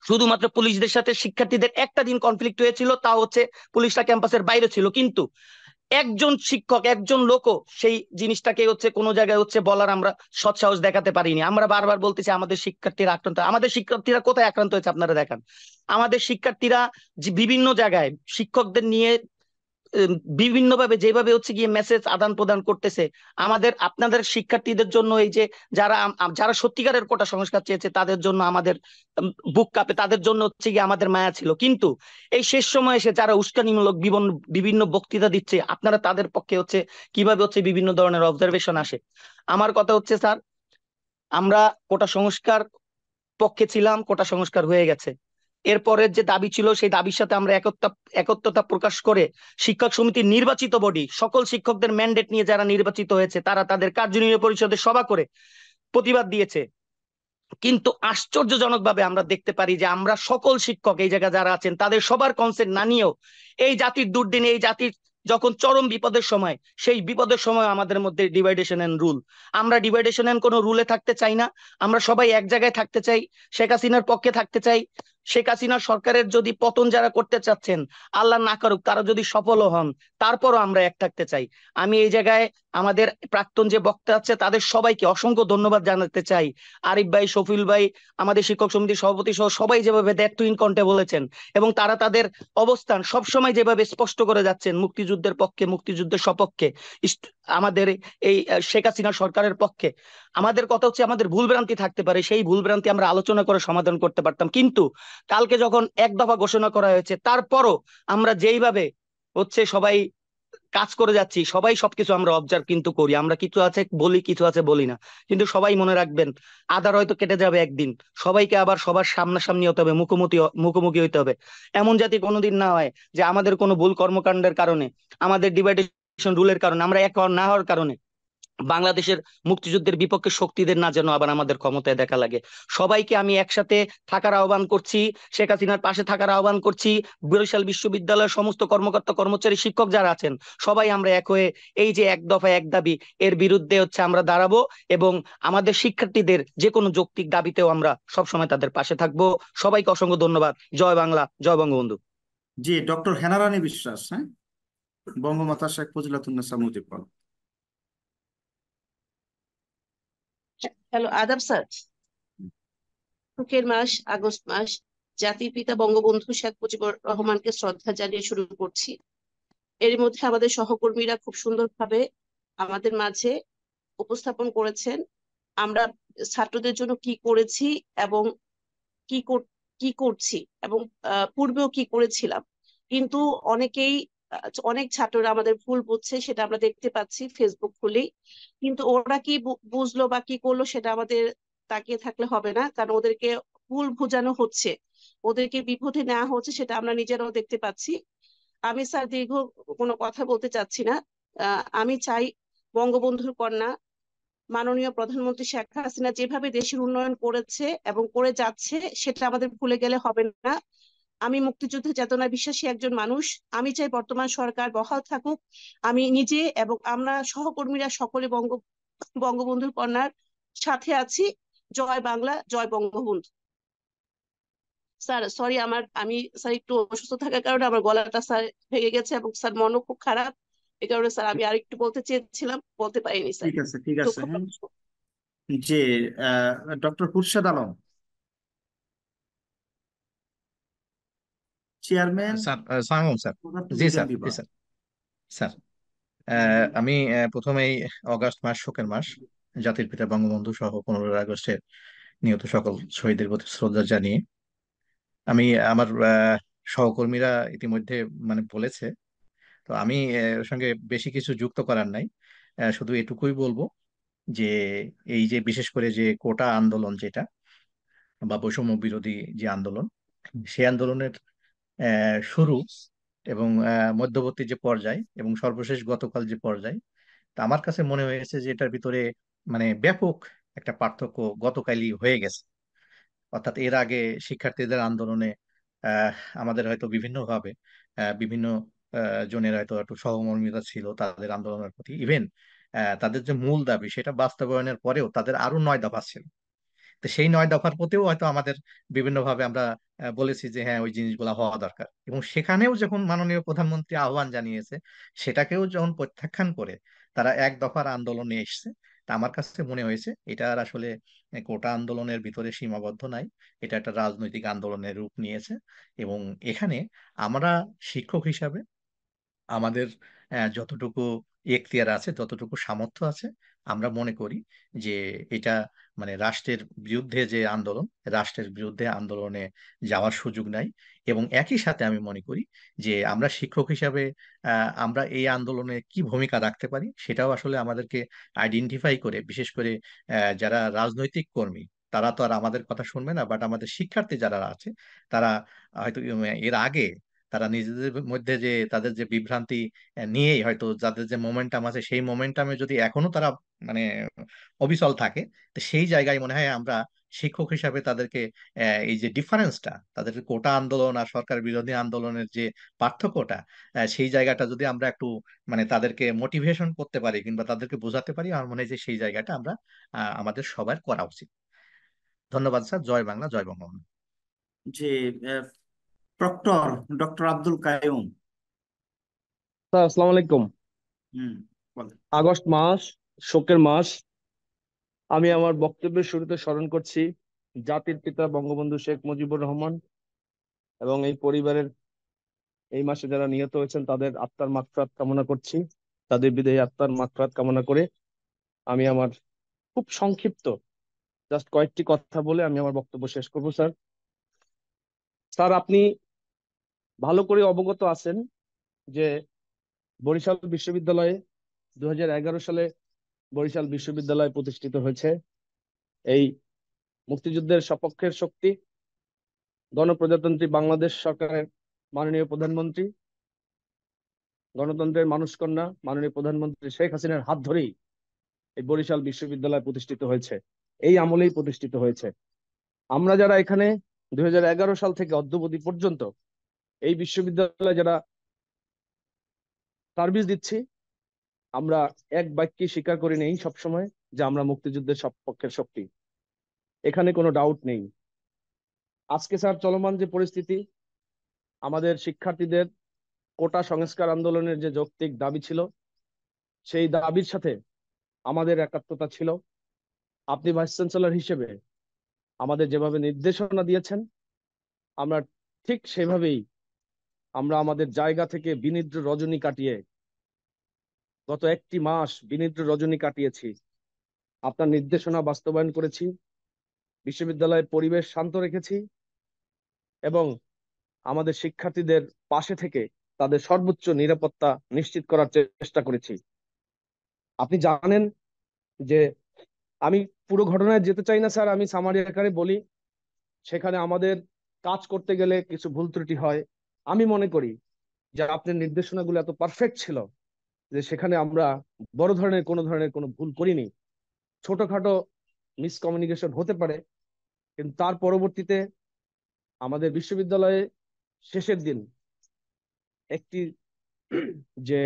শুধুমাত্র পুলিশদের সাথে শিক্ষার্থীদের একটা দিন কনফ্লিক্ট হয়েছিল, তা পুলিশরা ক্যাম্পাসের বাইরে ছিল, কিন্তু একজন শিক্ষক, একজন লোকও সেই জিনিসটাকে কোনো জায়গায় বলার আমরা সৎসাহস দেখাতে পারিনি। আমরা বারবার বলতেছি আমাদের শিক্ষার্থীরা আক্রান্ত। আমাদের শিক্ষার্থীরা কোথায় আক্রান্ত হয়েছে আপনারা দেখান। আমাদের শিক্ষার্থীরা বিভিন্ন জায়গায় শিক্ষকদের নিয়ে বিভিন্নভাবে যেভাবে গিয়ে মেসেজ আদান প্রদান করতেছে, আপনাদের শিক্ষার্থীদের জন্য এই যে যারা সত্যিকারের কোটা সংস্কার চেয়েছে তাদের জন্য আমাদের বুক কাঁপে, তাদের জন্য গিয়ে আমাদের মায়া ছিল। কিন্তু এই শেষ সময় এসে যারা উস্কানিমূলক বিভিন্ন বক্তৃতা দিচ্ছে, আপনারা তাদের পক্ষে কিভাবে বিভিন্ন ধরনের অবজারভেশন আসে। আমার কথা স্যার, আমরা কোটা সংস্কার পক্ষে ছিলাম, কোটা সংস্কার হয়ে গেছে। এরপরের যে দাবি ছিল সেই দাবির সাথে আমরা একত্রতা প্রকাশ করে শিক্ষক সমিতির নির্বাচিত বডি, সকল শিক্ষকদের ম্যান্ডেট নিয়ে যারা নির্বাচিত হয়েছে তারা তাদের কার্যনির্বাহী পরিষদের সভা করে প্রতিবাদ দিয়েছে। কিন্তু আশ্চর্যজনকভাবে আমরা দেখতে পারি যে আমরা সকল শিক্ষক এই জায়গায় যারা আছেন তাদের সবার কনসেন্ট না নিয়েও এই জাতির দুর্দিনে, এই জাতির যখন চরম বিপদের সময়, সেই বিপদের সময় আমাদের মধ্যে ডিভাইডেশন এন্ড রুল। আমরা ডিভাইডেশন এন্ড কোনো রুলে থাকতে চাই না, আমরা সবাই এক জায়গায় থাকতে চাই, শেখ হাসিনার পক্ষে থাকতে চাই। শেখ হাসিনা সরকারের যদি পতন যারা করতে চাচ্ছেন, আল্লাহ না করুক তারা যদি সফলও হন, তারপরও আমরা এক থাকতে চাই। আমি এই জায়গায় আমাদের প্রাক্তন যে বক্তা আছে তাদের সবাইকে অসংখ্য ধন্যবাদ জানাতে চাই। আরিফ ভাই, শফিউল ভাই, আমাদের শিক্ষক সমিতির সভাপতি সহ সবাই যেভাবে দ্যাট টু ইন কন্টে বলেছেন এবং তারা তাদের অবস্থান সবসময় যেভাবে স্পষ্ট করে যাচ্ছেন মুক্তিযুদ্ধের পক্ষে, মুক্তিযুদ্ধের সপক্ষে, আমাদের এই শেখ হাসিনা সরকারের পক্ষে। আমাদের কথা হচ্ছে আমাদের ভুলভ্রান্তি থাকতে পারে, সেই ভুলভ্রান্তি আমরা আলোচনা করে সমাধান করতে পারতাম, কিন্তু কালকে যখন এক দফা ঘোষণা করা হয়েছে তারপরও আমরা যেইভাবে হচ্ছে সবাই কাজ করে যাচ্ছি, সবাই সবকিছু আমরা অবজার্ভ কিন্তু করি, আমরা কিছু আছে বলি, কিছু আছে বলি না। কিন্তু সবাই মনে রাখবেন, আধার হয়তো কেটে যাবে একদিন, সবাইকে আবার সবার সামনাসামনি হতে হবে, মুখোমুখি হইতে হবে। এমন জাতি কোনোদিন না হয় যে আমাদের কোনো ভুল কর্মকাণ্ডের কারণে, আমাদের ডিভাইডেশন রুলের কারণে, আমরা এক না হওয়ার কারণে বাংলাদেশের মুক্তিযুদ্ধের বিপক্ষে শক্তিদের না যেন আবার আমাদের ক্ষমতায় দেখা লাগে। সবাইকে আমি একসাথে থাকার আহ্বান করছি, শেখ হাসিনার পাশে থাকার আহ্বান করছি। বরিশাল বিশ্ববিদ্যালয়ের সমস্ত কর্মকর্তা, কর্মচারী, শিক্ষক যারা আছেন সবাই আমরা এক হয়ে এই যে এক দফা এক দাবি, এর বিরুদ্ধে হচ্ছে আমরা দাঁড়াবো এবং আমাদের শিক্ষার্থীদের যে কোনো যৌক্তিক দাবিতেও আমরা সবসময় তাদের পাশে থাকবো। সবাইকে অসংখ্য ধন্যবাদ। জয় বাংলা, জয় বঙ্গবন্ধু। জি, ডক্টর হেনারানী বিশ্বাস, হ্যাঁ, বঙ্গমাতা শেখ মুজিবুন্নেছা মুজিব। হ্যালো, আদাব স্যার। শোকের মাস আগস্ট মাস, জাতির পিতা বঙ্গবন্ধু শেখ মুজিবুর রহমানকে শ্রদ্ধা জানিয়ে শুরু করছি। এর মধ্যে আমাদের সহকর্মীরা খুব সুন্দরভাবে আমাদের মাঝে উপস্থাপন করেছেন আমরা ছাত্রদের জন্য কি করেছি এবং কি করছি এবং পূর্বেও কি করেছিলাম। কিন্তু অনেক ছাত্ররা আমাদের ভুল বুঝছে, সেটা আমরা দেখতে পাচ্ছি ফেসবুক খুলেই। কিন্তু ওরা কি বুঝলো বা কি করলো সেটা আমাদের তাকিয়ে থাকলে হবে না, কারণ ওদেরকে ভুল বোঝানো হচ্ছে, ওদেরকে বিপথে নেওয়া হচ্ছে, সেটা আমরা নিজেরাও দেখতে পাচ্ছি। আমি স্যার দীর্ঘ কোনো কথা বলতে চাচ্ছি না। আমি চাই বঙ্গবন্ধুর কন্যা মাননীয় প্রধানমন্ত্রী শেখ হাসিনা যেভাবে দেশের উন্নয়ন করেছে এবং করে যাচ্ছে সেটা আমাদের ভুলে গেলে হবে না। আমি মুক্তিযুদ্ধ চেতনায় বিশ্বাসী একজন মানুষ। আমি চাই বর্তমান সরকার বহাল থাকুক। আমি নিজে এবং আমরা সহকর্মীরা সকলে বঙ্গবন্ধুর কন্যার সাথে আছি। জয় বাংলা, জয় বঙ্গবন্ধু। স্যার সরি, আমি স্যার একটু অসুস্থ থাকার কারণে আমার গলাটা স্যার ভেঙে গেছে এবং স্যার মনও খুব খারাপ। এই কারণে স্যার আমি আরেকটু বলতে চেয়েছিলাম, বলতে পারিনি স্যার। ঠিক আছে, ঠিক আছে, হ্যাঁ। যে doctor Khurshed Alam, chairman sir, সালাম স্যার। জি বিজ্ঞান স্যার, জি বিভাগ। স্যার। স্যার, আমি প্রথমেই অগাস্ট মাস শোকের মাস, জাতির পিতা বঙ্গবন্ধু সহ 15 আগস্টের নিহত সকল শহীদের প্রতি শ্রদ্ধা জানিয়ে আমি আমার সহকর্মীরা ইতিমধ্যে মানে বলেছে, তো আমি ওর সঙ্গে বেশি কিছু যুক্ত করার নাই। শুধু এটুকুই বলবো যে এই যে বিশেষ করে যে কোটা আন্দোলন যেটা বা বৈষম্য বিরোধী যে আন্দোলন, সেই আন্দোলনের শুরু এবং মধ্যবর্তী যে পর্যায় এবং সর্বশেষ গতকাল যে পর্যায়, তা আমার কাছে মনে হয়েছে যে এটার ভিতরে মানে ব্যাপক একটা পার্থক্য গতকালই হয়ে গেছে। অর্থাৎ এর আগে শিক্ষার্থীদের আন্দোলনে আহ, আমাদের হয়তো বিভিন্নভাবে বিভিন্ন জনের হয়তো একটু সহমর্মিতা ছিল তাদের আন্দোলনের প্রতি, ইভেন তাদের যে মূল দাবি সেটা বাস্তবায়নের পরেও তাদের আরো 9 দফা ছিল। তো সেই 9 দফার প্রতিও হয়তো আমাদের বিভিন্নভাবে আমরা বলেছি যে হ্যাঁ ওই জিনিসগুলো হওয়া দরকার, এবং সেখানেও যখন মাননীয় প্রধানমন্ত্রী আহ্বান জানিয়েছে সেটাকেও যখন প্রত্যাখ্যান করে তারা 1 দফার আন্দোলনে এসছে, তা আমার কাছে মনে হয়েছে এটা আর আসলে কোটা আন্দোলনের ভিতরে সীমাবদ্ধ নাই, এটা একটা রাজনৈতিক আন্দোলনের রূপ নিয়েছে। এবং এখানে আমরা শিক্ষক হিসাবে আমাদের যতটুকু এখতিয়ার আছে, যতটুকু সামর্থ্য আছে, আমরা মনে করি যে এটা মানে রাষ্ট্রের বিরুদ্ধে যে আন্দোলন, রাষ্ট্রের বিরুদ্ধে আন্দোলনে যাওয়ার সুযোগ নাই। এবং একই সাথে আমি মনে করি যে আমরা শিক্ষক হিসাবে আমরা এই আন্দোলনে কি ভূমিকা রাখতে পারি সেটাও আসলে আমাদেরকে আইডেন্টিফাই করে, বিশেষ করে যারা রাজনৈতিক কর্মী তারা তো আর আমাদের কথা শুনবে না, বাট আমাদের শিক্ষার্থী যারা আছে তারা হয়তো এর আগে তারা নিজেদের মধ্যে যে তাদের যে বিভ্রান্তি নিয়েই হয়তো যাদের যে মোমেন্টাম আছে সেই মোমেন্টামে যদি এখনো তারা মানে অবিচল থাকে, তো সেই জায়গায় মনে হয় আমরা শিক্ষক হিসাবে তাদেরকে এই যে ডিফারেন্সটা, তাদের কোটা আন্দোলন আর সরকার বিরোধী আন্দোলনের যে পার্থক্যটা, সেই জায়গাটা যদি আমরা একটু মানে তাদেরকে মোটিভেশন করতে পারি কিংবা তাদেরকে বোঝাতে পারি, আমার মনে হয় যে সেই জায়গাটা আমরা আমাদের সবার করা উচিত। ধন্যবাদ স্যার। জয় বাংলা, জয় বঙ্গবন্ধু। যে proctor doctor Abdul Quayum. Sir আসসালামু আলাইকুম। হুম, বলেন। আগস্ট মাস শোকের মাস। আমি আমার বক্তব্যের শুরুতে স্মরণ করছি জাতির পিতা বঙ্গবন্ধু শেখ মুজিবুর রহমান এবং এই পরিবারের এই মাসে যারা নিহত হয়েছেন তাদের আত্মার মাগফিরাত কামনা করছি। তাদের বিদেহী আত্মার মাগফিরাত কামনা করে আমি আমার খুব সংক্ষিপ্ত জাস্ট কয়েকটি কথা বলে আমি আমার বক্তব্য শেষ করব। স্যার স্যার আপনি ভালো করে অবগত আছেন যে বরিশাল বিশ্ববিদ্যালয়ে 2011 সালে বরিশাল বিশ্ববিদ্যালয় প্রতিষ্ঠিত হয়েছে। এই মুক্তিযুদ্ধের সপক্ষের শক্তি গণপ্রজাতন্ত্রী বাংলাদেশ সরকারের মাননীয় প্রধানমন্ত্রী, গণতন্ত্রের মানুষকন্যা মাননীয় প্রধানমন্ত্রী শেখ হাসিনার হাত ধরেই এই বরিশাল বিশ্ববিদ্যালয় প্রতিষ্ঠিত হয়েছে, এই আমলেই প্রতিষ্ঠিত হয়েছে। আমরা যারা এখানে 2011 সাল থেকে অদ্যাবধি পর্যন্ত এই বিশ্ববিদ্যালয়ে যারা সার্ভিস দিচ্ছি, আমরা এক বাক্যে স্বীকার করে নেই সবসময় যে আমরা মুক্তিযুদ্ধের সপক্ষের শক্তি। এখানে কোনো ডাউট নেই। আজকে স্যার চলমান যে পরিস্থিতি, আমাদের শিক্ষার্থীদের কোটা সংস্কার আন্দোলনের যে যৌক্তিক দাবি ছিল, সেই দাবির সাথে আমাদের একাত্মতা ছিল। আপনি ভাইস চ্যান্সেলর হিসেবে আমাদের যেভাবে নির্দেশনা দিয়েছেন, আমরা ঠিক সেভাবেই আমরা আমাদের জায়গা থেকে বিনিদ্র রজনী কাটিয়ে গত একটি মাস বিনিদ্র রজনী কাটিয়েছি, আপনার নির্দেশনা বাস্তবায়ন করেছি, বিশ্ববিদ্যালয়ের পরিবেশ শান্ত রেখেছি এবং আমাদের শিক্ষার্থীদের পাশে থেকে তাদের সর্বোচ্চ নিরাপত্তা নিশ্চিত করার চেষ্টা করেছি। আপনি জানেন যে আমি পুরো ঘটনায় যেতে চাই না স্যার, আমি সামারি আকারে বলি। সেখানে আমাদের কাজ করতে গেলে কিছু ভুল ত্রুটি হয়। আমি মনে করি যে আপনার নির্দেশনাগুলো এত পারফেক্ট ছিল যে সেখানে আমরা বড় ধরনের কোনো ভুল করিনি। ছোটখাটো মিসকমিউনিকেশন হতে পারে, কিন্তু তার পরবর্তীতে আমাদের বিশ্ববিদ্যালয়ে শেষের দিন একটি যে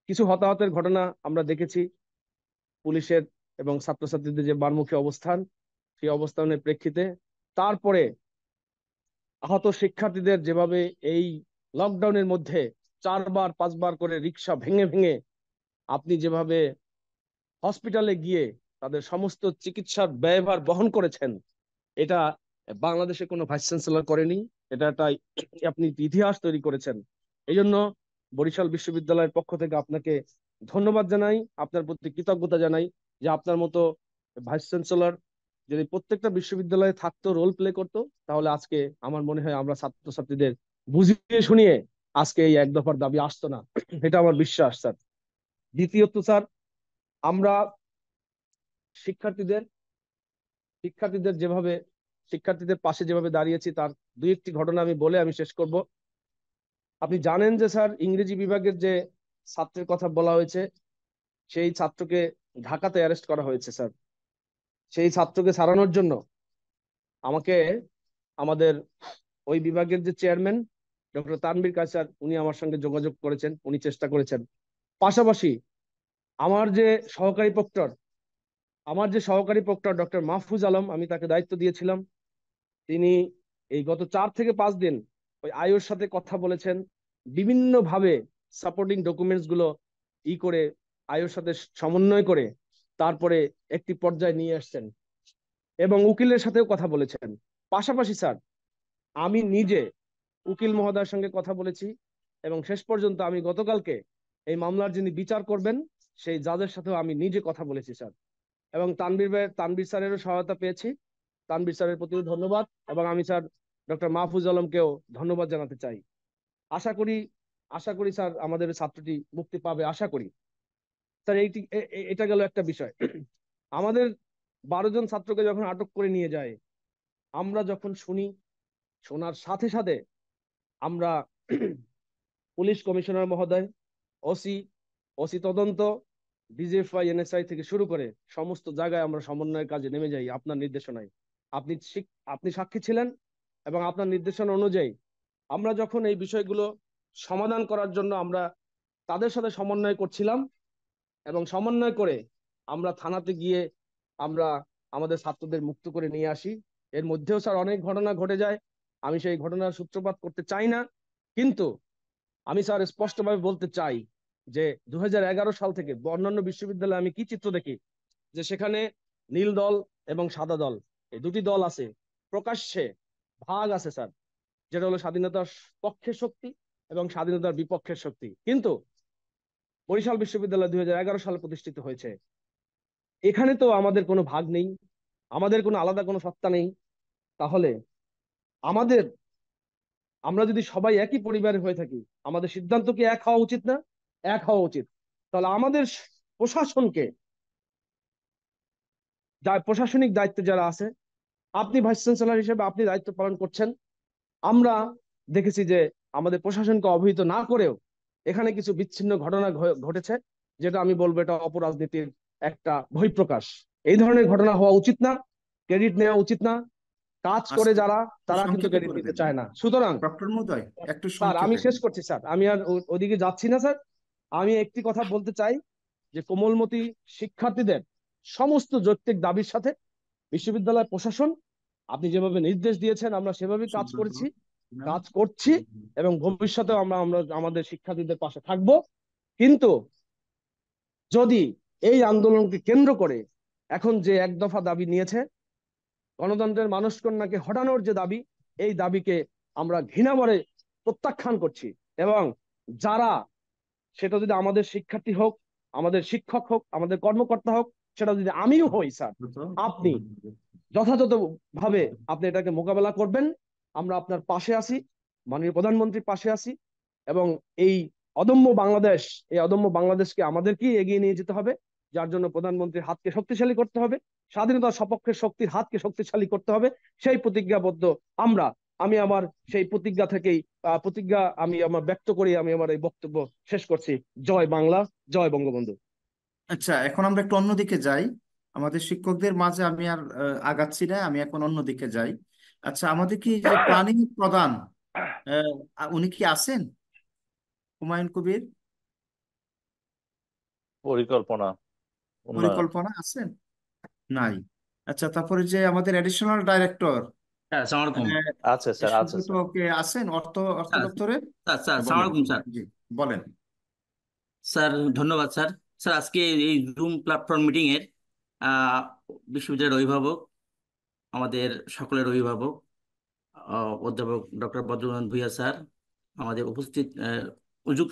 কিছু হতাহতের ঘটনা আমরা দেখেছি, পুলিশের এবং ছাত্রছাত্রীদের যে বারমুখী অবস্থান, সেই অবস্থানের প্রেক্ষিতে তারপরে আহত শিক্ষার্থীদের যেভাবে এই লকডাউনের মধ্যে 4-5 বার করে রিক্সা ভেঙে ভেঙে আপনি যেভাবে হসপিটালে গিয়ে তাদের সমস্ত চিকিৎসার ব্যয়ভার বহন করেছেন, এটা বাংলাদেশে কোনো ভাইস চ্যান্সেলর করেনি। এটা একটা আপনি ইতিহাস তৈরি করেছেন। এই জন্য বরিশাল বিশ্ববিদ্যালয়ের পক্ষ থেকে আপনাকে ধন্যবাদ জানাই, আপনার প্রতি কৃতজ্ঞতা জানাই যে আপনার মতো ভাইস চ্যান্সেলর যদি প্রত্যেকটা বিশ্ববিদ্যালয়ে থাকতো, রোল প্লে করতো, তাহলে আজকে আমার মনে হয় আমরা ছাত্রছাত্রীদের বুঝিয়ে শুনিয়ে আজকে এই এক দফার দাবি আসতো না। এটা আমার বিশ্বাস স্যার। দ্বিতীয়ত স্যার, আমরা শিক্ষার্থীদের শিক্ষার্থীদের পাশে যেভাবে দাঁড়িয়েছি তার দুই একটি ঘটনা আমি বলে আমি শেষ করব। আপনি জানেন যে স্যার ইংরেজি বিভাগের যে ছাত্রের কথা বলা হয়েছে, সেই ছাত্রকে ঢাকাতে অ্যারেস্ট করা হয়েছে স্যার। সেই ছাত্রকে ছাড়ানোর জন্য আমাকে আমাদের ওই বিভাগের যে চেয়ারম্যান ডক্টর তানভীর কায়সার, উনি আমার সঙ্গে যোগাযোগ করেছেন, উনি চেষ্টা করেছেন। পাশাপাশি আমার যে সহকারী প্রক্টর ডক্টর মাহফুজ আলম, আমি তাকে দায়িত্ব দিয়েছিলাম, তিনি এই গত 4 থেকে 5 দিন ওই আয়োর সাথে কথা বলেছেন, বিভিন্ন ভাবে সাপোর্টিং ডকুমেন্টস গুলো করে আয়োর সাথে সমন্বয় করে তারপরে একটি পর্যায়ে নিয়ে আসছেন এবং উকিলের সাথেও কথা বলেছেন। পাশাপাশি স্যার আমি নিজে উকিল মহোদয়ের সঙ্গে কথা বলেছি এবং শেষ পর্যন্ত আমি গতকালকে এই মামলার যিনি বিচার করবেন সেই জাজের সাথেও আমি নিজে কথা বলেছি স্যার। এবং তানভীর স্যারেরও সহায়তা পেয়েছি। তানভীর স্যারের প্রতিও ধন্যবাদ এবং আমি স্যার ডক্টর মাহফুজ আলমকেও ধন্যবাদ জানাতে চাই। আশা করি স্যার আমাদের ছাত্রটি মুক্তি পাবে, আশা করি স্যার। এটা গেল একটা বিষয়। আমাদের 12 জন ছাত্রকে যখন আটক করে নিয়ে যায়, আমরা যখন শোনার সাথে সাথে আমরা পুলিশ কমিশনার মহোদয়, ওসি তদন্ত, ডিজিএফআই, এনএসআই থেকে শুরু করে সমস্ত জায়গায় আমরা সমন্বয়ের কাজে নেমে যাই আপনার নির্দেশনায়। আপনি সাক্ষী ছিলেন এবং আপনার নির্দেশনা অনুযায়ী আমরা যখন এই বিষয়গুলো সমাধান করার জন্য আমরা তাদের সাথে সমন্বয় করছিলাম এবং সমন্বয় করে আমরা থানাতে গিয়ে আমরা আমাদের ছাত্রদের মুক্ত করে নিয়ে আসি। এর মধ্যেও স্যার অনেক ঘটনা ঘটে যায়, আমি সেই ঘটনার সূত্রপাত করতে চাই না, কিন্তু আমি স্যার স্পষ্টভাবে বলতে চাই যে 2011 সাল থেকে অন্যান্য বিশ্ববিদ্যালয়ে আমি কি চিত্র দেখি, যে সেখানে নীল দল এবং সাদা দল, এই দুটি দল আছে, প্রকাশ্যে ভাগ আছে স্যার, যেটা হলো স্বাধীনতার পক্ষের শক্তি এবং স্বাধীনতার বিপক্ষের শক্তি। কিন্তু বরিশাল বিশ্ববিদ্যালয় 2011 সালে প্রতিষ্ঠিত হয়েছে, এখানে তো আমাদের কোনো ভাগ নেই, আমাদের কোনো আলাদা কোনো সত্তা নেই। তাহলে আমরা যদি সবাই একই পরিবারের হয়ে থাকি, আমাদের সিদ্ধান্ত কি এক হওয়া উচিত না? এক হওয়া উচিত। তাহলে আমাদের প্রশাসনকে, প্রশাসনিক দায়িত্বে যারা আছে, আপনি ভাইস চ্যান্সেলর হিসেবে আপনি দায়িত্ব পালন করছেন, আমরা দেখেছি যে আমাদের প্রশাসনকে অবহিত না করেও এখানে কিছু বিচ্ছিন্ন ঘটনা ঘটেছে, যেটা আমি বলবো এটা অপরাজনীতির একটা বহিঃপ্রকাশ। এই ধরনের ঘটনা হওয়া উচিত না, ক্রেডিট নেওয়া উচিত না। কাজ করে যারা, তারা কিন্তু ক্রেডিট নিতে চায় না। সুতরাং ডক্টর মহোদয় একটু স্যার আমি সংক্ষেপে। শেষ করছি স্যার, আমি আর ওদিকে যাচ্ছি না স্যার। আমি একটি কথা বলতে চাই যে কোমলমতি শিক্ষার্থীদের সমস্ত যৌক্তিক দাবির সাথে বিশ্ববিদ্যালয় প্রশাসন, আপনি যেভাবে নির্দেশ দিয়েছেন আমরা সেভাবেই কাজ করছি এবং ভবিষ্যতেও আমরা আমাদের শিক্ষার্থীদের পাশে থাকব। কিন্তু যদি এই আন্দোলনকে কেন্দ্র করে এখন যে এক দফা দাবি নিয়েছে, গণতন্ত্রের মানসকন্যাকে হটানোর যে দাবি, এই দাবিকে আমরা ঘৃণাভরে প্রত্যাখ্যান করছি। এবং যারা, সেটা যদি আমাদের শিক্ষার্থী হোক, আমাদের শিক্ষক হোক, আমাদের কর্মকর্তা হোক, সেটা যদি আমিও হই স্যার, আপনি যথাযথভাবে আপনি এটাকে মোকাবেলা করবেন। আমরা আপনার পাশে আছি, মাননীয় প্রধানমন্ত্রীর পাশে আছি, এবং এই অদম্য বাংলাদেশকে আমাদেরকেই এগিয়ে নিয়ে যেতে হবে, যার জন্য প্রধানমন্ত্রীর হাতকে শক্তিশালী করতে হবে, স্বাধীনতার সপক্ষের শক্তির হাতকে শক্তিশালী করতে হবে। সেই প্রতিজ্ঞাবদ্ধ আমি আমার সেই প্রতিজ্ঞা আমি আমার ব্যক্ত করি, আমি আমার এই বক্তব্য শেষ করছি। জয় বাংলা, জয় বঙ্গবন্ধু। আচ্ছা, এখন আমরা একটু অন্যদিকে যাই। আমাদের শিক্ষকদের মাঝে আমি আর আগাচ্ছি না, আমি এখন অন্যদিকে যাই। আচ্ছা, আমাদের কি যে প্ল্যানিং প্রধান, উনি কি আছেন? হুমায়ুন কবির, পরিকল্পনা আছেন? নাই। আচ্ছা, তারপরে যে আমাদের অ্যাডিশনাল ডাইরেক্টর আছে স্যার, আছে স্যার। আছেন অর্থ স্যার দপ্তরে? স্যার স্যার বলেন। সালামালাইকুম স্যার। জি, বলেন। স্যার ধন্যবাদ স্যার। স্যার আজকে এই জুম প্ল্যাটফর্ম মিটিং এর বিশ্ববিদ্যালয়ের অভিভাবক, আমাদের সকলের অভিভাবক, অধ্যাপক ডক্টর বদ্রনাথ ভূঁইয়া স্যার, আমাদের উপস্থিত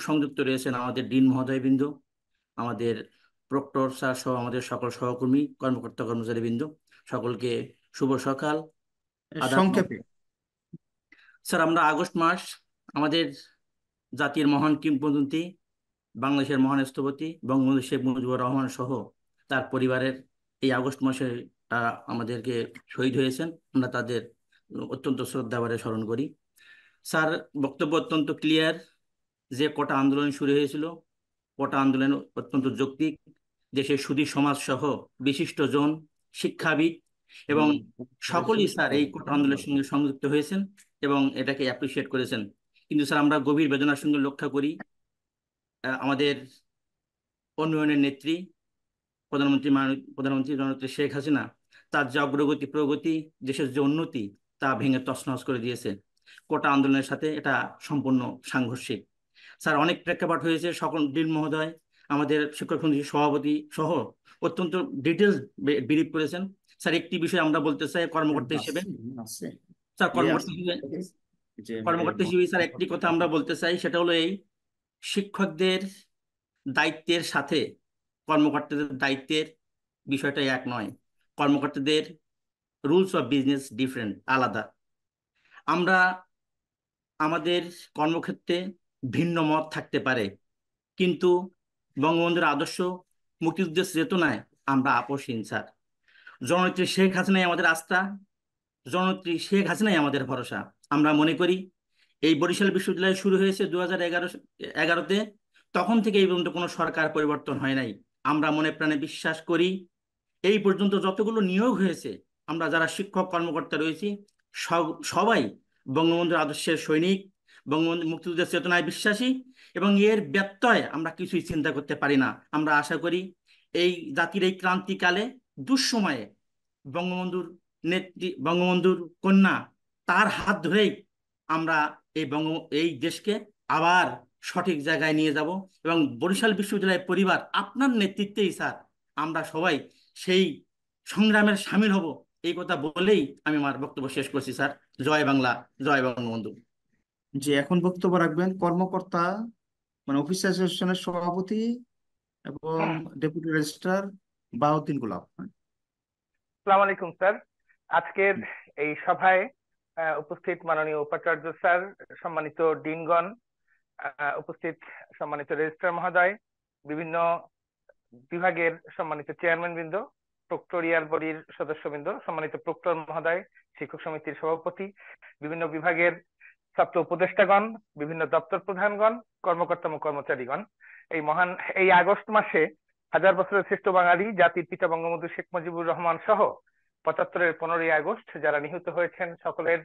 সংযুক্ত রয়েছেন আমাদের ডিন মহোদয়বৃন্দ, আমাদের প্রক্টর স্যার সহ আমাদের সকল সহকর্মী, কর্মকর্তা কর্মচারীবৃন্দ, সকলকে শুভ সকাল, আদাব। সংক্ষেপে। স্যার আমরা আগস্ট মাস আমাদের জাতির মহান কিংবদন্তি, বাংলাদেশের মহান স্থপতি বঙ্গবন্ধু শেখ মুজিবুর রহমান সহ তার পরিবারের এই আগস্ট মাসে আমাদেরকে শহীদ হয়েছেন। আমরা তাদের অত্যন্ত শ্রদ্ধাভরে স্মরণ করি। স্যার বক্তব্য অত্যন্ত ক্লিয়ার, যে কোটা আন্দোলন শুরু হয়েছিল, কোটা আন্দোলন অত্যন্ত যৌক্তিক। দেশের সুধী সমাজ সহ বিশিষ্টজন, শিক্ষাবিদ এবং সকলেই স্যার এই কোটা আন্দোলনের সঙ্গে সংযুক্ত হয়েছেন এবং এটাকে অ্যাপ্রিসিয়েট করেছেন। কিন্তু স্যার আমরা গভীর বেদনার সঙ্গে লক্ষ্য করি আমাদের উন্নয়নের নেত্রী প্রধানমন্ত্রী জননেত্রী শেখ হাসিনা তার যে অগ্রগতি প্রগতি, দেশের যে উন্নতি, তা ভেঙে তছনছ করে দিয়েছে। কোটা আন্দোলনের সাথে এটা সম্পূর্ণ সাংঘর্ষিক। স্যার অনেক প্রেক্ষাপট হয়েছে, সকল ডিন মহোদয়, আমাদের শিক্ষক সমিতির সভাপতি সহ অত্যন্ত ডিটেলস ব্রিফ করেছেন। স্যার একটি বিষয় আমরা বলতে চাই কর্মকর্তা হিসেবে, স্যার কর্মকর্তা হিসেবে স্যার একটি কথা আমরা বলতে চাই, সেটা হলো এই: শিক্ষকদের দায়িত্বের সাথে কর্মকর্তাদের দায়িত্বের বিষয়টা এক নয়। কর্মকর্তাদের রুলস অফ বিজনেস ডিফারেন্ট, আলাদা। আমরা আমাদের কর্মক্ষেত্রে ভিন্ন মত থাকতে পারে, কিন্তু বঙ্গবন্ধুর আদর্শ, মুক্তিযুদ্ধের চেতনায় আমরা আপোষহীন স্যার। জননেত্রী শেখ হাসিনাই আমাদের আস্থা, জননেত্রী শেখ হাসিনাই আমাদের ভরসা। আমরা মনে করি এই বরিশাল বিশ্ববিদ্যালয় শুরু হয়েছে 2011-তে, তখন থেকে এই পর্যন্ত কোনো সরকার পরিবর্তন হয় নাই। আমরা মনে প্রাণে বিশ্বাস করি এই পর্যন্ত যতগুলো নিয়োগ হয়েছে আমরা যারা শিক্ষক কর্মকর্তা রয়েছি সবাই বঙ্গবন্ধুর আদর্শের সৈনিক, বঙ্গবন্ধু মুক্তিযুদ্ধের চেতনায় বিশ্বাসী, এবং এর ব্যত্যয় আমরা কিছুই চিন্তা করতে পারি না। আমরা আশা করি এই জাতির এই ক্রান্তিকালে দুঃসময়ে বঙ্গবন্ধুর কন্যা তার হাত ধরেই আমরা এই দেশকে আবার সঠিক জায়গায় নিয়ে যাব, এবং বরিশাল বিশ্ববিদ্যালয়ের পরিবার আপনার নেতৃত্বেই স্যার আমরা সবাই সেই সংগ্রামের সামিল হব, এই কথা বলেই আমি আমার বক্তব্য শেষ করছি স্যার। জয় বাংলা, জয় বঙ্গবন্ধু। যে এখন বক্তব্য রাখবেন কর্মকর্তা মানে অফিস অ্যাসোসিয়েশনের সভাপতি এবং ডেপুটি রেজিস্ট্রার বাহাউদ্দিন গোলাপ। আসসালামু আলাইকুম স্যার। আজকের এই সভায় উপস্থিত মাননীয় উপাচার্য স্যার, সম্মানিত ডিনগণ, উপস্থিত সম্মানিত রেজিস্ট্রার মহোদয়, বিভিন্ন বিভাগের সম্মানিত চেয়ারম্যান বৃন্দ, প্রক্টোরিয়াল বডির সদস্যবৃন্দ, সম্মানিত প্রক্টর মহোদয়, শিক্ষক সমিতির সভাপতি, বিভিন্ন বিভাগের ছাত্র উপদেষ্টাগণ, বিভিন্ন দপ্তর প্রধানগণ, কর্মকর্তা ও কর্মচারীগণ, এই আগস্ট মাসে 1000 বছরের শ্রেষ্ঠ বাঙালি জাতির পিতা বঙ্গবন্ধু শেখ মুজিবুর রহমান সহ 75-এর 15ই আগস্ট যারা নিহত হয়েছেন সকলের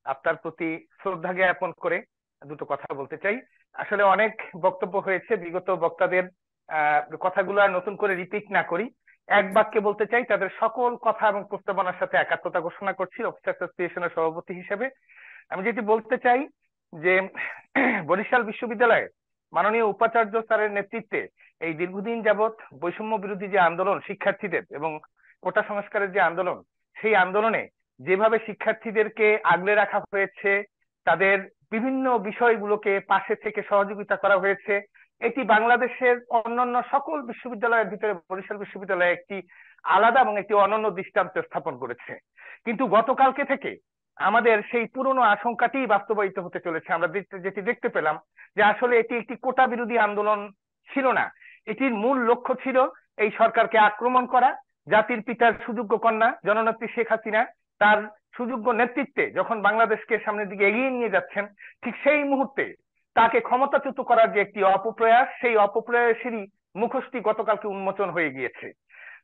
আত্মার প্রতি শ্রদ্ধা জ্ঞাপন করে দুটো কথা বলতে চাই। আসলে অনেক বক্তব্য হয়েছে, বিগত বক্তাদের কথাগুলো আর নতুন করে রিপিট না করি, এক বাক্যে বলতে চাই তাদের সকল কথা এবং প্রস্তাবনার সাথে একাত্মতা ঘোষণা করছি অফিসার্স অ্যাসোসিয়েশনের সভাপতি হিসেবে। আমি যেটি বলতে চাই যে বরিশাল বিশ্ববিদ্যালয়ে মাননীয় উপাচার্য স্যারের নেতৃত্বে এই দীর্ঘদিন যাবৎ বৈষম্য বিরোধী যে আন্দোলন শিক্ষার্থীদের এবং কোটা সংস্কারের যে আন্দোলন, সেই আন্দোলনে যেভাবে শিক্ষার্থীদেরকে আগলে রাখা হয়েছে, তাদের বিভিন্ন বিষয়গুলোকে পাশে থেকে সহযোগিতা করা হয়েছে, এটি বাংলাদেশের অন্যান্য সকল বিশ্ববিদ্যালয়ের ভিতরে বরিশাল বিশ্ববিদ্যালয়ে একটি আলাদা এবং একটি অনন্য দৃষ্টান্ত স্থাপন করেছে। কিন্তু গতকালকে থেকে আমাদের সেই পুরনো আশঙ্কাটি বাস্তবায়িত হতে চলেছে। আমরা যেটি দেখতে পেলাম যে আসলে এটি একটি কোটা বিরোধী আন্দোলন ছিল না, এটির মূল লক্ষ্য ছিল এই সরকারকে আক্রমণ করা। জাতির পিতার সুযোগ্য কন্যা জননেত্রী শেখ হাসিনা তার সুযোগ্য নেতৃত্বে যখন বাংলাদেশকে সামনের দিকে এগিয়ে নিয়ে যাচ্ছেন, ঠিক সেই মুহূর্তে তাকে ক্ষমতাচ্যুত করার যে একটি অপপ্রয়াস, সেই অপপ্রয়াসেরই মুখোশটি গতকালকে উন্মোচন হয়ে গিয়েছে।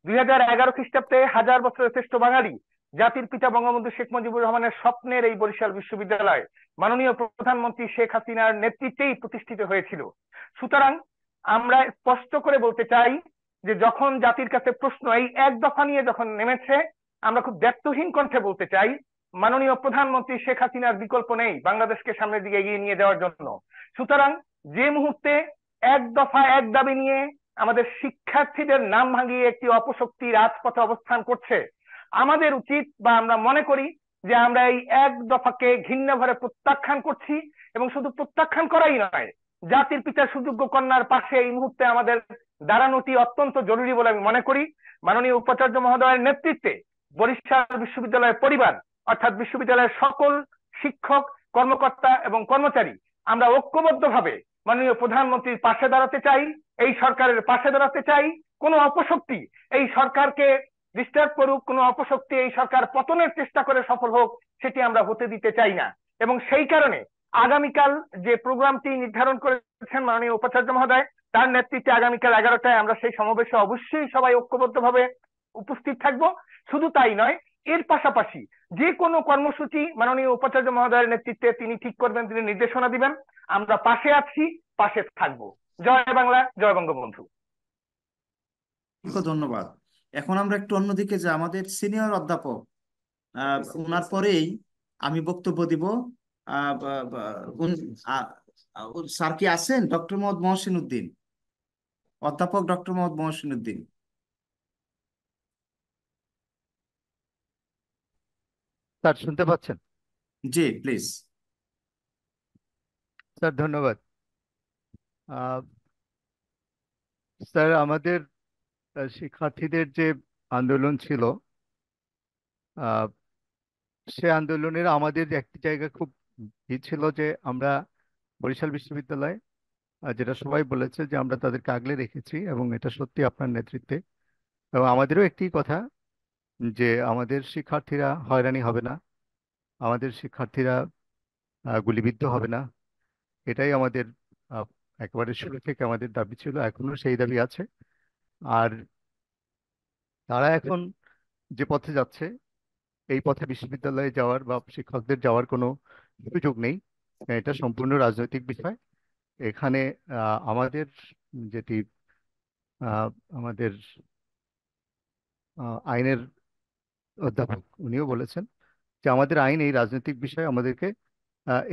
2011 খ্রিস্টাব্দে 1000 বছরের শ্রেষ্ঠ বাঙালি জাতির পিতা বঙ্গবন্ধু শেখ মুজিবুর রহমানের স্বপ্নের এই বরিশাল বিশ্ববিদ্যালয় মাননীয় প্রধানমন্ত্রী শেখ হাসিনার নেতৃত্বেই প্রতিষ্ঠিত হয়েছিল। সুতরাং আমরা স্পষ্ট করে বলতে চাই যে যখন জাতির কাছে প্রশ্ন এই এক দফা নিয়ে যখন নেমেছে, আমরা খুব ব্যর্থহীন কণ্ঠে বলতে চাই মাননীয় প্রধানমন্ত্রী শেখ হাসিনার বিকল্প নেই বাংলাদেশকে সামনের দিকে এগিয়ে নিয়ে যাওয়ার জন্য। সুতরাং যে মুহূর্তে এক দফা এক দাবি নিয়ে আমাদের শিক্ষার্থীদের নাম ভাঙিয়ে একটি অপশক্তি রাজপথে অবস্থান করছে, আমাদের উচিত বা আমরা মনে করি যে আমরা এই এক দফাকে ঘৃণা ভরে প্রত্যাখ্যান করছি, এবং শুধু প্রত্যাখ্যান করাই নয়, জাতির পিতার সুযোগ্য কন্যার পাশে এই মুহূর্তে আমাদের দাঁড়ানোটি অত্যন্ত জরুরি বলে আমি মনে করি। মাননীয় উপাচার্য মহোদয়ের নেতৃত্বে বরিশাল বিশ্ববিদ্যালয়ের পরিবার অর্থাৎ বিশ্ববিদ্যালয়ের সকল শিক্ষক, কর্মকর্তা এবং কর্মচারী আমরা ঐক্যবদ্ধভাবে মাননীয় প্রধানমন্ত্রীর পাশে দাঁড়াতে চাই, এই সরকারের পাশে দাঁড়াতে চাই। কোনো অপশক্তি এই সরকারকে ডিস্টার্ব করুক, কোনো অপশক্তি এই সরকার পতনের চেষ্টা করে সফল হোক, সেটি আমরা হতে দিতে চাই না। এবং সেই কারণে আগামীকাল যে প্রোগ্রামটি নির্ধারণ করেছেন মাননীয় উপাচার্য মহোদয়, তার নেতৃত্বে আগামীকাল 11টায় আমরা সেই সমাবেশে অবশ্যই সবাই ঐক্যবদ্ধভাবে উপস্থিত থাকব। শুধু তাই নয়, এর পাশাপাশি যে কোনো কর্মসূচি মাননীয় উপাচার্য মহোদয়ের নেতৃত্বে তিনি ঠিক করবেন, তিনি নির্দেশনা দিবেন, আমরা পাশে আছি, পাশে থাকবো। জয় বাংলা, জয় বঙ্গবন্ধু। ধন্যবাদ। এখন আমরা একটু অন্যদিকে যে আমাদের সিনিয়র অধ্যাপক ওনার পরেই আমি বক্তব্য দিব। স্যার কি আছেন? ডক্টর মোহাম্মদ মহসিন উদ্দিন, অধ্যাপক ডক্টর মোহাম্মদ মহসিন উদ্দিন। স্যার শুনতে পাচ্ছেন? জি প্লিজ। স্যার ধন্যবাদ। স্যার আমাদের শিক্ষার্থীদের যে আন্দোলন ছিল, সে আন্দোলনের আমাদের একটি জায়গা খুব ই ছিল যে আমরা বরিশাল বিশ্ববিদ্যালয়, যেটা সবাই বলেছে যে আমরা তাদেরকে আগলে রেখেছি, এবং এটা সত্যি আপনার নেতৃত্বে। এবং আমাদেরও একটি কথা যে আমাদের শিক্ষার্থীরা হয়রানি হবে না, আমাদের শিক্ষার্থীরা গুলিবিদ্ধ হবে না, এটাই আমাদের একেবারে শুরু থেকে আমাদের দাবি ছিল, এখনো সেই দাবি আছে। আর তারা এখন যে পথে যাচ্ছে এই পথে বিশ্ববিদ্যালয়ে যাওয়ার বা শিক্ষকদের যাওয়ার কোনো সুযোগ নেই। এটা সম্পূর্ণ রাজনৈতিক বিষয়। এখানে আমাদের যেটি আহ, আমাদের আইনের অধ্যাপক উনিও বলেছেন যে আমাদের আইন এই রাজনৈতিক বিষয়ে আমাদেরকে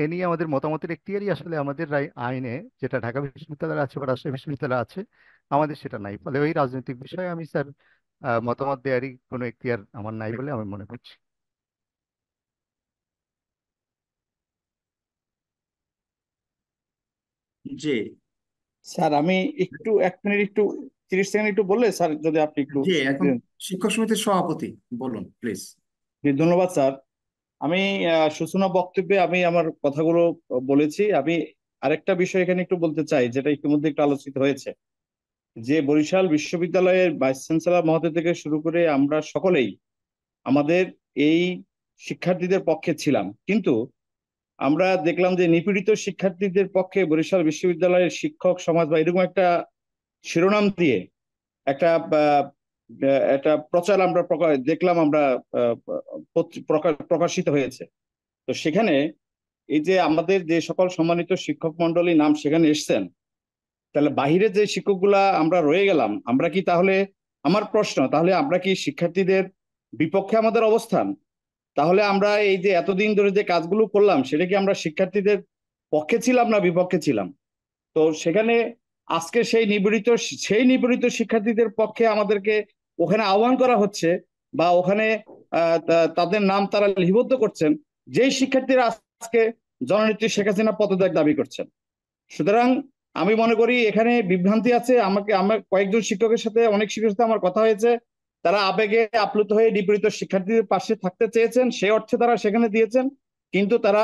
এ নিয়ে আমাদের মতামতের এখতিয়ারই আসলে আমাদের আইনে যেটা ঢাকা বিশ্ববিদ্যালয়ে আছে বা রাজশাহী বিশ্ববিদ্যালয়ে আছে, আমাদের সেটা নাই। ফলে ওই রাজনৈতিক বিষয়ে আমি স্যার মতামত দেওয়ারই কোনো এখতিয়ার আমার নাই বলে আমি মনে করছি। জি স্যার আমি একটু 1 মিনিট একটু 30 সেকেন্ড একটু বললে স্যার, যদি আপনি একটু জি এখন শিক্ষক সমিতির সভাপতি বলুন প্লিজ। জি, ধন্যবাদ স্যার। আমি সূচনা বক্তব্যে আমি আমার কথাগুলো বলেছি। আমি আরেকটা বিষয় এখানে একটু বলতে চাই, যেটা ইতিমধ্যে একটু আলোচিত হয়েছে, যে বরিশাল বিশ্ববিদ্যালয়ের ভাইস চ্যান্সেলর মহোদয় থেকে শুরু করে আমরা সকলেই আমাদের এই শিক্ষার্থীদের পক্ষে ছিলাম, কিন্তু আমরা দেখলাম যে নিপীড়িত শিক্ষার্থীদের পক্ষে বরিশাল বিশ্ববিদ্যালয়ের শিক্ষক সমাজ বা এরকম একটা শিরোনাম দিয়ে একটা একটা প্রচার আমরা দেখলাম, আমরা প্রকাশিত হয়েছে। তো সেখানে এই যে আমাদের যে সকল সম্মানিত শিক্ষক মন্ডলী নাম সেখানে এসছেন, তাহলে বাহিরে যে শিক্ষকগুলা আমরা রয়ে গেলাম, আমরা কি তাহলে, আমার প্রশ্ন, তাহলে আমরা কি শিক্ষার্থীদের বিপক্ষে আমাদের অবস্থান? তাহলে আমরা এই যে এতদিন ধরে যে কাজগুলো করলাম, সেটা কি আমরা শিক্ষার্থীদের পক্ষে ছিলাম না বিপক্ষে ছিলাম? তো সেখানে আজকে সেই নিপীড়িত শিক্ষার্থীদের পক্ষে আমাদেরকে ওখানে আহ্বান করা হচ্ছে, বা ওখানে তাদের নাম তারা লিপিবদ্ধ করছেন, যেই শিক্ষার্থীরা আজকে জননেত্রী শেখ হাসিনা পদত্যাগ দাবি করছেন। সুতরাং আমি মনে করি এখানে বিভ্রান্তি আছে। আমার কয়েকজন শিক্ষকের সাথে, অনেক শিক্ষকের সাথে আমার কথা হয়েছে, তারা আবেগে আপ্লুত হয়ে নিপীড়িত শিক্ষার্থীদের পাশে থাকতে চেয়েছেন, সেই অর্থে তারা সেখানে দিয়েছেন, কিন্তু তারা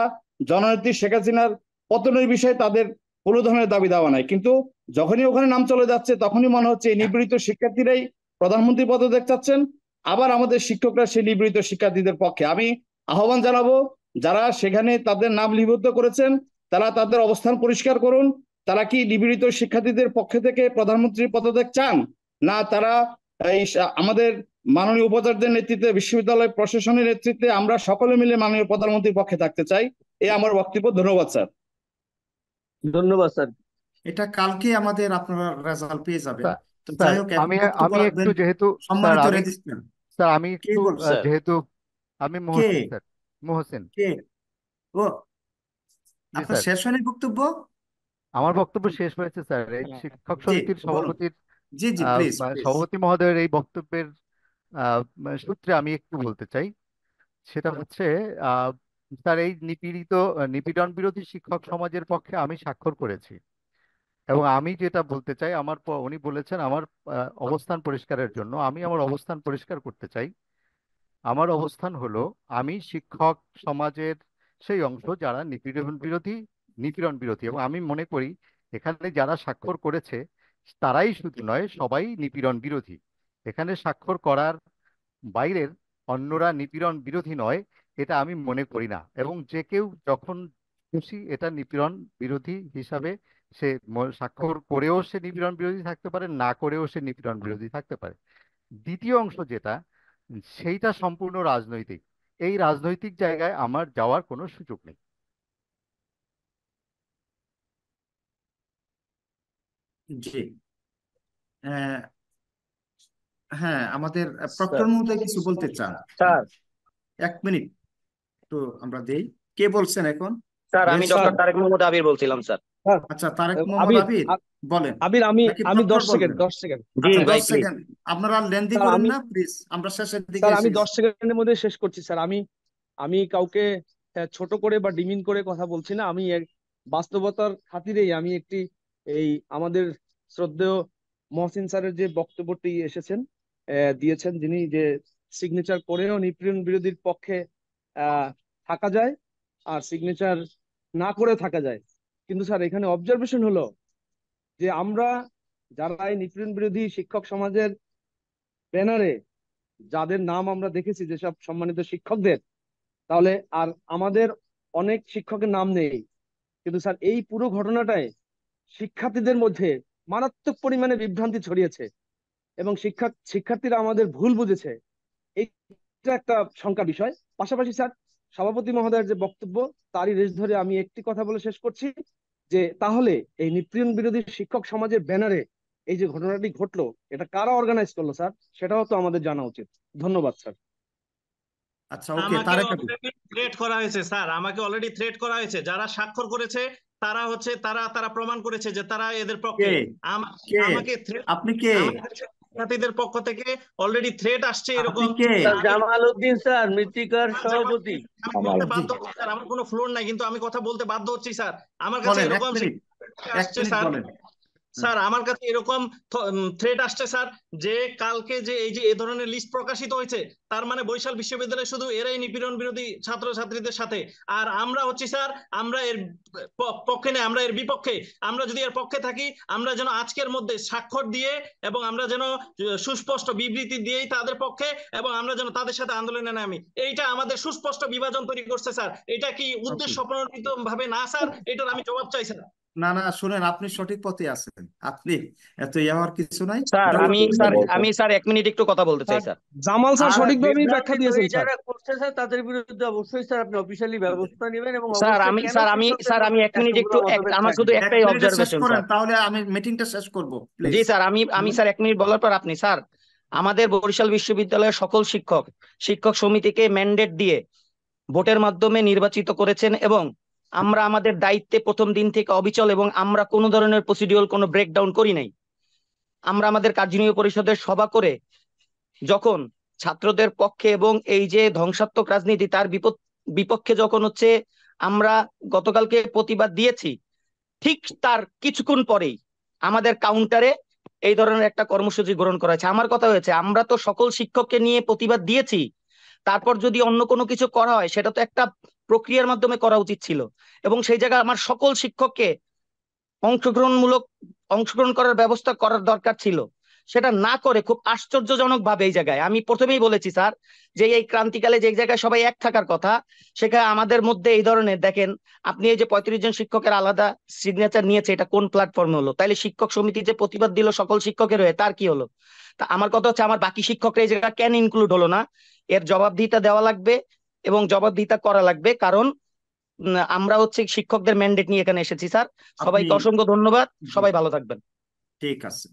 জননেত্রী শেখ হাসিনার পতনের বিষয়ে তাদের কোনো ধরনের দাবি দাওয়া নাই। কিন্তু যখনই ওখানে নাম চলে যাচ্ছে, তখনই মনে হচ্ছে এই নিপীড়িত শিক্ষার্থীরাই প্রধানমন্ত্রী পদত্যাগ চাচ্ছেন, আবার আমাদের শিক্ষকরা সেই নিপীড়িত শিক্ষার্থীদের পক্ষে। আমি আহ্বান জানাবো, যারা সেখানে তাদের নাম লিপিবদ্ধ করেছেন, তারা তাদের অবস্থান পরিষ্কার করুন। তারা কি নিপীড়িত শিক্ষার্থীদের পক্ষে থেকে প্রধানমন্ত্রী পদত্যাগ চান, না তারা আমাদের মাননীয় উপাচার্যের নেতৃত্বে, বিশ্ববিদ্যালয় প্রশাসনের নেতৃত্বে আমরা সকলে মিলে মাননীয় প্রধানমন্ত্রীর পক্ষে থাকতে চাই? এই আমার বক্তব্য। ধন্যবাদ স্যার। ধন্যবাদ স্যার। এটা কালকে আমাদের আপনারা রেজাল্ট পেয়ে যাবেন। তো স্যার যাই হোক, এখন আমি বক্তব্য আমি রাখবেন একটু যেহেতু স্যার সম্মানিত আমি রেজিস্ট্রার। স্যার আমি কে একটু বলছেন? যেহেতু আমি কে মোহসিন স্যার, মোহসিন। কে ও জি আপনার স্যার, শেষ হয়নি বক্তব্য? আমার বক্তব্য শেষ হয়েছে স্যার। এই শিক্ষক জি সমিতির বলুন। সভাপতির জি জি প্লিজ বা প্লিজ। সভাপতি মহোদয়ের এই বক্তব্যের সূত্রে আমি একটু বলতে চাই। সেটা হচ্ছে আহ, স্যার এই নিপীড়ন বিরোধী শিক্ষক সমাজের পক্ষে আমি স্বাক্ষর করেছি, এবং আমি যেটা বলতে চাই, উনি বলেছেন আমার অবস্থান পরিষ্কারের জন্য। আমি আমার অবস্থান পরিষ্কার করতে চাই। আমার অবস্থান হলো, আমি শিক্ষক সমাজের সেই অংশ যারা নিপীড়ন বিরোধী, এবং আমি মনে করি এখানে যারা স্বাক্ষর করেছে তারাই শুধু নয়, সবাই নিপীড়ন বিরোধী। এখানে স্বাক্ষর করার বাইরের অন্যরা নিপীড়ন বিরোধী নয়, এটা আমি মনে করি না। এবং যে কেউ যখন খুশি এটা নিপীড়ন বিরোধী হিসাবে সে স্বাক্ষর করেও সে নিপীড়ন বিরোধী থাকতে পারে, না করেও সে নিপীড়ন বিরোধী থাকতে পারে। দ্বিতীয় অংশ যেটা, সেইটা সম্পূর্ণ রাজনৈতিক। এই রাজনৈতিক জায়গায় আমার যাওয়ার কোনো সুযোগ নেই। জি আহ, হ্যাঁ, আমাদের স্যার প্রক্টর মহোদয় কিছু বলতে চান। স্যার 1 মিনিট তো আমরা দেই। কে বলছেন এখন? স্যার আমি রেজিস্ট্রার। ডক্টর তারেক মোহাম্মদ আবির বলছিলাম স্যার। স্যার আচ্ছা, তারেক মোহাম্মদ আবির আবির বলেন, আবির আমি নাকি আমি প্রক্টর 10 সেকেন্ড বলবেন? 10 সেকেন্ড জি আচ্ছা, ভাই 10 প্লিজ। সেকেন্ড। আপনারা লেন্দি স্যার করেন আমি না প্লিজ, আমরা শেষের দিকে স্যার আমি এসেছি। 10 সেকেন্ডের মধ্যে শেষ করছি স্যার। আমি কাউকে ছোট করে বা ডিমিন করে কথা বলছি না। আমি বাস্তবতার খাতিরেই আমি এই আমাদের শ্রদ্ধেয় মহসিন স্যারের যে বক্তব্যটি দিয়েছেন, যিনি যে সিগনেচার করেও নিপীড়ন বিরোধীর পক্ষে থাকা যায় আর সিগনেচার না করে থাকা যায়। কিন্তু স্যার এখানে অবজারভেশন হলো যে আমরা যারা এই নিপীড়ন বিরোধী শিক্ষক সমাজের ব্যানারে যাদের নাম আমরা দেখেছি, যেসব সম্মানিত শিক্ষকদের, তাহলে আর আমাদের অনেক শিক্ষকের নাম নেই। কিন্তু স্যার এই পুরো ঘটনাটায় শিক্ষার্থীদের মধ্যে মারাত্মক পরিমাণে বিভ্রান্তি ছড়িয়েছে এবং শিক্ষার্থীরা আমাদের ভুল বুঝেছে। এই এটা একটা শঙ্কা বিষয়। পাশাপাশি স্যার, সভাপতি মহোদয়ের যে বক্তব্য তারই রেশ ধরে আমি একটি কথা বলে শেষ করছি, যে তাহলে এই নিপীড়ন বিরোধী শিক্ষক সমাজের ব্যানারে এই যে ঘটনাটি ঘটলো, এটা কারা অর্গানাইজ করলো স্যার, সেটাও তো আমাদের জানা উচিত। ধন্যবাদ স্যার। আচ্ছা, ওকে, আমাকে তারেক আপু। অলরেডি থ্রেট করা হয়েছে স্যার, আমাকে অলরেডি থ্রেট করা হয়েছে। যারা স্বাক্ষর করেছে তারা হচ্ছে তারা প্রমাণ করেছে যে তারা এদের পক্ষে। কে কে আমাকে থ্রেট, আপনি কে আমাদের শিক্ষার্থীদের পক্ষ থেকে অলরেডি থ্রেট আসছে আপনি এরকম। কে জামাল উদ্দিন স্যার, মৃত্তিকার সভাপতি। আমি বলতে বাধ্য হচ্ছি স্যার, আমার কোনো ফ্লোর নাই, কিন্তু আমি কথা বলতে বাধ্য হচ্ছি স্যার। আমার কাছে বলেন, এক এরকম মিনিট আসছে স্যার, বলেন। স্যার আমার কাছে এরকম থ্রেট আসছে স্যার, যে কালকে যে এই যে এ ধরনের লিস্ট প্রকাশিত হয়েছে, তার মানে বরিশাল বিশ্ববিদ্যালয়ে শুধু এরাই নিপীড়ন বিরোধী ছাত্রছাত্রীদের সাথে, আর আমরা হচ্ছি স্যার, আমরা এর পক্ষে নেই, আমরা এর বিপক্ষে। আমরা যদি এর পক্ষে থাকি, আমরা যেন আজকের মধ্যে স্বাক্ষর দিয়ে এবং আমরা যেন সুস্পষ্ট বিবৃতি দিয়েই তাদের পক্ষে, এবং আমরা যেন তাদের সাথে আন্দোলনে নামি। এইটা আমাদের সুস্পষ্ট বিভাজন তৈরি করছে স্যার। এটা কি উদ্দেশ্য প্রণোদিত ভাবে না স্যার? এটার আমি জবাব চাই স্যার। না না, শুনেন, আপনি সঠিক পথে আছেন, আপনি এত হওয়ার কিছু নাই। স্যার আমি স্যার 1 মিনিট একটু কথা বলতে চাই স্যার। জামাল স্যার আর সঠিকভাবেই ব্যাখ্যা বিভ্রান্তি দিয়েছেন তৈরি স্যার। যারা করছে স্যার, তাদের বিরুদ্ধে অবশ্যই স্যার আপনি অফিসিয়ালি ব্যবস্থা নেবেন, এবং স্যার অবশ্যই আমি কেন স্যার আমি শিক্ষকদের স্যার আমি মধ্যে 1 মিনিট একটু এতগুলো মতভেদ আমার শুধু থাকবে? এক একটাই মিনিটে শেষ অবজারভেশন করেন, স্যার। তাহলে আমি মিটিংটা শেষ করব জি প্লিজ। স্যার, আমি স্যার 1 মিনিট বলার পর আপনি স্যার, আমাদের বরিশাল বিশ্ববিদ্যালয়ের সকল শিক্ষক সমিতিকে ম্যান্ডেট দিয়ে ভোটের মাধ্যমে নির্বাচিত করেছেন, এবং আমরা আমাদের দায়িত্বে প্রথম দিন থেকে অবিচল, এবং আমরা কোনো ধরনের প্রসিডিউরাল কোনো ব্রেকডাউন করি নাই। আমরা আমাদের কার্যনির্বাহী পরিষদের সভা করে যখন ছাত্রদের পক্ষে এবং এই যে ধ্বংসাত্মক রাজনীতি তার বিপক্ষে যখন হচ্ছে আমরা গতকালকে প্রতিবাদ দিয়েছি, ঠিক তার কিছুক্ষণ পরেই আমাদের কাউন্টারে এই ধরনের একটা কর্মসূচি গ্রহণ করা হয়েছে। আমার কথা হয়েছে, আমরা তো সকল শিক্ষককে নিয়ে প্রতিবাদ দিয়েছি, তারপর যদি অন্য কোনো কিছু করা হয় সেটা তো একটা প্রক্রিয়ার মাধ্যমে করা উচিত ছিল, এবং সেই জায়গায় আমার সকল শিক্ষককে অংশগ্রহণ করার ব্যবস্থা করার দরকার ছিল। সেটা না করে খুব আশ্চর্যজনক ভাবে এই জায়গায়, আমি প্রথমেই বলেছি স্যার, যে এই ক্রান্তিকালে যে জায়গায় সবাই এক থাকার কথা, সেখানে আমাদের মধ্যে এই ধরনের, দেখেন আপনি এই যে 35 জন শিক্ষকের আলাদা সিগনেচার নিয়েছে, এটা কোন প্ল্যাটফর্মে হলো? তাইলে শিক্ষক সমিতি যে প্রতিবাদ দিল সকল শিক্ষকের হয়ে, তার কি হলো? তা আমার কথা হচ্ছে, আমার বাকি শিক্ষকরা এই জায়গা কেন ইনক্লুড হলো না? এর জবাবদিহিতা দেওয়া লাগবে এবং জবাবদিহিতা করা লাগবে, কারণ আমরা হচ্ছে শিক্ষকদের ম্যান্ডেট নিয়ে এখানে এসেছি স্যার। সবাইকে অসংখ্য ধন্যবাদ, সবাই ভালো থাকবেন। ঠিক আছে,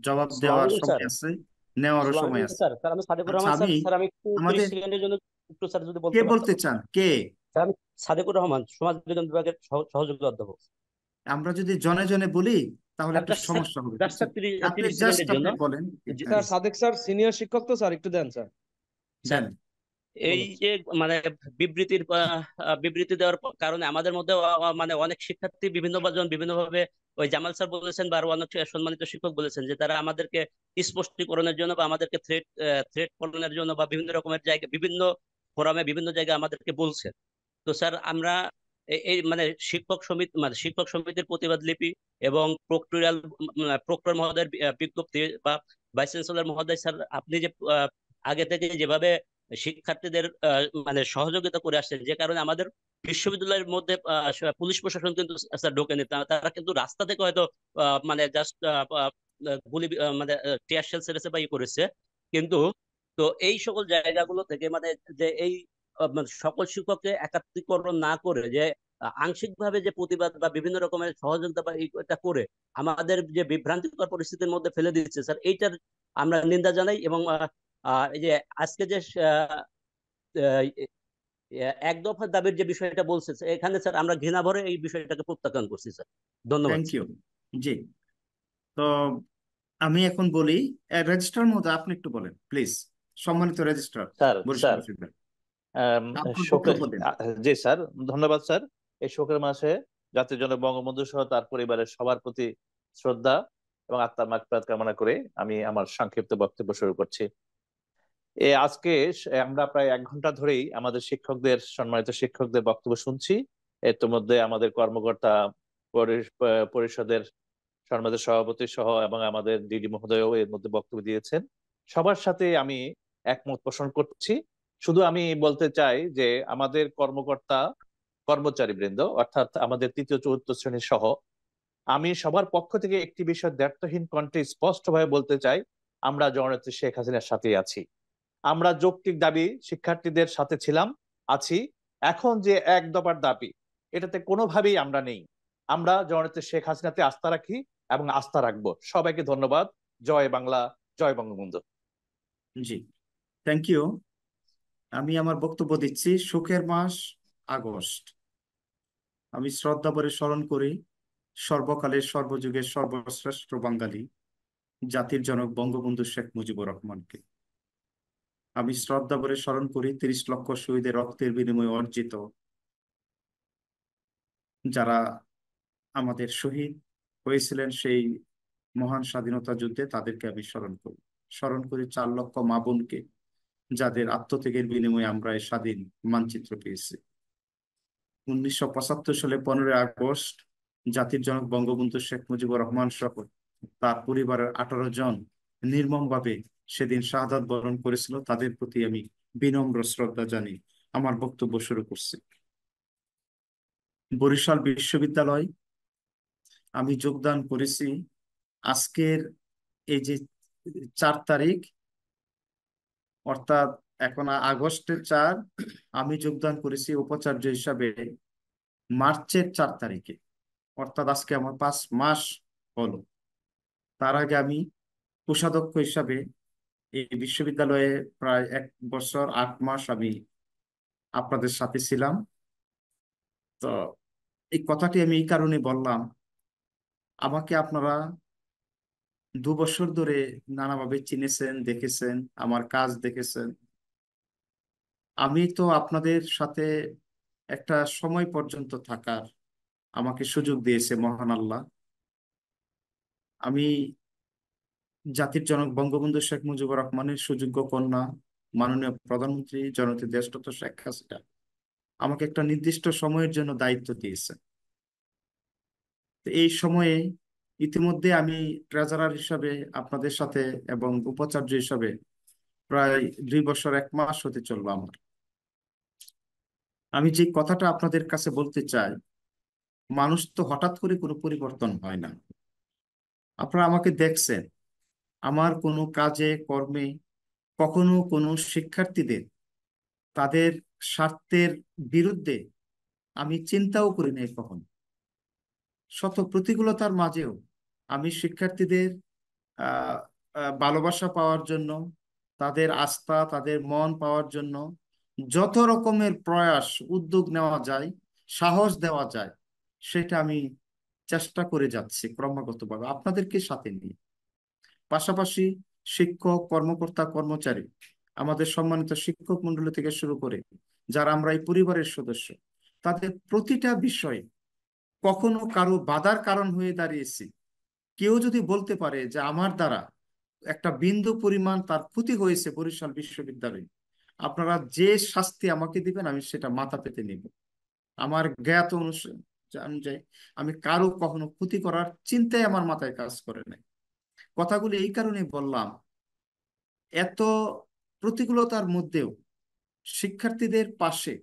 জবাব দেওয়ার সময় আছে, নেওয়ারও সময় আছে। স্যার স্যার আমি সাদেকুর আচ্ছা, রহমান স্যার, আমি স্যার আমি একটু 30 আমাদের সেকেন্ডের জন্য একটু স্যার যদি বলতে কে পারতাম। বলতে চান, কে? স্যার আমি সাদেকুর রহমান, সমাজ বিজ্ঞান বিভাগের সহযোগী অধ্যাপক। আমরা যদি জনে জনে বলি তাহলে একটু জাস্ট সমস্যা হবে। জাস্ট স্যার 30 আপনি 30 জাস্ট সেকেন্ডের জন্য। আপনি বলেন। স্যার সাদেক স্যার সিনিয়র শিক্ষক তো স্যার, একটু দেন স্যার। দেন। এই যে মানে বিবৃতি দেওয়ার কারণে আমাদের মধ্যে মানে অনেক শিক্ষার্থী বিভিন্নভাবে ওই জামাল স্যার বলেছেন বা আরো অনেক সম্মানিত শিক্ষক বলেছেন যে তারা আমাদেরকে স্পষ্টীকরণের জন্য বা আমাদেরকে থ্রেট করানোর জন্য বা বিভিন্ন রকমের জায়গায়, বিভিন্ন ফোরামে, বিভিন্ন জায়গায় আমাদেরকে বলছেন। তো স্যার আমরা এই মানে শিক্ষক সমিতির প্রতিবাদ লিপি এবং প্রক্টর মহোদয়ের বিজ্ঞপ্তি বা ভাইস চ্যান্সেলর মহোদয়, স্যার আপনি যে আগে থেকে যেভাবে শিক্ষার্থীদের মানে সহযোগিতা করে আসছেন, যে কারণে আমাদের বিশ্ববিদ্যালয়ের মধ্যে পুলিশ প্রশাসন কিন্তু স্যার ঢোকেনি, তারা কিন্তু রাস্তা থেকে হয়তো মানে জাস্ট গুলি মানে টিয়ার শেল ছেড়েছে বা ই করেছে, কিন্তু তো এই সকল জায়গাগুলো থেকে মানে যে এই মানে সকল শিক্ষককে একাত্মীকরণ না করে যে আংশিকভাবে যে প্রতিবাদ বা বিভিন্ন রকমের সহযোগিতা বা এটা করে আমাদের যে বিভ্রান্তিকর পরিস্থিতির মধ্যে ফেলে দিচ্ছে স্যার, এইটার আমরা নিন্দা জানাই। এবং এই যে আজকে যে এক দফা দাবির যে বিষয়টা বলছে এখানে স্যার, আমরা ঘৃণা ভরে এই বিষয়টাকে প্রত্যাখ্যান করছি স্যার। ধন্যবাদ। Thank you. জি, তো আমি এখন বলি, রেজিস্ট্রার মহোদয় আপনি একটু বলেন প্লিজ। সম্মানিত রেজিস্ট্রার বরিশাল বিশ্ববিদ্যালয়, জি স্যার, ধন্যবাদ স্যার। এই শোকের মাসে জাতির জনক বঙ্গবন্ধু সহ তার পরিবারের সবার প্রতি শ্রদ্ধা এবং আত্মার মাগফিরাত কামনা করে আমি আমার সংক্ষিপ্ত বক্তব্য শুরু করছি। আজকে আমরা প্রায় 1 ঘন্টা ধরেই আমাদের সম্মানিত শিক্ষকদের বক্তব্য শুনছি। এর মধ্যে আমাদের কর্মকর্তা পরিষদের সম্মানিত সভাপতি সহ এবং আমাদের ডিডি মহোদয়ও এর মধ্যে বক্তব্য দিয়েছেন। সবার সাথে আমি একমত পোষণ করছি। শুধু আমি বলতে চাই যে আমাদের কর্মচারী বৃন্দ, অর্থাৎ আমাদের 3য় 4র্থ শ্রেণী সহ, আমি সবার পক্ষ থেকে একটি বিষয় দ্ব্যর্থহীন কণ্ঠে স্পষ্টভাবে বলতে চাই, আমরা জননেত্রী শেখ হাসিনার সাথেই আছি। আমরা যৌক্তিক দাবি শিক্ষার্থীদের সাথে ছিলাম, আছি। এখন যে এক দফার দাবি, এটাতে কোনোভাবেই আমরা নেই। আমরা জননেত্রী শেখ হাসিনাতে আস্থা রাখি এবং আস্থা রাখবো। সবাইকে ধন্যবাদ। জয় বাংলা, জয় বঙ্গবন্ধু। জি, থ্যাংক ইউ। আমি আমার বক্তব্য দিচ্ছি। শোকের মাস আগস্ট। আমি শ্রদ্ধা ভরে স্মরণ করি সর্বকালের সর্বযুগের সর্বশ্রেষ্ঠ বাঙালি জাতির জনক বঙ্গবন্ধু শেখ মুজিবুর রহমানকে। আমি শ্রদ্ধা ভরে স্মরণ করি 30 লক্ষ শহীদের রক্তের বিনিময়ে অর্জিত যারা আমাদের শহীদ হয়েছিলেন সেই মহান স্বাধীনতা যুদ্ধে, তাদেরকে আমি স্মরণ করি 4 লক্ষ মা বোনকে, যাদের আত্মত্যাগের বিনিময়ে আমরা এই স্বাধীন মানচিত্র পেয়েছি। 1975 সালে 15 আগস্ট জাতির জনক বঙ্গবন্ধু শেখ মুজিবুর রহমান সহ তার পরিবারের 18 জন নির্মমভাবে সেদিন শাহাদাত বরণ করেছিল। তাদের প্রতি আমি বিনম্র শ্রদ্ধা জানিয়ে আমার বক্তব্য শুরু করছি। বরিশাল বিশ্ববিদ্যালয় আমি যোগদান করেছি আজকের এই যে 4 তারিখ, অর্থাৎ এখন আগস্টের 4, আমি যোগদান করেছি উপাচার্য হিসাবে মার্চের 4 তারিখে, অর্থাৎ আজকে আমার 5 মাস হলো। তার আগে আমি কোষাধ্যক্ষ হিসাবে এই বিশ্ববিদ্যালয়ে প্রায় 1 বছর 8 মাস আমি আপনাদের সাথে ছিলাম। তো এই কথাটি আমি এই কারণে বললাম, আমাকে আপনারা 2 বছর ধরে নানাভাবে চিনেছেন, দেখেছেন, আমার কাজ দেখেছেন। আমি তো আপনাদের সাথে একটা সময় পর্যন্ত থাকার আমাকে সুযোগ দিয়েছে মহান আল্লাহ। আমি জাতির জনক বঙ্গবন্ধু শেখ মুজিবুর রহমানের সুযোগ্য কন্যা মাননীয় প্রধানমন্ত্রী জননেত্রী দেশরত্ন শেখ হাসিনা আমাকে একটা নির্দিষ্ট সময়ের জন্য দায়িত্ব দিয়েছে। তো এই সময়ে ইতিমধ্যে আমি ট্রেজারার হিসাবে আপনাদের সাথে এবং উপাচার্য হিসাবে প্রায় 2 বছর 1 মাস হতে চলবে আমার। আমি যে কথাটা আপনাদের কাছে বলতে চাই, মানুষ তো হঠাৎ করে কোনো পরিবর্তন হয় না। আপনারা আমাকে দেখছেন, আমার কোনো কাজে কর্মে কখনো কোনো শিক্ষার্থীদের তাদের স্বার্থের বিরুদ্ধে আমি চিন্তাও করি নাই কখনো। শত প্রতিকূলতার মাঝেও আমি শিক্ষার্থীদের ভালোবাসা পাওয়ার জন্য, তাদের আস্থা, তাদের মন পাওয়ার জন্য যত রকমের প্রয়াস উদ্যোগ নেওয়া যায়, সাহস দেওয়া যায়, সেটা আমি চেষ্টা করে যাচ্ছি ক্রমাগতভাবে আপনাদেরকে সাথে নিয়ে। পাশাপাশি শিক্ষক, কর্মকর্তা, কর্মচারী, আমাদের সম্মানিত শিক্ষক মন্ডলী থেকে শুরু করে যারা আমরা এই পরিবারের সদস্য, তাদের প্রতিটা বিষয়ে কখনো কারো বাধার কারণ হয়ে দাঁড়িয়েছি। কেউ যদি বলতে পারে যে আমার দ্বারা একটা বিন্দু পরিমাণ তার ক্ষতি হয়েছে বরিশাল বিশ্ববিদ্যালয়ে, আপনারা যে শাস্তি আমাকে দিবেন আমি সেটা মাথা পেতে নিব। আমার জ্ঞাত অনুযায়ী আমি কারো কখনো ক্ষতি করার চিন্তাই আমার মাথায় কাজ করে নাই। কথাগুলি এই কারণে বললাম, এত প্রতিকূলতার মধ্যেও শিক্ষার্থীদের পাশে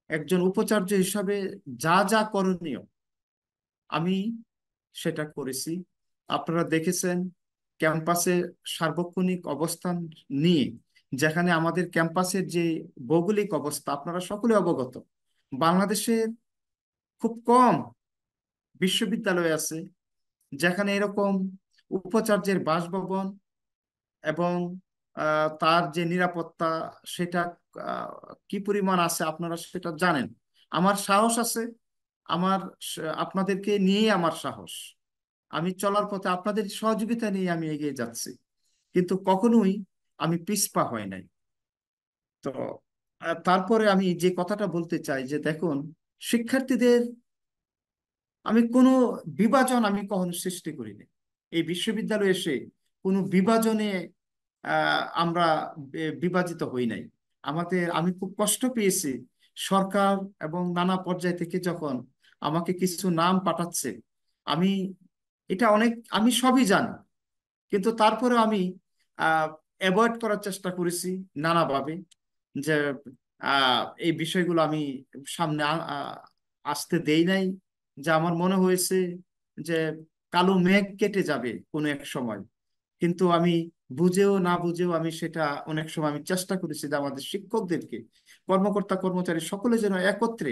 একজন উপাচার্য হিসাবে যা যা করণীয় আমি সেটা করেছি। আপনারা দেখেছেন ক্যাম্পাসে সার্বক্ষণিক অবস্থান নিয়ে, যেখানে আমাদের ক্যাম্পাসের যে ভৌগোলিক অবস্থা আপনারা সকলে অবগত। বাংলাদেশের খুব কম বিশ্ববিদ্যালয় আছে যেখানে এরকম উপাচার্যের বাসভবন এবং তার যে নিরাপত্তা সেটা কি পরিমাণ আছে আপনারা সেটা জানেন। আমার সাহস আছে, আপনাদেরকে নিয়ে আমার সাহস। আমি চলার পথে আপনাদের সহযোগিতা নিয়ে আমি এগিয়ে যাচ্ছি, কিন্তু কখনোই আমি পিছপা হয় নাই। তো তারপরে আমি যে কথাটা বলতে চাই যে দেখুন, শিক্ষার্থীদের আমি কোনো বিভাজন আমি কখনো সৃষ্টি করিনি। এই বিশ্ববিদ্যালয়ে এসে কোনো বিভাজনে আমরা বিভাজিত হই নাই। আমি খুব কষ্ট পেয়েছি সরকার এবং নানা পর্যায় থেকে যখন আমাকে কিছু নাম পাঠাচ্ছে। আমি সবই জানি, কিন্তু তারপরে আমি অ্যাভয়েড করার চেষ্টা করেছি নানাভাবে, যে এই বিষয়গুলো আমি সামনে আসতে দেই নাই। যে আমার মনে হয়েছে যে কালো মেঘ কেটে যাবে কোনো এক সময়, কিন্তু আমি বুঝেও না বুঝেও আমি সেটা অনেক সময় আমি চেষ্টা করেছি যে আমাদের শিক্ষকদেরকে, কর্মকর্তা কর্মচারী সকলে যেন একত্রে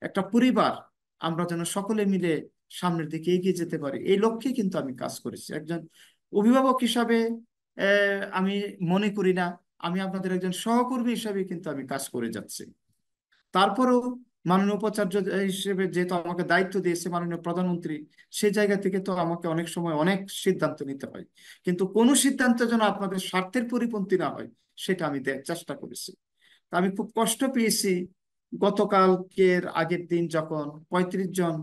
একটা পরিবার, আমরা যেন সকলে মিলে সামনের দিকে এগিয়ে যেতে পারি, এই লক্ষ্যে কিন্তু আমি কাজ করেছি। একজন অভিভাবক হিসাবে আমি মনে করি না, আমি আপনাদের একজন সহকর্মী হিসাবে কিন্তু আমি কাজ করে যাচ্ছি। তারপরেও মাননীয় উপাচার্য হিসেবে যেহেতু আমাকে দায়িত্ব দিয়েছে মাননীয় প্রধানমন্ত্রী, সেই জায়গা থেকে তো আমাকে অনেক সময় অনেক সিদ্ধান্ত নিতে হয়, কিন্তু কোনো সিদ্ধান্ত যেন আপনাদের স্বার্থের পরিপন্থী না হয় সেটা আমি চেষ্টা করেছি। তা আমি খুব কষ্ট পেয়েছি গতকালকের আগের দিন যখন 35 জন,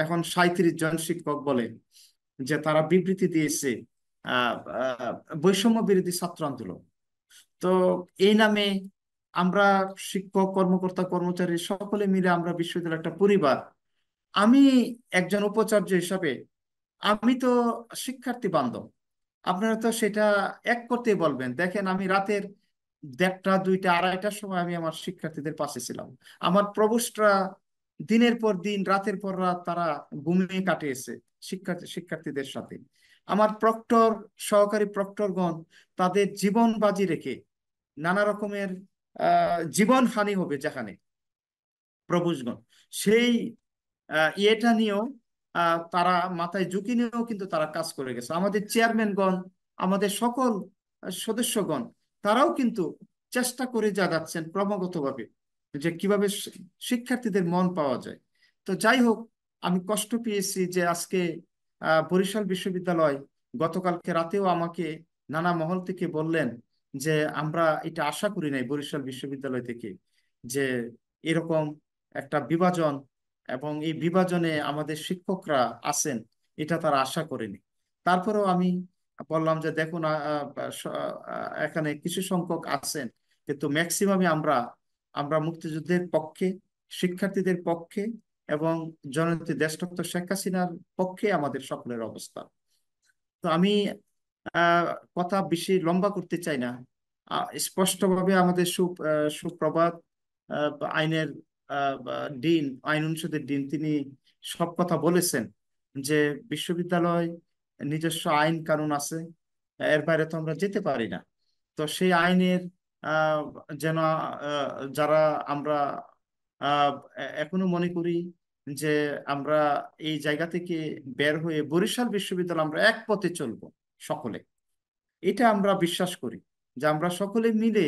এখন 37 জন শিক্ষক বলে যে তারা বিবৃতি দিয়েছে বৈষম্য বিরোধী ছাত্র আন্দোলন। তো এই নামে আমরা শিক্ষক, কর্মকর্তা, কর্মচারী সকলে মিলে আমরা বিশ্ববিদ্যালয়ের একটা পরিবার। আমি একজন উপাচার্য হিসাবে আমি তো শিক্ষার্থী বান্ধব, আপনারা তো সেটা এক করতেই বলবেন। দেখেন, আমি রাতের 1টা, 2টা, 2:30টার সময় আমি আমার শিক্ষার্থীদের পাশে ছিলাম। আমার প্রভোস্টরা দিনের পর দিন, রাতের পর রাত তারা ঘুমিয়ে কাটিয়েছে শিক্ষার্থীদের সাথে। আমার প্রক্টর, সহকারী প্রক্টরগণ তাদের জীবন বাজি রেখে নানা রকমের জীবন হানি হবে যেখানে প্রভুজগণ, সেই ইয়েটা নিয়েও তারা মাথায় ঝুঁকি নিয়েও কিন্তু তারা কাজ করে গেছে। আমাদের চেয়ারম্যানগণ, আমাদের সকল সদস্যগণ, তারাও কিন্তু চেষ্টা করে যাচ্ছেন ক্রমাগতভাবে যে কিভাবে শিক্ষার্থীদের মন পাওয়া যায়। তো যাই হোক, আমি কষ্ট পেয়েছি যে আজকে বরিশাল বিশ্ববিদ্যালয় গতকালকে রাতেও আমাকে নানা মহল থেকে বললেন যে আমরা এটা আশা করি নাই বরিশাল বিশ্ববিদ্যালয় থেকে যে এরকম একটা বিভাজন, এবং এই বিভাজনে আমাদের শিক্ষকরা আছেন এটা তারা আশা করেনি। তারপরেও আমি বললাম যে দেখুন, এখানে কিছু সংখ্যক আছেন, কিন্তু ম্যাক্সিমামে আমরা আমরা মুক্তিযুদ্ধের পক্ষে, শিক্ষার্থীদের পক্ষে এবং জননেত্রী দেশরত্ন শেখ হাসিনার পক্ষে আমাদের সকলের অবস্থা। তো আমি কথা বেশি লম্বা করতে চাই না। স্পষ্টভাবে আমাদের সুপ্রভাত আইনের ডিন, আইন অনুষদের ডিন, তিনি সব কথা বলেছেন যে বিশ্ববিদ্যালয় নিজস্ব আইন কানুন আছে, এর বাইরে তো আমরা যেতে পারি না। তো সেই আইনের যেন যারা আমরা এখনো মনে করি যে আমরা এই জায়গা থেকে বের হয়ে বরিশাল বিশ্ববিদ্যালয় আমরা এক পথে চলবো সকলে, এটা আমরা বিশ্বাস করি যে আমরা সকলে মিলে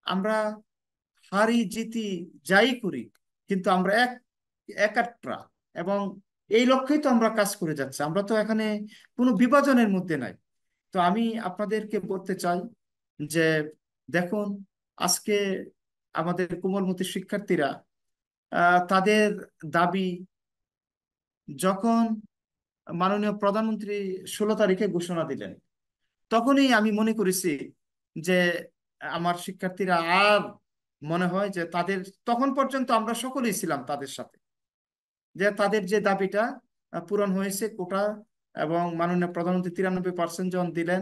আমরা হারি জিতি যাই করি, কিন্তু আমরা একাত্রা, এবং এই লক্ষ্যেই তো আমরা কাজ করে যাচ্ছি। আমরা তো এখানে কোনো বিভাজনের মধ্যে নাই। তো আমি আপনাদেরকে বলতে চাই যে দেখুন, আজকে আমাদের কোমলমতি শিক্ষার্থীরা তাদের দাবি যখন মাননীয় প্রধানমন্ত্রী 16 তারিখে ঘোষণা দিলেন, তখনই আমি মনে করেছি যে আমার শিক্ষার্থীরা, আর মনে হয় যে তাদের, তখন পর্যন্ত আমরা সকলেই ছিলাম তাদের সাথে, যে তাদের যে দাবিটা পূরণ হয়েছে কোটা, এবং মাননীয় প্রধানমন্ত্রী 93% জন দিলেন,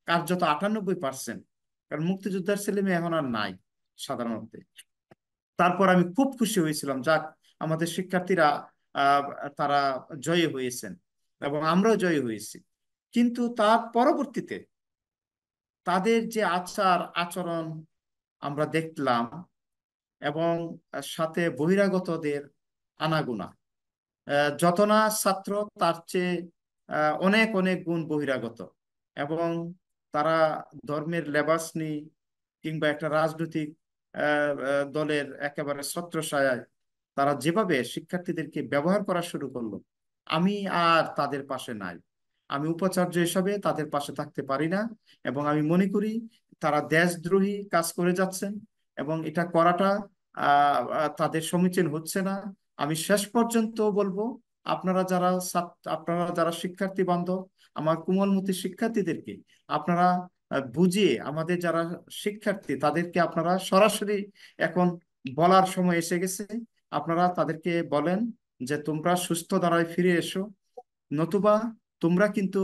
কার্যত 98%, কারণ মুক্তিযোদ্ধার ছেলে মেয়ে এখন আর নাই সাধারণত। তারপর আমি খুব খুশি হয়েছিলাম, যাক আমাদের শিক্ষার্থীরা তারা জয়ী হয়েছেন এবং আমরাও জয়ী হয়েছি। কিন্তু তার পরবর্তীতে তাদের যে আচার আচরণ আমরা দেখলাম, এবং সাথে বহিরাগতদের আনাগোনা, যত না ছাত্র তার চেয়ে অনেক অনেক গুণ বহিরাগত, এবং তারা ধর্মের লেবাস নিয়ে কিংবা একটা রাজনৈতিক দলের একেবারে ছত্রছায়ায় তারা যেভাবে শিক্ষার্থীদেরকে ব্যবহার করা শুরু করলো, আমি আর তাদের পাশে নাই। আমি উপাচার্য হিসাবে তাদের পাশে থাকতে পারি না, এবং আমি মনে করি তারা দেশদ্রোহী কাজ করে যাচ্ছেন, এবং এটা করাটা তাদের সমীচীন হচ্ছে না। আমি শেষ পর্যন্ত বলবো, আপনারা যারা শিক্ষার্থী বান্ধব, আমার কোমলমতি শিক্ষার্থীদেরকে আপনারা বুঝিয়ে, আমাদের যারা শিক্ষার্থী তাদেরকে আপনারা সরাসরি এখন বলার সময় এসে গেছে, আপনারা তাদেরকে বলেন যে তোমরা সুস্থ ধারায় ফিরে এসো, নতুবা তোমরা কিন্তু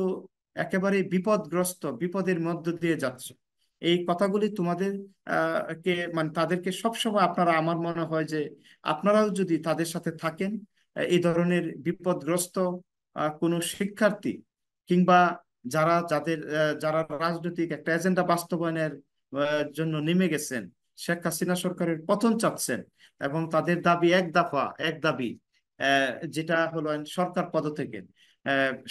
একেবারে বিপদগ্রস্ত, বিপদের মধ্য দিয়ে যাচ্ছ। এই কথাগুলি তোমাদের কে মানে তাদেরকে সবসময় আপনারা, আমার মনে হয় যে আপনারাও যদি তাদের সাথে থাকেন, এই ধরনের বিপদগ্রস্ত কোনো শিক্ষার্থী কিংবা যারা রাজনৈতিক একটা এজেন্ডা বাস্তবায়নের জন্য নেমে গেছেন, শেখ হাসিনা সরকারের পতন চাচ্ছেন, এবং তাদের দাবি এক দাবি যেটা হলো সরকার পদত্যাগের,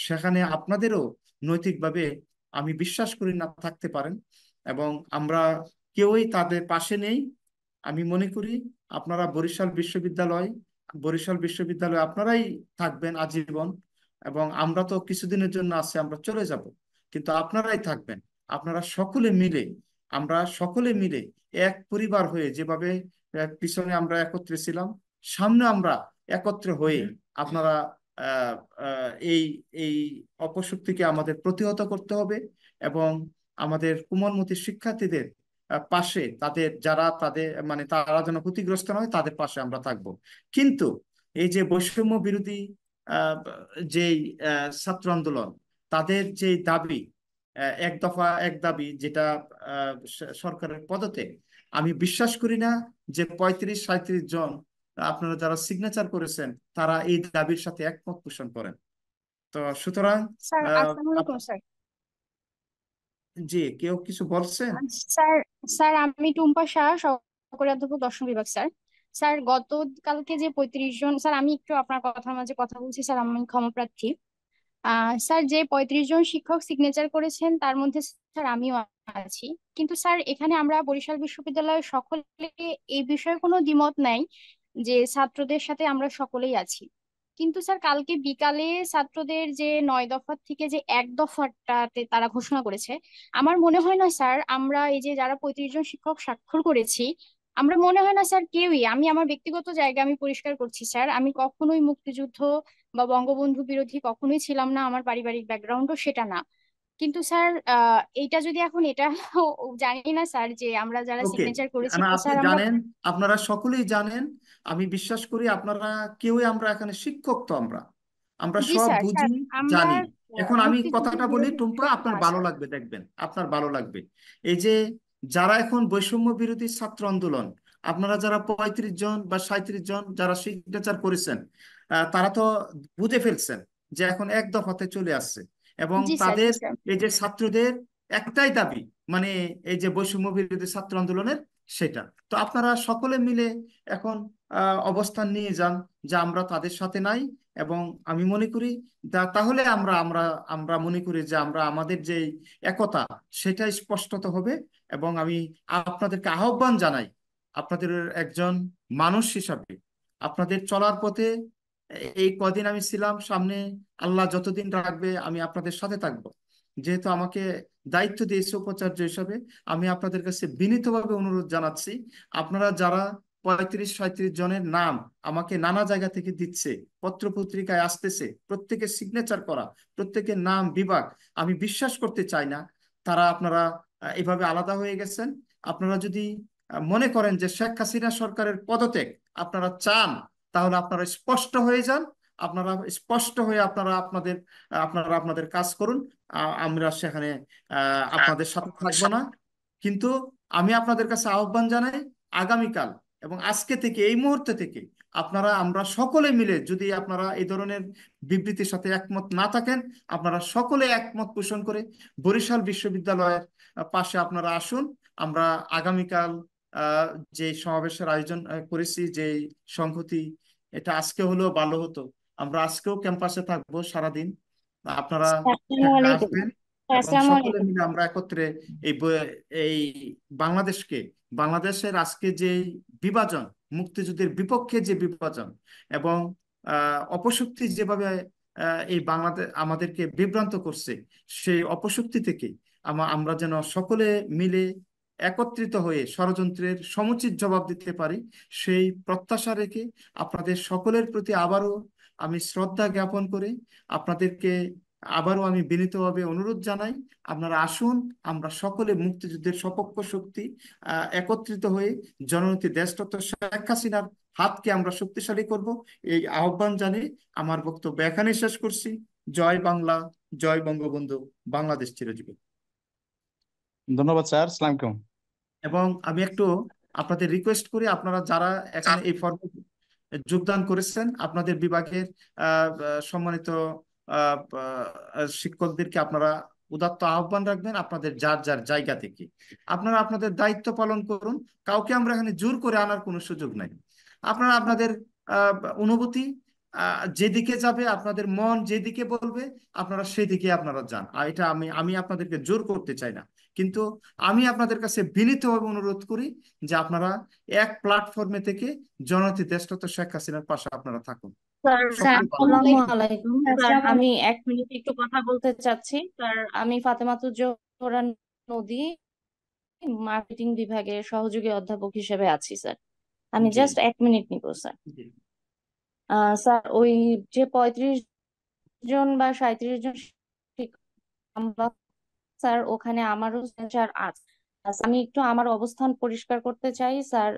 সেখানে আপনাদেরও নৈতিকভাবে আমি বিশ্বাস করি না থাকতে পারেন, এবং আমরা কেউই তাদের পাশে নেই। আমি মনে করি আপনারা বরিশাল বিশ্ববিদ্যালয় আপনারাই থাকবেন আজীবন, এবং আমরা তো কিছুদিনের জন্য আছি, আমরা চলে যাব, কিন্তু আপনারাই থাকবেন। আমরা সকলে মিলে এক পরিবার হয়ে যেভাবে পিছনে আমরা একত্রে ছিলাম, সামনে আমরা একত্রে হয়ে আপনারা এই এই অপশক্তিকে আমাদের প্রতিহত করতে হবে, এবং আমাদের কোমলমতি শিক্ষার্থীদের পাশে তারা যেন ক্ষতিগ্রস্ত নয়, তাদের পাশে আমরা থাকব। কিন্তু এই যে বৈষম্য বিরোধী আহ, যেই ছাত্র আন্দোলন, তাদের যে দাবি, এক দাবি যেটা সরকারের পদত্যাগ, আমি বিশ্বাস করি না যে 35-37 জন আপনারা যারা সিগনেচার করেছেন তারা এই দাবির সাথে একমত পোষণ করেন। তো সুতরাং স্যার আসসালামু আলাইকুম স্যার। জি, কেউ কিছু বলছেন? স্যার স্যার আমি টুম্পা শাহ, সহকারী অধ্যাপক দর্শন বিভাগ স্যার। স্যার গতকালকে যে 35 জন, স্যার আমি একটু আপনার কথার মাঝে কথা বলছি স্যার, আমি ক্ষমাপ্রার্থী। স্যার যে 35 জন শিক্ষক সিগনেচার করেছেন তার মধ্যে স্যার আমিও আছি। কিন্তু স্যার এখানে আমরা বরিশাল বিশ্ববিদ্যালয়ের সকলে এই বিষয়ে কোনো দ্বিমত নাই যে ছাত্রদের সাথে আমরা সকলেই আছি। কিন্তু স্যার কালকে বিকালে ছাত্রদের যে 9 দফার থেকে যে 1 দফাটাতে তারা ঘোষণা করেছে, আমার মনে হয় না স্যার আমরা এই যে যারা 35 জন শিক্ষক স্বাক্ষর করেছি, আমরা মনে হয় না স্যার কেউই, আমি আমার ব্যক্তিগত জায়গা আমি পরিষ্কার করছি স্যার, আমি কখনোই মুক্তিযুদ্ধ বা বঙ্গবন্ধু বিরোধী কখনোই ছিলাম না, আমার পারিবারিক ব্যাকগ্রাউন্ডও সেটা না। কিন্তু স্যার এইটা যদি এখন এটা জানি না স্যার যে আমরা যারা ওকে, সিগনেচার করেছি না তো আপনি স্যার আমরা জানেন, আপনারা সকলেই জানেন। আমি বিশ্বাস করি আপনারা কেউই, আমরা এখানে শিক্ষক তো আমরা আমরা জি সব স্যার বুঝি, আমরা জানি। এখন আমি মুক্তিযুদ্ধের কথাটা বলি বিরোধী টুম্পা, ছিলাম আপনার না ভালো স্যার। লাগবে, দেখবেন আপনার ভালো লাগবে। এই যে যারা এখন বৈষম্য বিরোধী ছাত্র আন্দোলন, আপনারা যারা 35 জন বা 37 জন যারা সিগনেচার করেছেন, তারা তো বুঝে ফেলছেন যে এখন এক দফাতে চলে আসছে, এবং জি স্যার, জি তাদের স্যার। এই যে ছাত্রদের একটাই দাবি, মানে এই যে বৈষম্য বিরোধী ছাত্র আন্দোলনের, সেটা তো আপনারা সকলে মিলে এখন অবস্থান নিয়ে যান যে আমরা তাদের সাথে নাই। এবং আমি মনে করি তাহলে আমরা আমরা আমরা মনে করি যে আমরা আমাদের যে একতা, সেটা স্পষ্টত হবে। এবং আমি আপনাদেরকে আহ্বান জানাই, আপনাদের একজন মানুষ হিসাবে আপনাদের চলার পথে এই কদিন আমি ছিলাম, সামনে আল্লাহ যতদিন রাখবে আমি আপনাদের সাথে থাকবো। যেহেতু আমাকে দায়িত্ব দিয়েছে উপাচার্য হিসাবে, আমি আপনাদের কাছে বিনীতভাবে অনুরোধ জানাচ্ছি, আপনারা যারা 35-37 জনের নাম আমাকে নানা জায়গা থেকে দিচ্ছে, পত্র পত্রিকায় আসতেছে, প্রত্যেকের সিগনেচার করা, প্রত্যেকের নাম বিভাগ, আমি বিশ্বাস করতে চাই না তারা আপনারা এভাবে আলাদা হয়ে গেছেন। আপনারা যদি মনে করেন যে শেখ হাসিনা সরকারের পদত্যাগ আপনারা চান, তাহলে আপনারা স্পষ্ট হয়ে যান, আপনারা স্পষ্ট হয়ে আপনাদের কাজ করুন। আমরা সেখানে আপনাদের সাথে থাকবো না। কিন্তু আমি আপনাদের কাছে আহ্বান জানাই, আগামীকাল এবং আজকে থেকে, এই মুহূর্তে থেকে আমরা সকলে মিলে, যদি আপনারা এই ধরনের বিবৃতির সাথে একমত না থাকেন, আপনারা সকলে একমত পোষণ করে বরিশাল বিশ্ববিদ্যালয়ের পাশে আপনারা আসুন। আমরা আগামীকাল যে সমাবেশের আয়োজন করেছি, যে সংহতি, এটা আজকে হলেও ভালো হতো, আমরা আজকেও ক্যাম্পাসে থাকবো সারাদিন, আপনারা আসসালামু আলাইকুম। আসবেন, এবং আসসালামু সকলে আলাইকুম। মিলে আমরা একত্রে এই বাংলাদেশের আজকে যে বিভাজন, মুক্তিযুদ্ধের বিপক্ষে যে বিভাজন, এবং অপশক্তি যেভাবে এই আমাদেরকে বিভ্রান্ত করছে, সেই অপশক্তি থেকে আমরা যেন সকলে মিলে একত্রিত হয়ে ষড়যন্ত্রের সমুচিত জবাব দিতে পারি, সেই প্রত্যাশা রেখে আপনাদের সকলের প্রতি আবারও আমি শ্রদ্ধা জ্ঞাপন করে আপনাদেরকে আবারও আমি বিনীতভাবে অনুরোধ জানাই, আপনারা আসুন, আমরা সকলে মুক্তিযুদ্ধের সপক্ষ শক্তি একত্রিত হয়ে জননেত্রী দেশরত্ন শেখ হাসিনার হাতকে আমরা শক্তিশালী করব। এই আহ্বান জানিয়ে আমার বক্তব্য এখানে শেষ করছি। জয় বাংলা, জয় বঙ্গবন্ধু, বাংলাদেশ চিরজীবী। ধন্যবাদ স্যার, আসসালামু আলাইকুম। এবং আমি একটু আপনাদের রিকোয়েস্ট করি, আপনারা যারা এখানে এই ফর্মে যোগদান করেছেন, আপনাদের বিভাগের সম্মানিত শিক্ষকদেরকে আপনারা উদাত্ত আহ্বান রাখবেন আপনাদের যার যার জায়গা থেকে। আপনারা আপনাদের দায়িত্ব পালন করুন, কাউকে আমরা এখানে জোর করে আনার কোনো সুযোগ নাই। আপনারা আপনাদের অনুভূতি যেদিকে যাবে, আপনাদের মন যেদিকে বলবে আপনারা সেদিকে আপনারা যান। আর এটা আমি আপনাদেরকে জোর করতে চাই না, কিন্তু আমি আপনাদের কাছে বিনীতভাবে অনুরোধ করি যে আপনারা এক প্ল্যাটফর্মে থেকে জননেত্রী দেশরত্ন শেখ হাসিনার পাশে আপনারা থাকুন। স্যার সকলে ভালো আসসালামু থাকুন। আলাইকুম স্যার, আমি 1 মিনিট একটু কথা বলতে চাচ্ছি স্যার। আমি ফাতেমাতুজ জোহরা নদী, মার্কেটিং বিভাগের সহযোগী অধ্যাপক হিসেবে আছি স্যার। আমি জি জাস্ট 1 মিনিট নিব স্যার। জি স্যার ওই যে 35 জন বা 37 জন আমরা স্যার ওখানে আমারও স্যার আছে। আমি একটু আমার অবস্থান পরিষ্কার করতে চাই স্যার।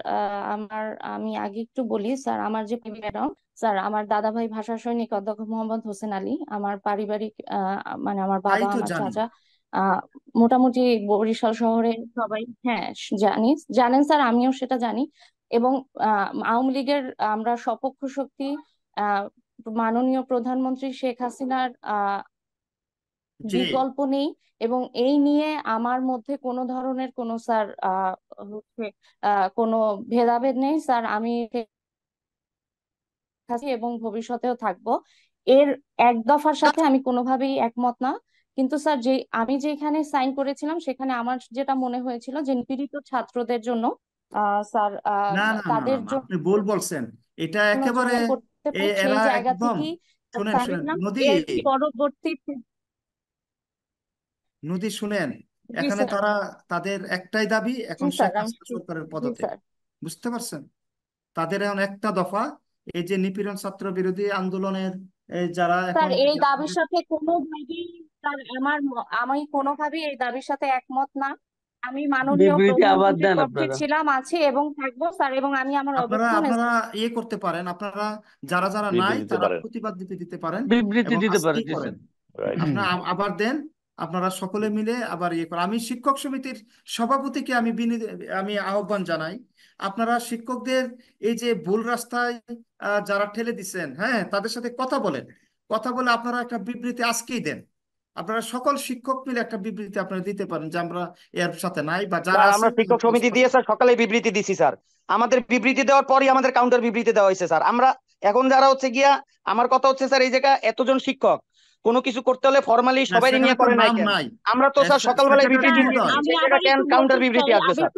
আমি আগে একটু বলি স্যার, আমার যে ব্যাকগ্রাউন্ড স্যার, আমার দাদা ভাই ভাষা সৈনিক অধ্যক্ষ মোহাম্মদ হোসেন আলী। আমার পারিবারিক মানে আমার তাই বাবা, তো আমার জানি। চাচা মোটামুটি বরিশাল শহরে সবাই হ্যাঁ জানেন স্যার, আমিও সেটা জানি। এবং আওয়ামী লীগের আমরা সপক্ষ শক্তি। মাননীয় প্রধানমন্ত্রী শেখ হাসিনার জি বিকল্প নেই। এবং এই নিয়ে আমার মধ্যে কোনো ধরনের কোনো স্যার হচ্ছে কোনো ভেদাভেদ নেই স্যার। আমি আছি এবং ভবিষ্যতেও থাকবো। এর এক দফার সাথে আমি কোনোভাবেই একমত না। কিন্তু স্যার আমি যেখানে সাইন করেছিলাম সেখানে আমার যেটা মনে হয়েছিল যে নিপীড়িত ছাত্রদের জন্য স্যার না না না তাদের না, আপনি ভুল বলছেন। এটা জন্য একেবারে যেটা করতে পারে সেই এরা জায়গা একদম, থেকেই শুনেন স্যার শুনেন দেখলাম। নদী, এর পরবর্তীতে নদী শুনেন, জি এখানে স্যার, তারা তাদের একটাই দাবি জি এখন স্যার শেখ আমি হাসিনা সরকারের জি পদত্যাগ। স্যার। বুঝতে পারছেন? তাদের এখন একটা দফা, এই যে নিপীড়ন ছাত্র বিরোধী আন্দোলনের যারা স্যার এখন এই দাবির সাথে কোনোভাবেই স্যার আমি কোনোভাবেই এই দাবির সাথে একমত না। আমি মাননীয় বিবৃতি আবার প্রধানমন্ত্রীর দেন পক্ষে আপনারা। ছিলাম, আছি এবং থাকবো স্যার। এবং আমি আমার আপনারা অবস্থান আপনারা ইয়ে করতে পারেন, আপনারা যারা যারা নাই বিবৃতি দিতে তারা পারেন। প্রতিবাদ দিতে পারেন বিবৃতি এবং দিতে পারে আজকেই জি করেন। স্যার। রাইট। আপনারা আবার দেন, আপনারা সকলে মিলে আবার ইয়ে করেন। আমি শিক্ষক সমিতির সভাপতিকে আমি আহ্বান জানাই, আপনারা শিক্ষকদের এই যে ভুল রাস্তায় যারা ঠেলে দিচ্ছেন, হ্যাঁ, তাদের সাথে কথা বলেন। কথা বলে আপনারা একটা বিবৃতি আজকেই দেন। আপনারা সকল শিক্ষক মিলে একটা বিবৃতি আপনারা দিতে পারেন যে আমরা এর সাথে নাই, বা যারা স্যার আমরা আছেন শিক্ষক সমিতি দিয়ে স্যার সকালে বিবৃতি দিছি স্যার। আমাদের বিবৃতি দেওয়ার পরই আমাদের কাউন্টার বিবৃতি দেওয়া হয়েছে স্যার। আমরা এখন যারা হচ্ছে গিয়া, আমার কথা হচ্ছে স্যার, এই জায়গা এতজন শিক্ষক কোনো কিছু করতে হলে ফরমালি সবাই সেখানে নিয়ে তো করে নাই নাম কেন? নাই, আমরা তো স্যার সকালবেলায় সেক্রেটারি বিবৃতি মহোদয়। দিয়েছি, আমি সেই আবার জায়গা কেন একটু কাউন্টার বলতে বিবৃতি চাই আসবে স্যার?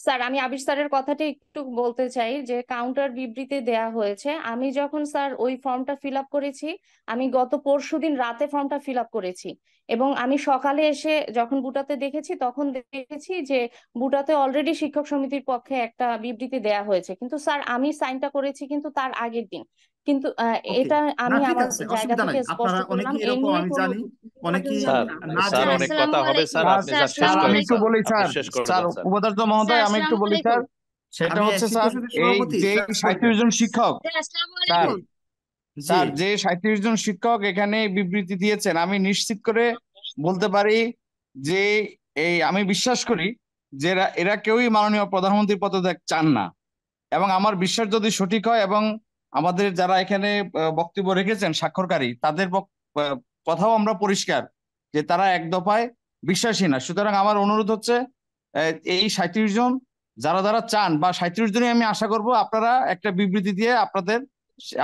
স্যার আমি আবির স্যারের কথাটা একটু বলতে চাই যে কাউন্টার বিবৃতি দেয়া হয়েছে। আমি যখন স্যার ওই ফর্মটা ফিল আপ করেছি, আমি গত পরশুদিন রাতে ফর্মটা ফিল আপ করেছি। এবং আমি সকালে এসে যখন বুটাতে দেখেছি তখন দেখেছি যে বুটাতে অলরেডি শিক্ষক সমিতির পক্ষে একটা বিবৃতি দেয়া হয়েছে। কিন্তু স্যার আমি সাইনটা করেছি কিন্তু তার আগের দিন। কিন্তু ওকে, এটা না আমি ঠিক আমার আছে, জায়গা অসুবিধা নাই। থেকে স্পষ্ট আপনারা করলাম, অনেকেই এই এরকম নিয়ে আমি কোনো জানি, অনেকেই স্যার না স্যার জেনে অনেক অনেক কথা হবে স্যার, আপনি স্যার যা শেষ স্যার আমি করেন একটু স্যার, বলি আপনি স্যার। শেষ করে স্যার দেন স্যার। উপাচার্য মহোদয় আমি একটু বলি স্যার। সেটা আমি হচ্ছে শিক্ষক স্যার, সমিতির এই সভাপতি যে স্যার, 37 জন শিক্ষক স্যার, জি স্যার যে 37 জন শিক্ষক এখানে বিবৃতি দিয়েছেন, আমি নিশ্চিত করে বলতে পারি যে আমি বিশ্বাস করি যে এরা কেউই মাননীয় প্রধানমন্ত্রীর পদত্যাগ চান না। এবং আমার বিশ্বাস যদি সঠিক হয়, এবং আমাদের যারা এখানে বক্তব্য রেখেছেন স্বাক্ষরকারী, তাদের কথাও আমরা পরিষ্কার যে তারা এক দফায় বিশ্বাসী না। সুতরাং আমার অনুরোধ হচ্ছে এই 37 জন যারা যারা চান, বা 37 জনই আমি আশা করব আপনারা একটা বিবৃতি দিয়ে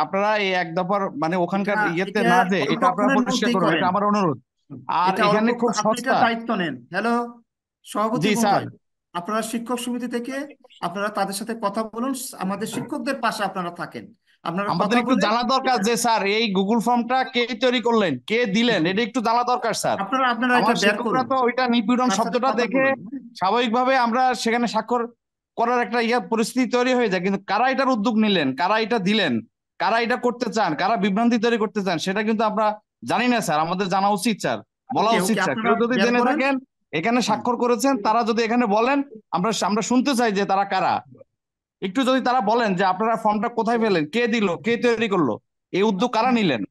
আপনারা এই এক দফার মানে ওখানকার এটা ইয়েতে এটা না যে এটা আপনারা অল্পক্ষণের পরিষ্কার মধ্যেই করুন, করেন, এটা আমার অনুরোধ। আর এটা এখানে অল্প, খুব আপনি এটা সস্তা। দায়িত্ব নেন। হ্যালো সভাপতি জি স্যার। মহোদয়, আপনারা শিক্ষক সমিতি থেকে আপনারা তাদের সাথে কথা বলুন, আমাদের শিক্ষকদের পাশে আপনারা থাকেন, আপনারা আমাদের কথা একটু বলে জানা দরকার যে স্যার এই গুগল ফর্মটা কে তৈরি করলেন, কে দিলেন, এটা একটু জানা দরকার স্যার। আপনারা আমার এটা বের শিক্ষকরা করুন, তো ওইটা নিপীড়ন তার সাথে শব্দটা কথা দেখে বলুন। স্বাভাবিকভাবে আমরা সেখানে স্বাক্ষর করার একটা পরিস্থিতি তৈরি হয়ে যায়, কিন্তু কারা এটার উদ্যোগ নিলেন, কারা এটা দিলেন, কারা এটা করতে চান, কারা বিভ্রান্তি তৈরি করতে চান, সেটা কিন্তু আমরা জানি না স্যার। আমাদের জানা উচিত স্যার, বলা ওকে উচিত ওকে, স্যার। আপনারা কেউ যদি বের জেনে করেন। থাকেন, এখানে স্বাক্ষর করেছেন, তারা যদি এখানে বলেন, আমরা শুনতে চাই যে তারা কারা। একটু যদি তারা বলেন যে আপনারা ফর্মটা কোথায় পেলেন, কে দিল, কে তৈরি করলো, এই উদ্যোগ কারা নিলেন।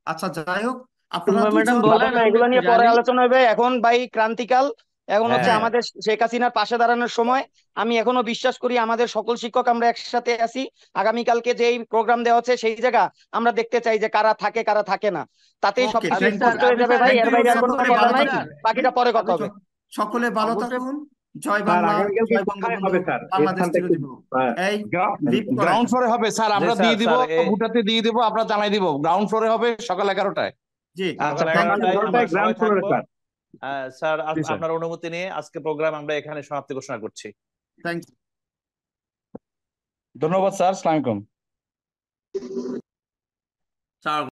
আচ্ছা যাই হোক, আপনারা ম্যাডাম দুজন বলেন, এগুলো নিয়ে পরে আলোচনা হবে। এখন ভাই ক্রান্তিকাল, এখন হচ্ছে হ্যাঁ আমাদের শেখ হাসিনার পাশে দাঁড়ানোর সময়। আমি এখনো বিশ্বাস করি আমাদের সকল শিক্ষক আমরা একসাথে আছি। আগামীকালকে যেই প্রোগ্রাম দেওয়া হচ্ছে সেই জায়গা আমরা দেখতে চাই যে কারা থাকে কারা থাকে না, তাতেই ওকে, সবকিছু থ্যাংক ইউ, স্পষ্ট হয়ে যাবে ভাই। থ্যাংক এর ইউ। বাইরে আর কোনো সকলে কথা ভালো নাই, থাকুন, বাকিটা পরে কথা হবে। সকলে ভালো থাকুন। জয় স্যার বাংলা, আগামীকালকে জয় কোথায় বঙ্গবন্ধু, হবে স্যার? বাংলাদেশ স্থানটা একটু চিরজীবী হোক। এই লিভ করেন। গ্রাউন্ড ফ্লোরে হবে স্যার, জি আমরা স্যার, দিয়ে দিব, স্যার বুটাতে দিয়ে দিব, আমরা জানাই দিব। গ্রাউন্ড ফ্লোরে হবে সকাল 11টায়। জি, আচ্ছা, সকাল সকাল 11টায় 11টায় আমরা গ্রাউন্ড সবাই ফ্লোরে থাকবো। স্যার। স্যার জি স্যার। আপনার অনুমতি নিয়ে আজকে প্রোগ্রাম আমরা এখানে সমাপ্তি ঘোষণা করছি। Thank you. ধন্যবাদ স্যার, আসসালামু আলাইকুম। স্যার